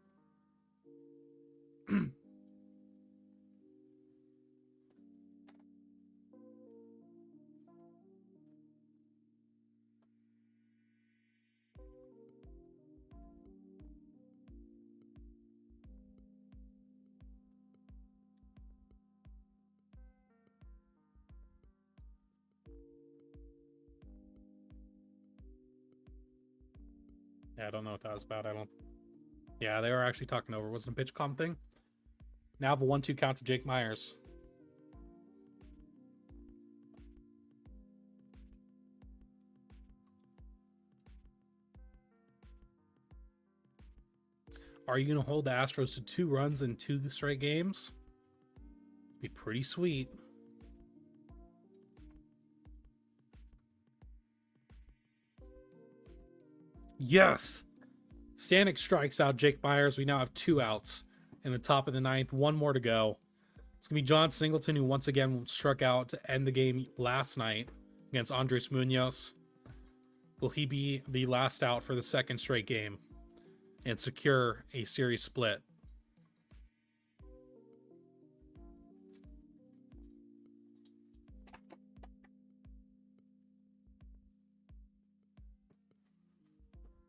Yeah, I don't know what that was about. Yeah, they were actually talking over. It wasn't a pitch comm thing. Now have a 1-2 count to Jake Myers. Are you going to hold the Astros to 2 runs in 2 straight games? Be pretty sweet. Yes! Stanek strikes out Jake Myers. We now have 2 outs in the top of the 9th. 1 more to go. It's going to be John Singleton, who once again struck out to end the game last night against Andres Munoz. Will he be the last out for the 2nd straight game and secure a series split?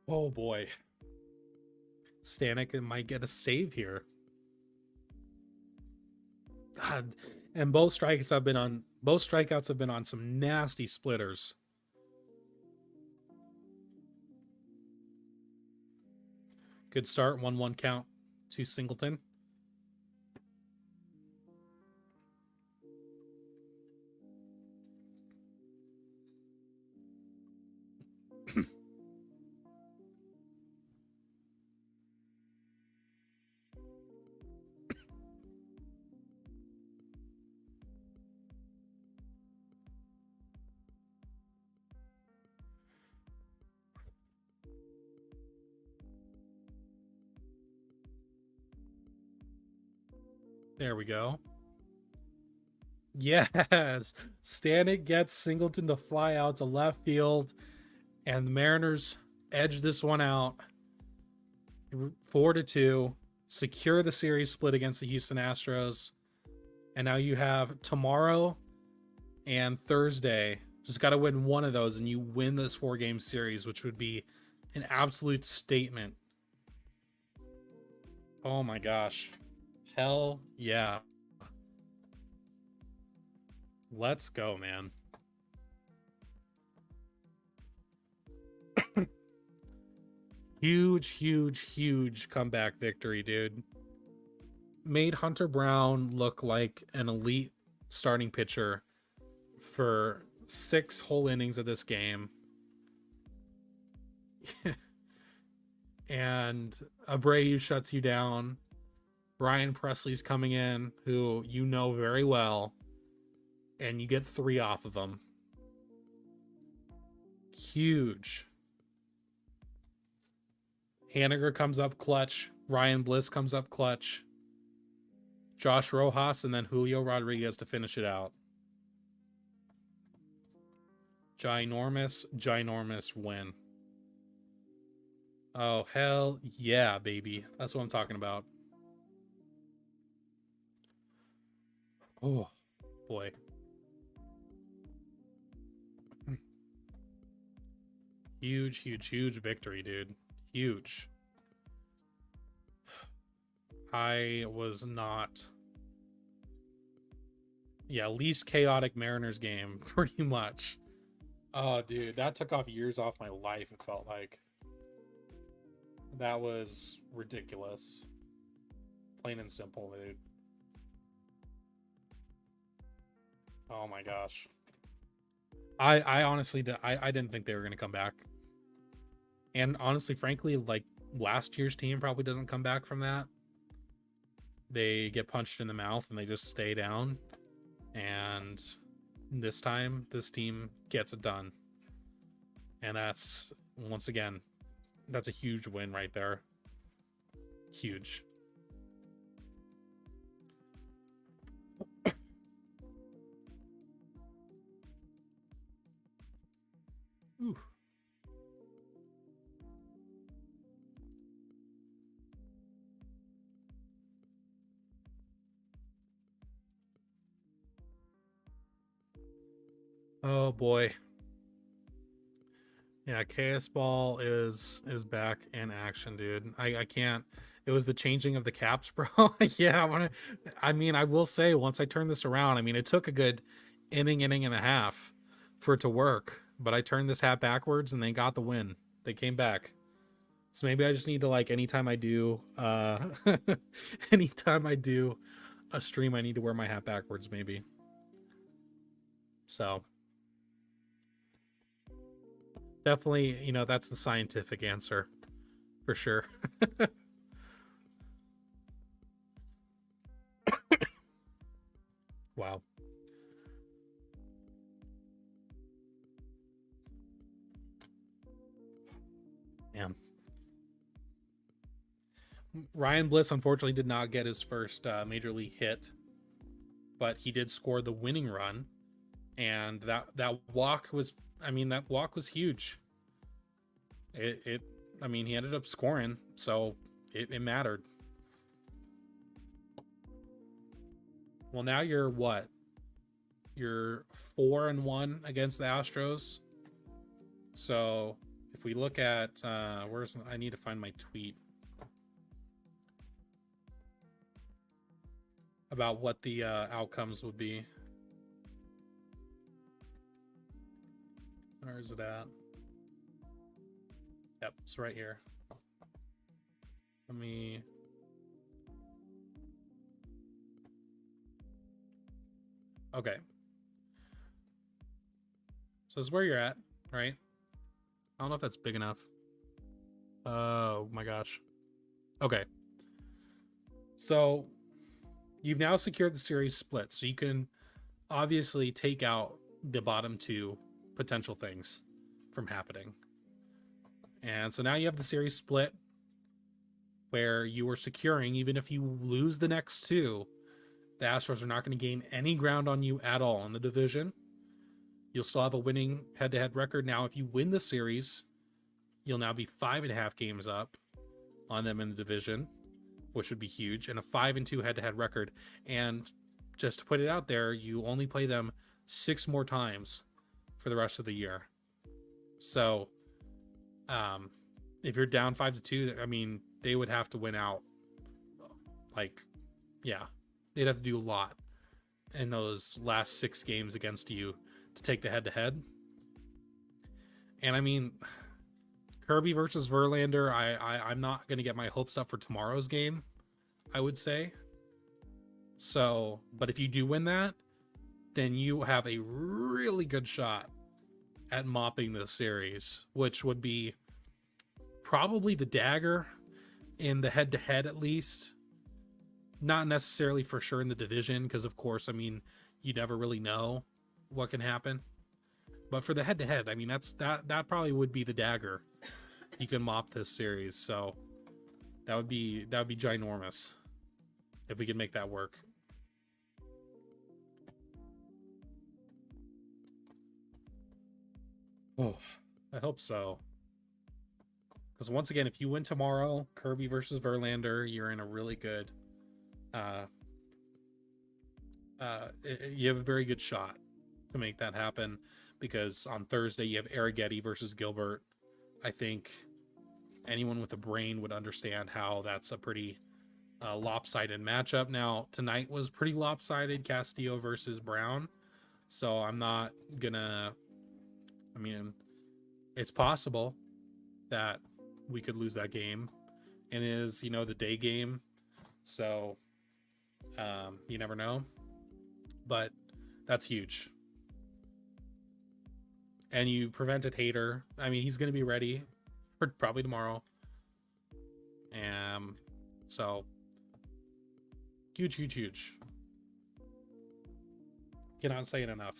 Oh boy. Stanek might get a save here. God. And both strikeouts have been on some nasty splitters. Good start, 1-1 count to Singleton. There we go. Yes. Stanek gets Singleton to fly out to left field, and the Mariners edge this one out 4-2. secure the series split against the Houston Astros, and now you have tomorrow and Thursday. Just got to win one of those, and you win this 4-game series, which would be an absolute statement. Oh my gosh. Hell yeah. Let's go, man. Huge comeback victory, dude. Made Hunter Brown look like an elite starting pitcher for 6 whole innings of this game. And Abreu shuts you down. Ryan Presley's coming in, who you know very well, and you get 3 off of him. Huge. Haniger comes up clutch. Ryan Bliss comes up clutch. Josh Rojas and then Julio Rodriguez to finish it out. Ginormous win. Oh, hell yeah, baby. That's what I'm talking about. Oh, boy. Huge victory, dude. Huge. I was not... Yeah, least chaotic Mariners game, pretty much. Oh, dude, that took off years off my life, it felt like. That was ridiculous. Plain and simple, dude. Oh my gosh. I honestly, I didn't think they were going to come back. And honestly, frankly, like last year's team probably doesn't come back from that. They get punched in the mouth and they just stay down. And this time, this team gets it done. And that's, once again, that's a huge win right there. Huge. Ooh. Oh boy. Yeah, KS Ball is back in action, dude. I can't. It was the changing of the caps, bro. Yeah, I mean, I will say once I turned this around, I mean, it took a good inning and a half for it to work, but I turned this hat backwards and they got the win. They came back. So maybe I just need to, like, anytime I do anytime I do a stream, I need to wear my hat backwards maybe. So definitely, you know, that's the scientific answer for sure. Wow. Damn. Ryan Bliss unfortunately did not get his first major league hit, but he did score the winning run, and that walk was, I mean, that walk was huge. I mean, he ended up scoring, so it mattered. Well, now you're what? You're 4-1 against the Astros. So if we look at I need to find my tweet about what the outcomes would be. Where is it at? Yep, it's right here. Let me... Okay. So this is where you're at, right? I don't know if that's big enough. Oh my gosh. Okay. So you've now secured the series split, so you can obviously take out the bottom 2 potential things from happening. And so now you have the series split where you are securing, even if you lose the next 2, the Astros are not going to gain any ground on you at all in the division. You'll still have a winning head-to-head record. Now, if you win the series, you'll now be 5.5 games up on them in the division. which would be huge, and a 5-2 head-to-head record. And just to put it out there, you only play them 6 more times for the rest of the year. So, if you're down 5-2, I mean, they would have to win out. Like, yeah, they'd have to do a lot in those last 6 games against you to take the head-to-head. And I mean, Kirby versus Verlander, I'm not going to get my hopes up for tomorrow's game, I would say. So, but if you do win that, then you have a really good shot at mopping this series, which would be probably the dagger in the head-to-head at least. Not necessarily for sure in the division, because of course, I mean, you never really know what can happen. But for the head-to-head, I mean, that probably would be the dagger. You can mop this series, so that would be ginormous if we could make that work. Oh, I hope so. Because once again, if you win tomorrow, Kirby versus Verlander, you're in a really good. You have a very good shot to make that happen. Because on Thursday you have Arrighetti versus Gilbert. I think anyone with a brain would understand how that's a pretty lopsided matchup. Now, tonight was pretty lopsided, Castillo versus Brown. So I'm not gonna... I mean, it's possible that we could lose that game. And it is, the day game. So you never know. But that's huge. And you prevented Hader. I mean, he's going to be ready for probably tomorrow. So, huge, huge, huge. Cannot say it enough.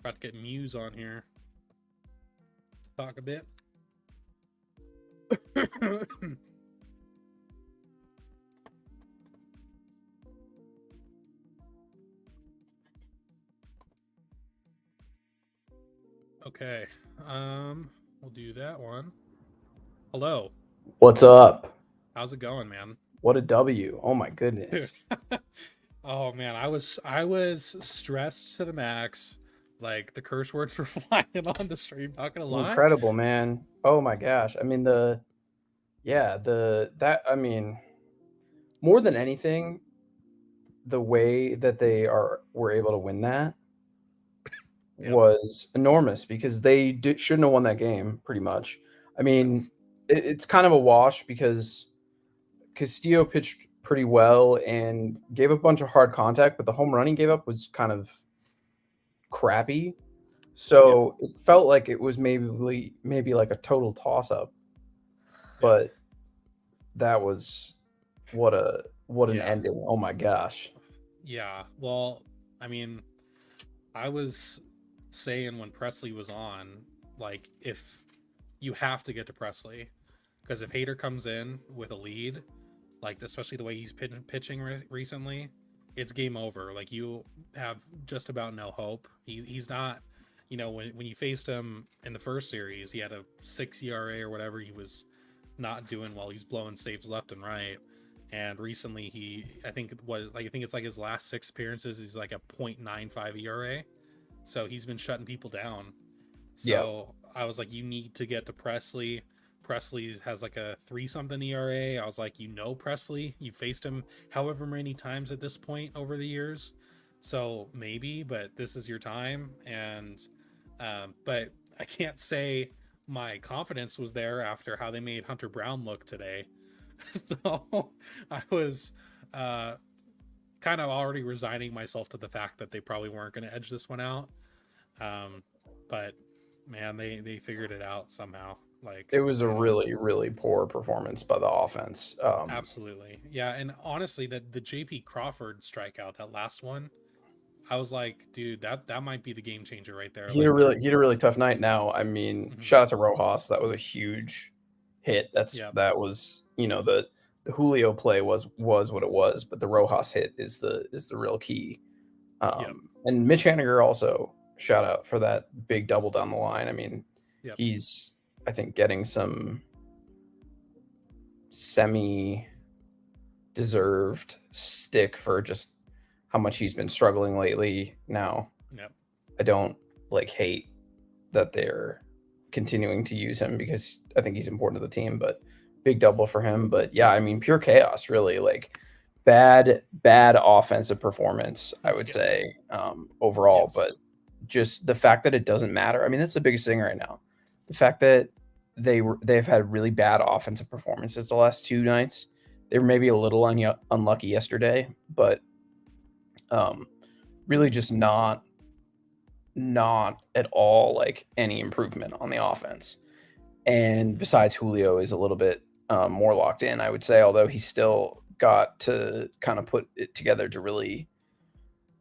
About to get Muse on here to talk a bit. Okay, we'll do that one. Hello. What's up? How's it going, man? What a W. Oh my goodness. Oh man, I was stressed to the max. Like the curse words were flying on the stream, not gonna lie. Incredible, man. Oh my gosh. I mean, more than anything, the way that they were able to win that was enormous, because they shouldn't have won that game pretty much. I mean, it's kind of a wash because Castillo pitched pretty well and gave up a bunch of hard contact, but the home run he gave up was kind of crappy. So it felt like it was maybe like a total toss-up. But that was what an ending. Oh my gosh. Yeah. Well, I mean, I was saying when Presley was on, like, if you have to get to Presley, because if Hader comes in with a lead, like especially the way he's pitching recently, it's game over. Like, you have just about no hope. He's not, when you faced him in the first series, he had a 6 ERA or whatever. He was not doing well. He's blowing saves left and right. And recently I think it's like his last 6 appearances, he's like a 0.95 ERA. So he's been shutting people down. So I was like, you need to get to Presley. Presley has like a 3-something ERA. I was like, Presley, you faced him however many times at this point over the years. So maybe, but this is your time. And, but I can't say my confidence was there after how they made Hunter Brown look today. So I was, kind of already resigning myself to the fact that they probably weren't going to edge this one out. But man, they figured it out somehow. Like, It was a really, really poor performance by the offense. absolutely. Yeah, and honestly, that the JP Crawford strikeout, that last one, I was like, dude, that might be the game changer right there. He had a Like really he had a really tough night. Now, I mean, mhm. shout out to Rojas. That was a huge hit. Yeah, That was, the Julio play was what it was, but the Rojas hit is the real key. yep, And Mitch Haniger also shout out for that big double down the line. I mean, yep, he's I think getting some semi deserved stick for just how much he's been struggling lately. Now, yep, I don't hate that they're continuing to use him because I think he's important to the team, but big double for him. But yeah, I mean, pure chaos, really. Like bad offensive performance, I would yep, say, overall. yes, But just the fact that it doesn't matter. I mean, that's the biggest thing right now. The fact that they've had really bad offensive performances the last two nights. They were maybe a little unlucky yesterday, but um, really just not at all like any improvement on the offense. And besides, Julio is a little bit more locked in, I would say, although he still got to kind of put it together to really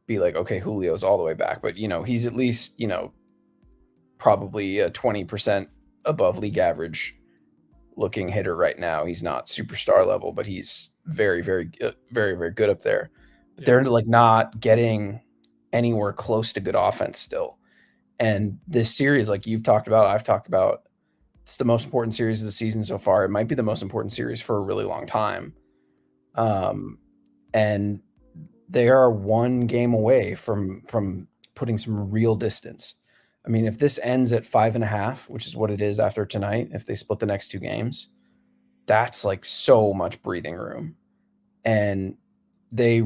be like, okay, Julio's all the way back. But, he's at least, probably a 20% above league average looking hitter right now. He's not superstar level, but he's very, very, very, very good up there. But yep, they're like not getting anywhere close to good offense still. And this series, like you've talked about, I've talked about, it's the most important series of the season so far. It might be the most important series for a really long time. And they are one game away from putting some real distance. I mean, if this ends at 5.5, which is what it is after tonight, if they split the next two games, that's like so much breathing room. And they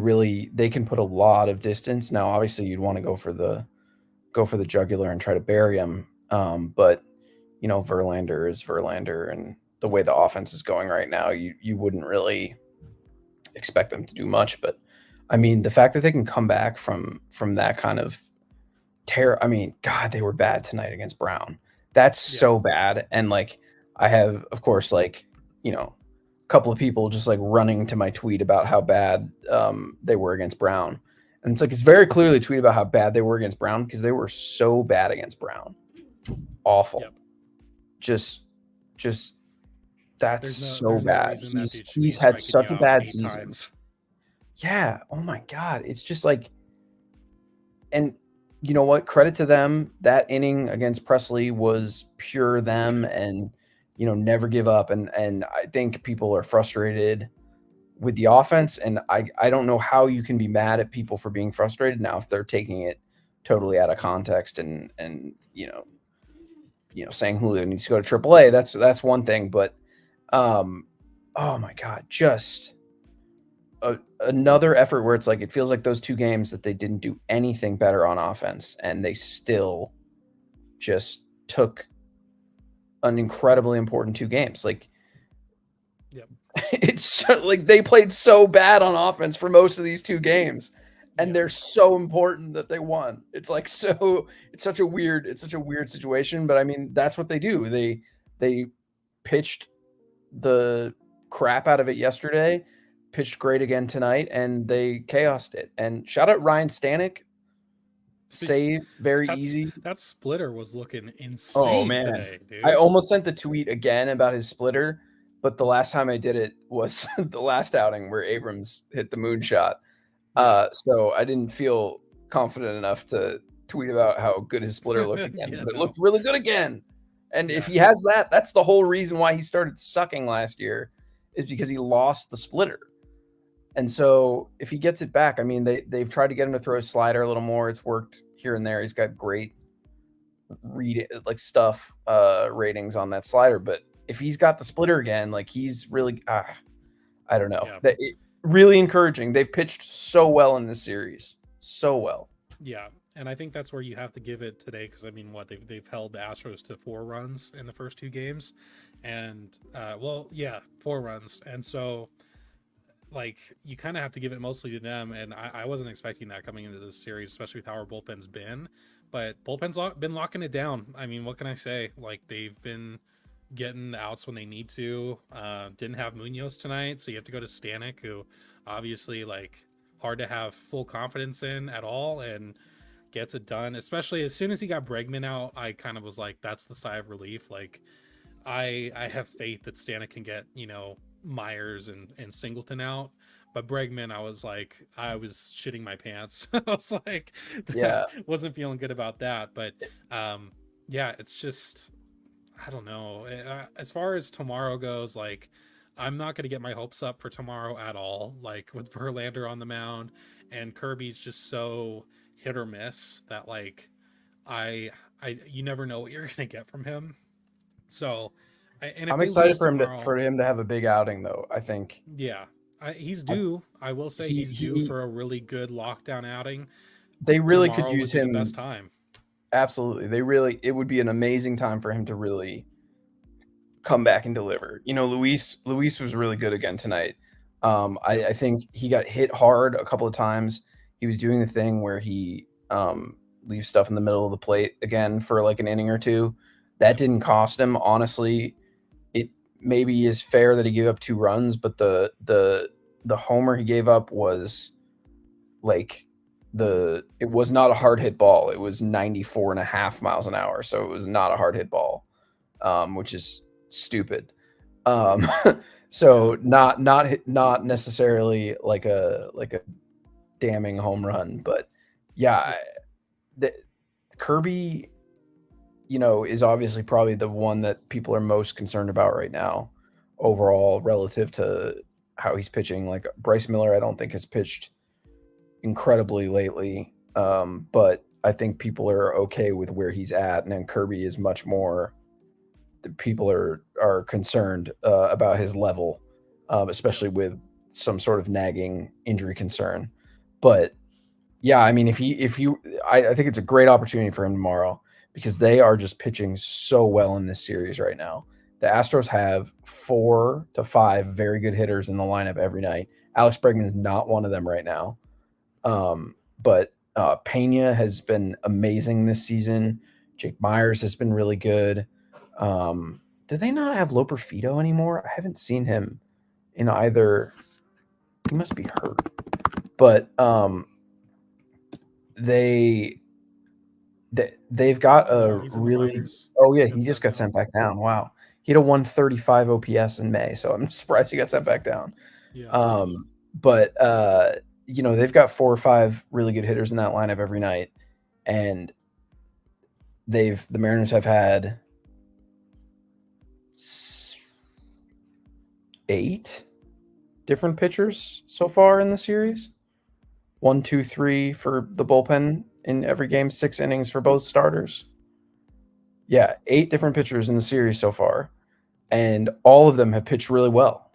can put a lot of distance. Now, obviously, you'd want to go for the jugular and try to bury him. But Verlander is Verlander, and the way the offense is going right now, you wouldn't really expect them to do much. But I mean, the fact that they can come back from that kind of terror. I mean, God, they were bad tonight against Brown. That's yeah, so bad. And like, I have, of course, like, a couple of people just like running to my tweet about how bad they were against Brown. And it's like, it's very clearly tweet about how bad they were against Brown because they were so bad against Brown. Awful. yep. Just, that's so There's no bad. reason that He's dude should be he's had striking you such a out bad 8 season. times. Yeah. Oh my God. It's just like, and you know what? Credit to them. That inning against Presley was pure them, and never give up. And I think people are frustrated with the offense, and I don't know how you can be mad at people for being frustrated now if they're taking it totally out of context and saying Julio needs to go to AAA. That's one thing, but oh my God, just another effort where it's like it feels like those two games that they didn't do anything better on offense, and they still just took an incredibly important two games. Like, Yep. it's like they played so bad on offense for most of these two games, and Yep. they're so important that they won. It's like it's such a weird situation, but I mean that's what they do. They pitched the crap out of it yesterday, pitched great again tonight, and they chaosed it. And shout out Ryan Stanek, save very easy. That splitter was looking Oh insane man, today, I dude. almost sent the tweet again about his splitter, but the last time I did it was the last outing where Abrams hit the moonshot. Yeah. So I didn't feel confident enough to tweet about how good his splitter looked again, Yeah, but it no. looked really good again. And if Yeah. he has that, that's the whole reason why he started sucking last year, is because he lost the splitter. And so if he gets it back, I mean, they've tried to get him to throw his slider a little more. It's worked here and there. He's got great ratings on that slider. But if he's got the splitter again, like he's really, I don't know. Yeah. Really encouraging. They've pitched so well in this series, so well. Yeah. And I think that's where you have to give it today, because I mean, what they've held the Astros to 4 runs in the first 2 games, and 4 runs, and so like you kind of have to give it mostly to them. And I wasn't expecting that coming into this series, especially with how our bullpen's been. but been locking it down. I mean, what can I say? Like, they've been getting the outs when they need to. Didn't have Munoz tonight, so you have to go to Stanek, who obviously, like, hard to have full confidence in at all, and gets it done. Especially as soon as he got Bregman out, I kind of was like, that's the sigh of relief. Like, I have faith that Stanek can get, Myers and Singleton out. But Bregman, I was shitting my pants. I was like, Yeah. wasn't feeling good about that. But yeah, it's just, I don't know. As far as tomorrow goes, like, I'm not going to get my hopes up for tomorrow at all. Like, with Verlander on the mound, and Kirby's just so hit or miss that, like, I you never know what you're going to get from him. So, and if I'm they excited lose for tomorrow, him to have a big outing, though. I think yeah, he's I, due. I will say he's due he for a really good lockdown outing. they really could Tomorrow would use be the best him. time. Absolutely, it would be an amazing time for him to really come back and deliver. Luis was really good again tonight. I think he got hit hard a couple of times. He was doing the thing where he leaves stuff in the middle of the plate again for like an inning or two. That didn't cost him. Honestly, it maybe is fair that he gave up 2 runs, but the homer he gave up was like it was not a hard hit ball. It was 94.5 miles an hour. So it was not a hard hit ball, which is stupid. Um, so not necessarily like a damning home run, but yeah, the Kirby, is obviously probably the one that people are most concerned about right now overall relative to how he's pitching. Like Bryce Miller, I don't think has pitched incredibly lately, but I think people are okay with where he's at, and then Kirby is much more. The people are concerned about his level, especially with some sort of nagging injury concern. But yeah, I mean, I think it's a great opportunity for him tomorrow because they are just pitching so well in this series right now. The Astros have 4 to 5 very good hitters in the lineup every night. Alex Bregman is not one of them right now. But Pena has been amazing this season. Jake Myers has been really good. Do they not have Loperfido anymore? I haven't seen him in either. He must be hurt. But they've got a No, he's in the really. minors. Oh yeah, He he got just sent got down. sent back down. Wow, he had a 135 OPS in May, so I'm surprised he got sent back down. Yeah. But they've got 4 or 5 really good hitters in that lineup every night, and the Mariners have had 8 different pitchers so far in the series. 1, 2, 3 for the bullpen in every game, 6 innings for both starters. Yeah, 8 different pitchers in the series so far, and all of them have pitched really well.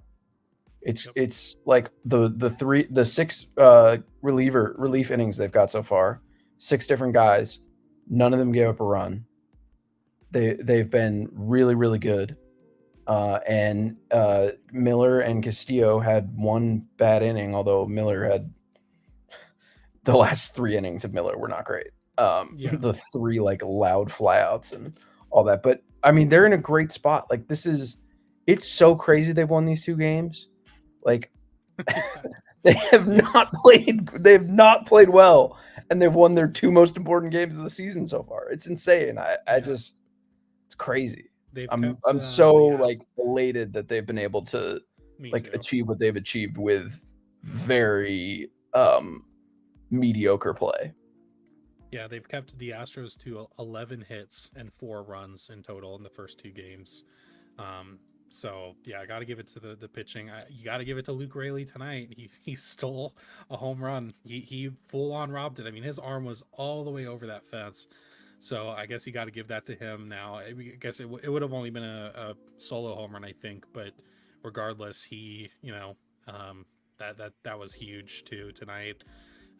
It's like the 6 relief innings they've got so far, 6 different guys. None of them gave up a run. They've been really, really good. And Miller and Castillo had 1 bad inning, although Miller had the last 3 innings of Miller were not great. Yeah. The 3 like loud flyouts and all that. But I mean, they're in a great spot. Like it's so crazy they've won these 2 games. Like they have not played well, and they've won their 2 most important games of the season so far. It's insane. It's crazy. They've I'm kept so the like elated that they've been able to me like too. achieve what they've achieved with very mediocre play. Yeah, they've kept the Astros to 11 hits and 4 runs in total in the first 2 games. So yeah, I got to give it to the pitching. You got to give it to Luke Raley tonight. He stole a home run. He full on robbed it. I mean, his arm was all the way over that fence. So I guess you got to give that to him now. I guess it would have only been a solo home run, I think, but regardless, he that was huge too tonight.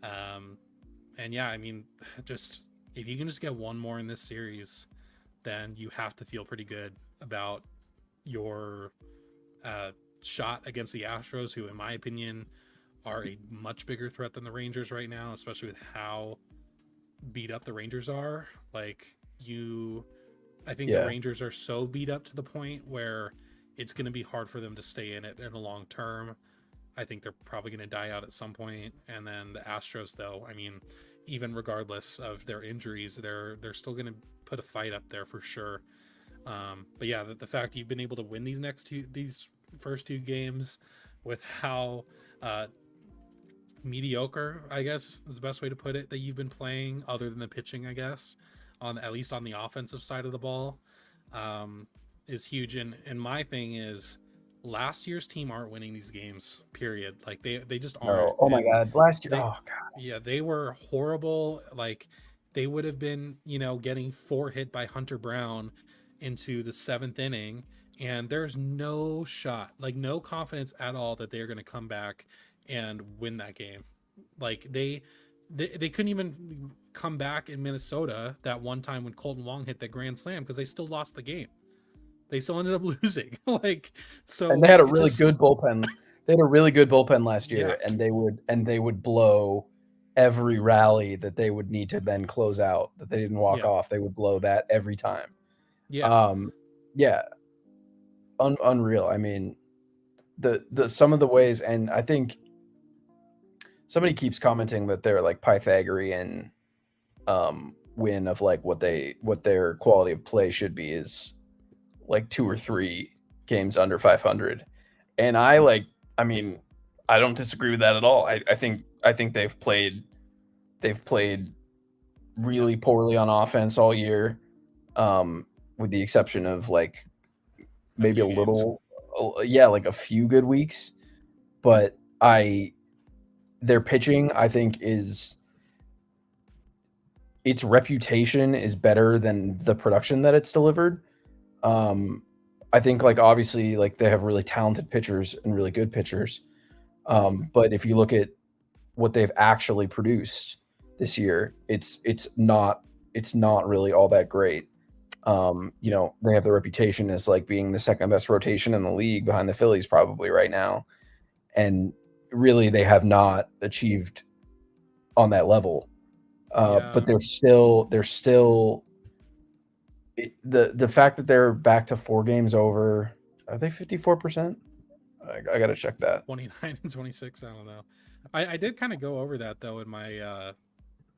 And yeah, I mean, just if you can just get 1 more in this series, then you have to feel pretty good about your shot against the Astros, who, in my opinion, are a much bigger threat than the Rangers right now, especially with how beat up the Rangers are. Like I think the Yeah. Rangers are so beat up to the point where it's going to be hard for them to stay in it in the long term. I think they're probably going to die out at some point. And then the Astros, though, I mean, even regardless of their injuries, they're still going to put a fight up there for sure. But yeah, the fact you've been able to win these first two games with how mediocre, I guess is the best way to put it, that you've been playing, other than the pitching, I guess, on at least on the offensive side of the ball, is huge. And my thing is, last year's team aren't winning these games. Period. Like they just aren't. No. Oh my And God. Last year. they, Oh God. yeah, they were horrible. Like they would have been, getting 4 hit by Hunter Brown into the 7th inning, and there's no shot, like no confidence at all that they're going to come back and win that game. Like they couldn't even come back in Minnesota that one time when Colton Wong hit that grand slam, because they still lost the game. They still ended up losing. Like, so And they had a it really just, good bullpen. They had a really good bullpen last yeah, year, and they would blow every rally that they would need to then close out, that they didn't walk yeah, off. They would blow that every time. yeah, Yeah, unreal. I mean, the some of the ways, and I think somebody keeps commenting that they're like Pythagorean win of like what their quality of play should be is like 2 or 3 games under 500. And I mean, I don't disagree with that at all. I think they've played really poorly on offense all year, with the exception of like a maybe few a games. little, yeah, like a few good weeks. But their pitching, I think, is its reputation is better than the production that it's delivered. I think like obviously like they have really talented pitchers and really good pitchers. But if you look at what they've actually produced this year, it's not really all that great. They have the reputation as like being the second best rotation in the league behind the Phillies probably right now. And really they have not achieved on that level. But Yeah, they're still the fact that they're back to 4 games over, are they 54%? I got to check that. 29 and 26. I don't know. I did kind of go over that though in my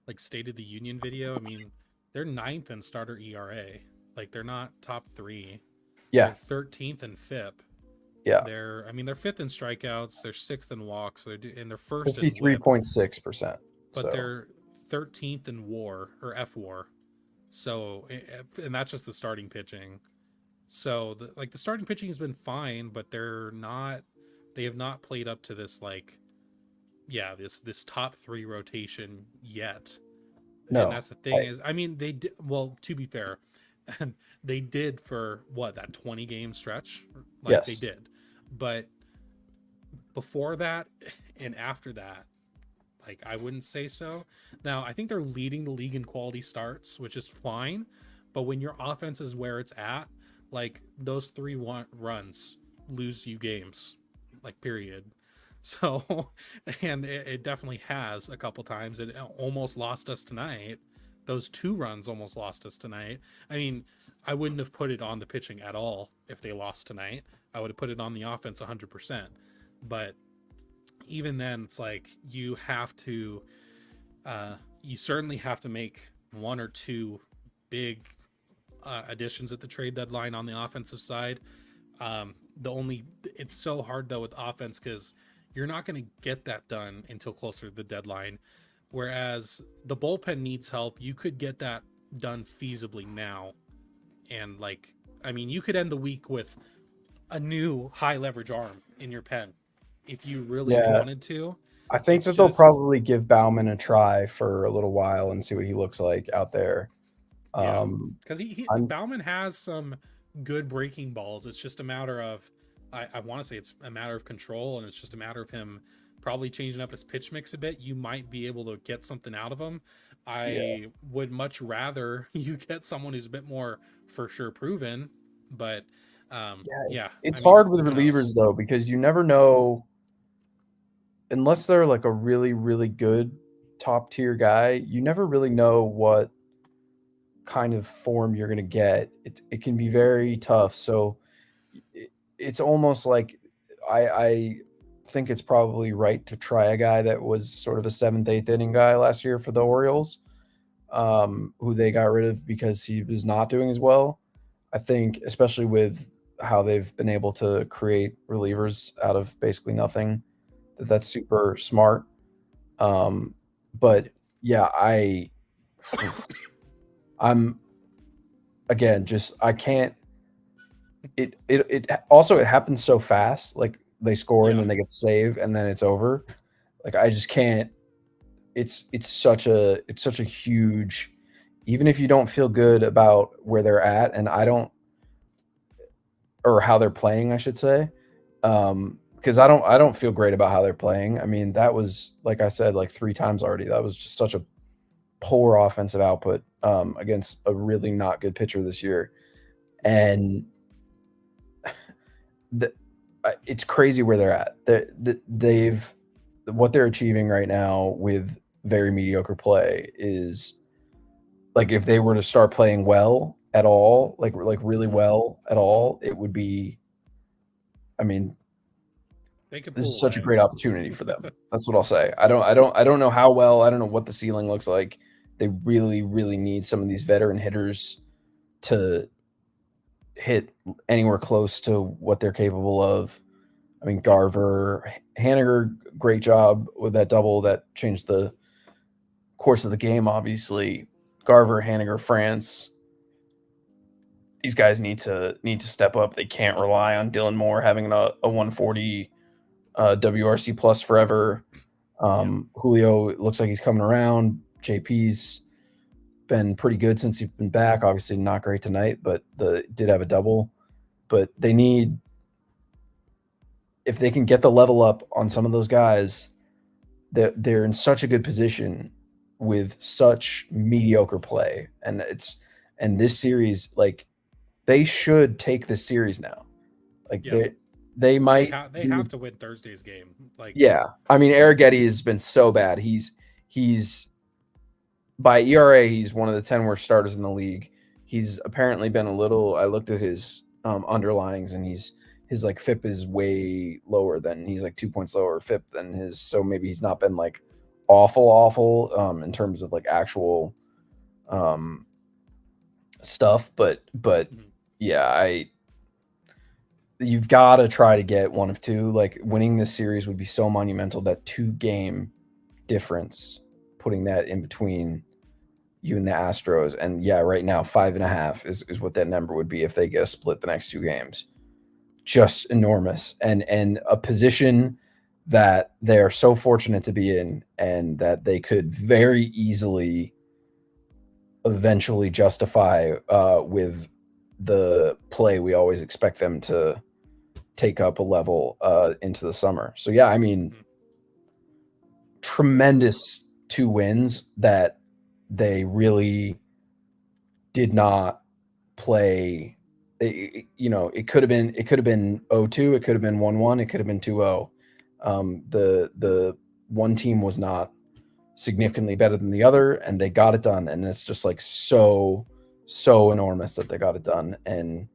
like State of the Union video. I mean, they're 9th in starter ERA. Like they're not top 3. Yeah. They're 13th in FIP. Yeah. They're 5th in strikeouts. They're 6th in walks. And they're first in WHIP, 53.6%. but they're 13th in WAR or FWAR. So, and that's just the starting pitching. So the starting pitching has been fine, but they have not played up to this, like, yeah, this top 3 rotation yet. No. And that's the thing is, I mean, they did, well, to be fair, they did for that 20 game stretch, like Yes. they did. But before that and after that, like, I wouldn't say so. Now, I think they're leading the league in quality starts, which is fine. But when your offense is where it's at, like, those 3 runs lose you games, like, period. So, and it definitely has a couple times. It almost lost us tonight. Those 2 runs almost lost us tonight. I mean, I wouldn't have put it on the pitching at all if they lost tonight. I would have put it on the offense 100%. But even then, it's like you certainly have to make 1 or 2 big additions at the trade deadline on the offensive side. It's so hard though with offense, because you're not going to get that done until closer to the deadline. Whereas the bullpen needs help. You could get that done feasibly now. And like, I mean, you could end the week with a new high leverage arm in your pen if you really wanted to. I think that they'll probably give Bauman a try for a little while and see what he looks like out there. Yeah, because Bauman has some good breaking balls. It's just a matter of, I want to say it's a matter of control, and it's just a matter of him probably changing up his pitch mix a bit. You might be able to get something out of him. I would much rather you get someone who's a bit more for sure proven, but it's hard with relievers though, because you never know, unless they're like a really, really good top tier guy, you never really know what kind of form you're going to get. It can be very tough. So it's almost like I think it's probably right to try a guy that was sort of a seventh, eighth inning guy last year for the Orioles, who they got rid of because he was not doing as well. I think, especially with how they've been able to create relievers out of basically nothing, that's super smart. But yeah, I'm again just I can't. It also it happens so fast. Like they score and Yeah. then they get save and then it's over. Like I just can't. It's such a huge. Even if you don't feel good about where they're at, and I don't, or how they're playing, I should say, because I don't feel great about how they're playing. I mean, that was like I said like 3 times already. That was just such a poor offensive output against a really not good pitcher this year, and the, it's crazy where they're at. They've what they're achieving right now with very mediocre play is like if they were to start playing well at all, like really well at all, it would be. I mean, They could this pull is such a away. great opportunity for them. That's what I'll say. I don't know how well. I don't know what the ceiling looks like. They really, really need some of these veteran hitters to hit anywhere close to what they're capable of. I mean, Garver, Haniger, great job with that double that changed the course of the game. Obviously, Garver, Haniger, France. These guys need to step up. They can't rely on Dylan Moore having a 140 WRC plus forever. Julio looks like he's coming around. JP's been pretty good since he's been back. Obviously, not great tonight, but did have a double. But they need, if they can get the level up on some of those guys, they're in such a good position with such mediocre play, and this series, like they should take this series now. Like Yeah. they might They have to win Thursday's game. Like yeah. I mean, Arrighetti has been so bad. He's by ERA, he's one of the 10 worst starters in the league. He's apparently been a little. I looked at his underlyings, and his like FIP is way lower than he's like 2 points lower FIP than his. So maybe he's not been like awful in terms of like actual stuff. But yeah, you've got to try to get one of two. Like winning this series would be so monumental. That 2-game difference, putting that in between you and the Astros. And yeah, right now 5.5 is what that number would be if they get a split the next 2 games. Just enormous, and a position that they're so fortunate to be in, and that they could very easily eventually justify with the play we always expect them to take up a level into the summer. So yeah, I mean, tremendous 2 wins that they really did not play. It could have been 0-2, it could have been 1-1, it could have been 2-0. The one team was not significantly better than the other, and they got it done. And it's just like so enormous that they got it done. And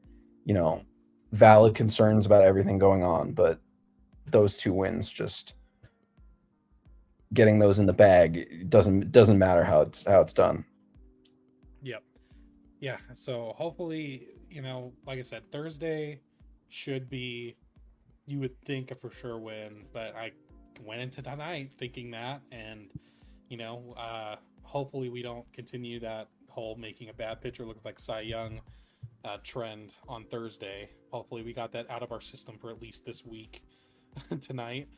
valid concerns about everything going on, but those 2 wins, just getting those in the bag, doesn't matter how it's done. Yep. Yeah. So hopefully, like I said, Thursday should be, you would think, a for sure win, but I went into tonight thinking that, and hopefully we don't continue that whole making a bad pitcher look like Cy Young trend on Thursday. Hopefully we got that out of our system for at least this week tonight.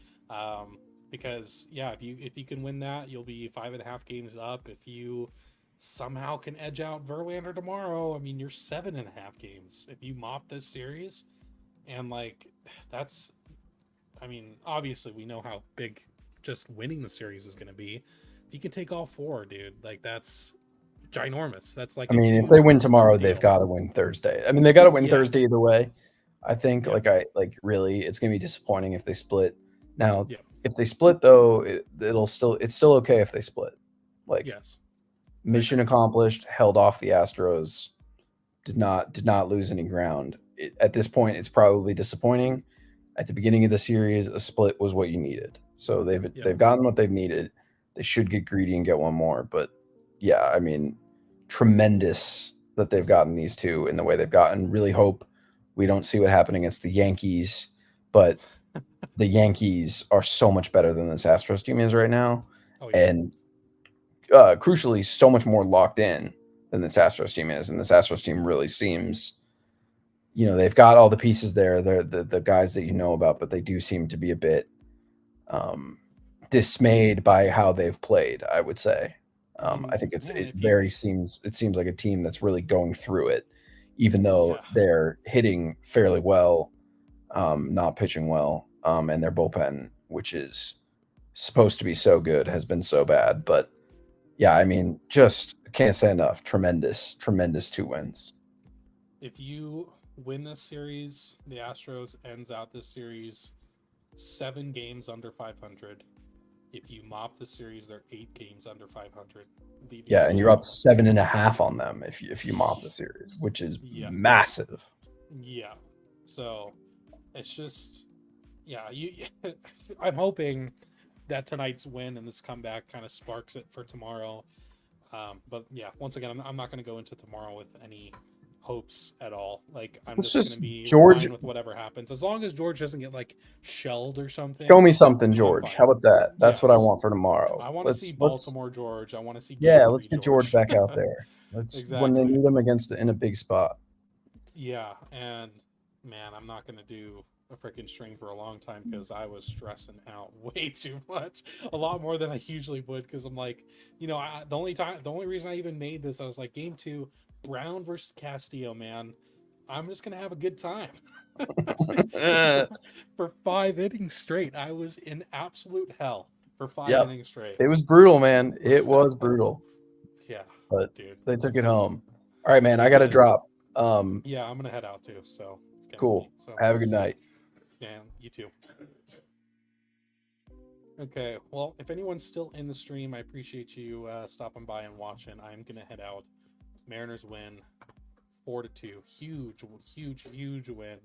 Because yeah, if you can win that, you'll be 5.5 games up. If you somehow can edge out Verlander tomorrow, I mean, you're 7.5 games. If you mop this series, and like that's, I mean, obviously we know how big just winning the series is going to be. If you can take all 4, dude, like that's ginormous. That's like, I mean, if they win tomorrow, they've got to win Thursday. I mean, they got to win Thursday either way. I think really, it's going to be disappointing if they split. Now, If they split though, it's still okay if they split. Like Yes. mission accomplished, held off the Astros, did not lose any ground. At this point, it's probably disappointing. At the beginning of the series, a split was what you needed. So they've gotten what they've needed. They should get greedy and get one more. But yeah, I mean, tremendous that they've gotten these two in the way they've gotten. Really hope we don't see what happened against the Yankees, but the Yankees are so much better than this Astros team is right now, Oh yeah. and crucially, so much more locked in than this Astros team is. And this Astros team really seems, they've got all the pieces there. They're the guys that you know about, but they do seem to be a bit dismayed by how they've played, I would say. I think it seems like a team that's really going through it, even though they're hitting fairly well, not pitching well, and their bullpen, which is supposed to be so good, has been so bad. But yeah, I mean, just can't say enough. Tremendous 2 wins. If you win this series, the Astros ends out this series 7 games under 500. If you mop the series, they're 8 games under 500. Yeah, and you're up 7.5 on them if you mop the series, which is massive. Yeah. So it's just, I'm hoping that tonight's win and this comeback kind of sparks it for tomorrow. But yeah, once again, I'm not going to go into tomorrow with any hopes at all. Like, I'm just going to be fine with whatever happens, as long as George doesn't get like shelled or something. Show me something, George. How about that? That's what I want for tomorrow. I want to see Baltimore George. I want to see let's get George back out there. Exactly. When they need him in a big spot. Yeah, and man, I'm not going to do a freaking stream for a long time because I was stressing out way too much, a lot more than I usually would, because I'm like, the only reason I even made this, I was like, game 2, Brown versus Castillo, man, I'm just gonna have a good time. For 5 innings straight, I was in absolute hell for 5 innings straight. It was brutal, man. It was brutal. Yeah, but dude, they took it home. All right, man, I gotta drop. Yeah, I'm gonna head out too, so it's cool. So have a good night. Yeah, you too. Okay, well, if anyone's still in the stream, I appreciate you stopping by and watching. I'm gonna head out. Mariners win 4-2. Huge win.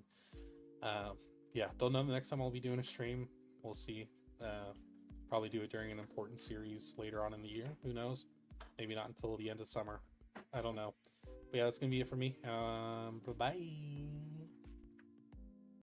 Don't know the next time I'll be doing a stream. We'll see. Probably do it during an important series later on in the year. Who knows? Maybe not until the end of summer. I don't know. But yeah, that's gonna be it for me. Bye-bye.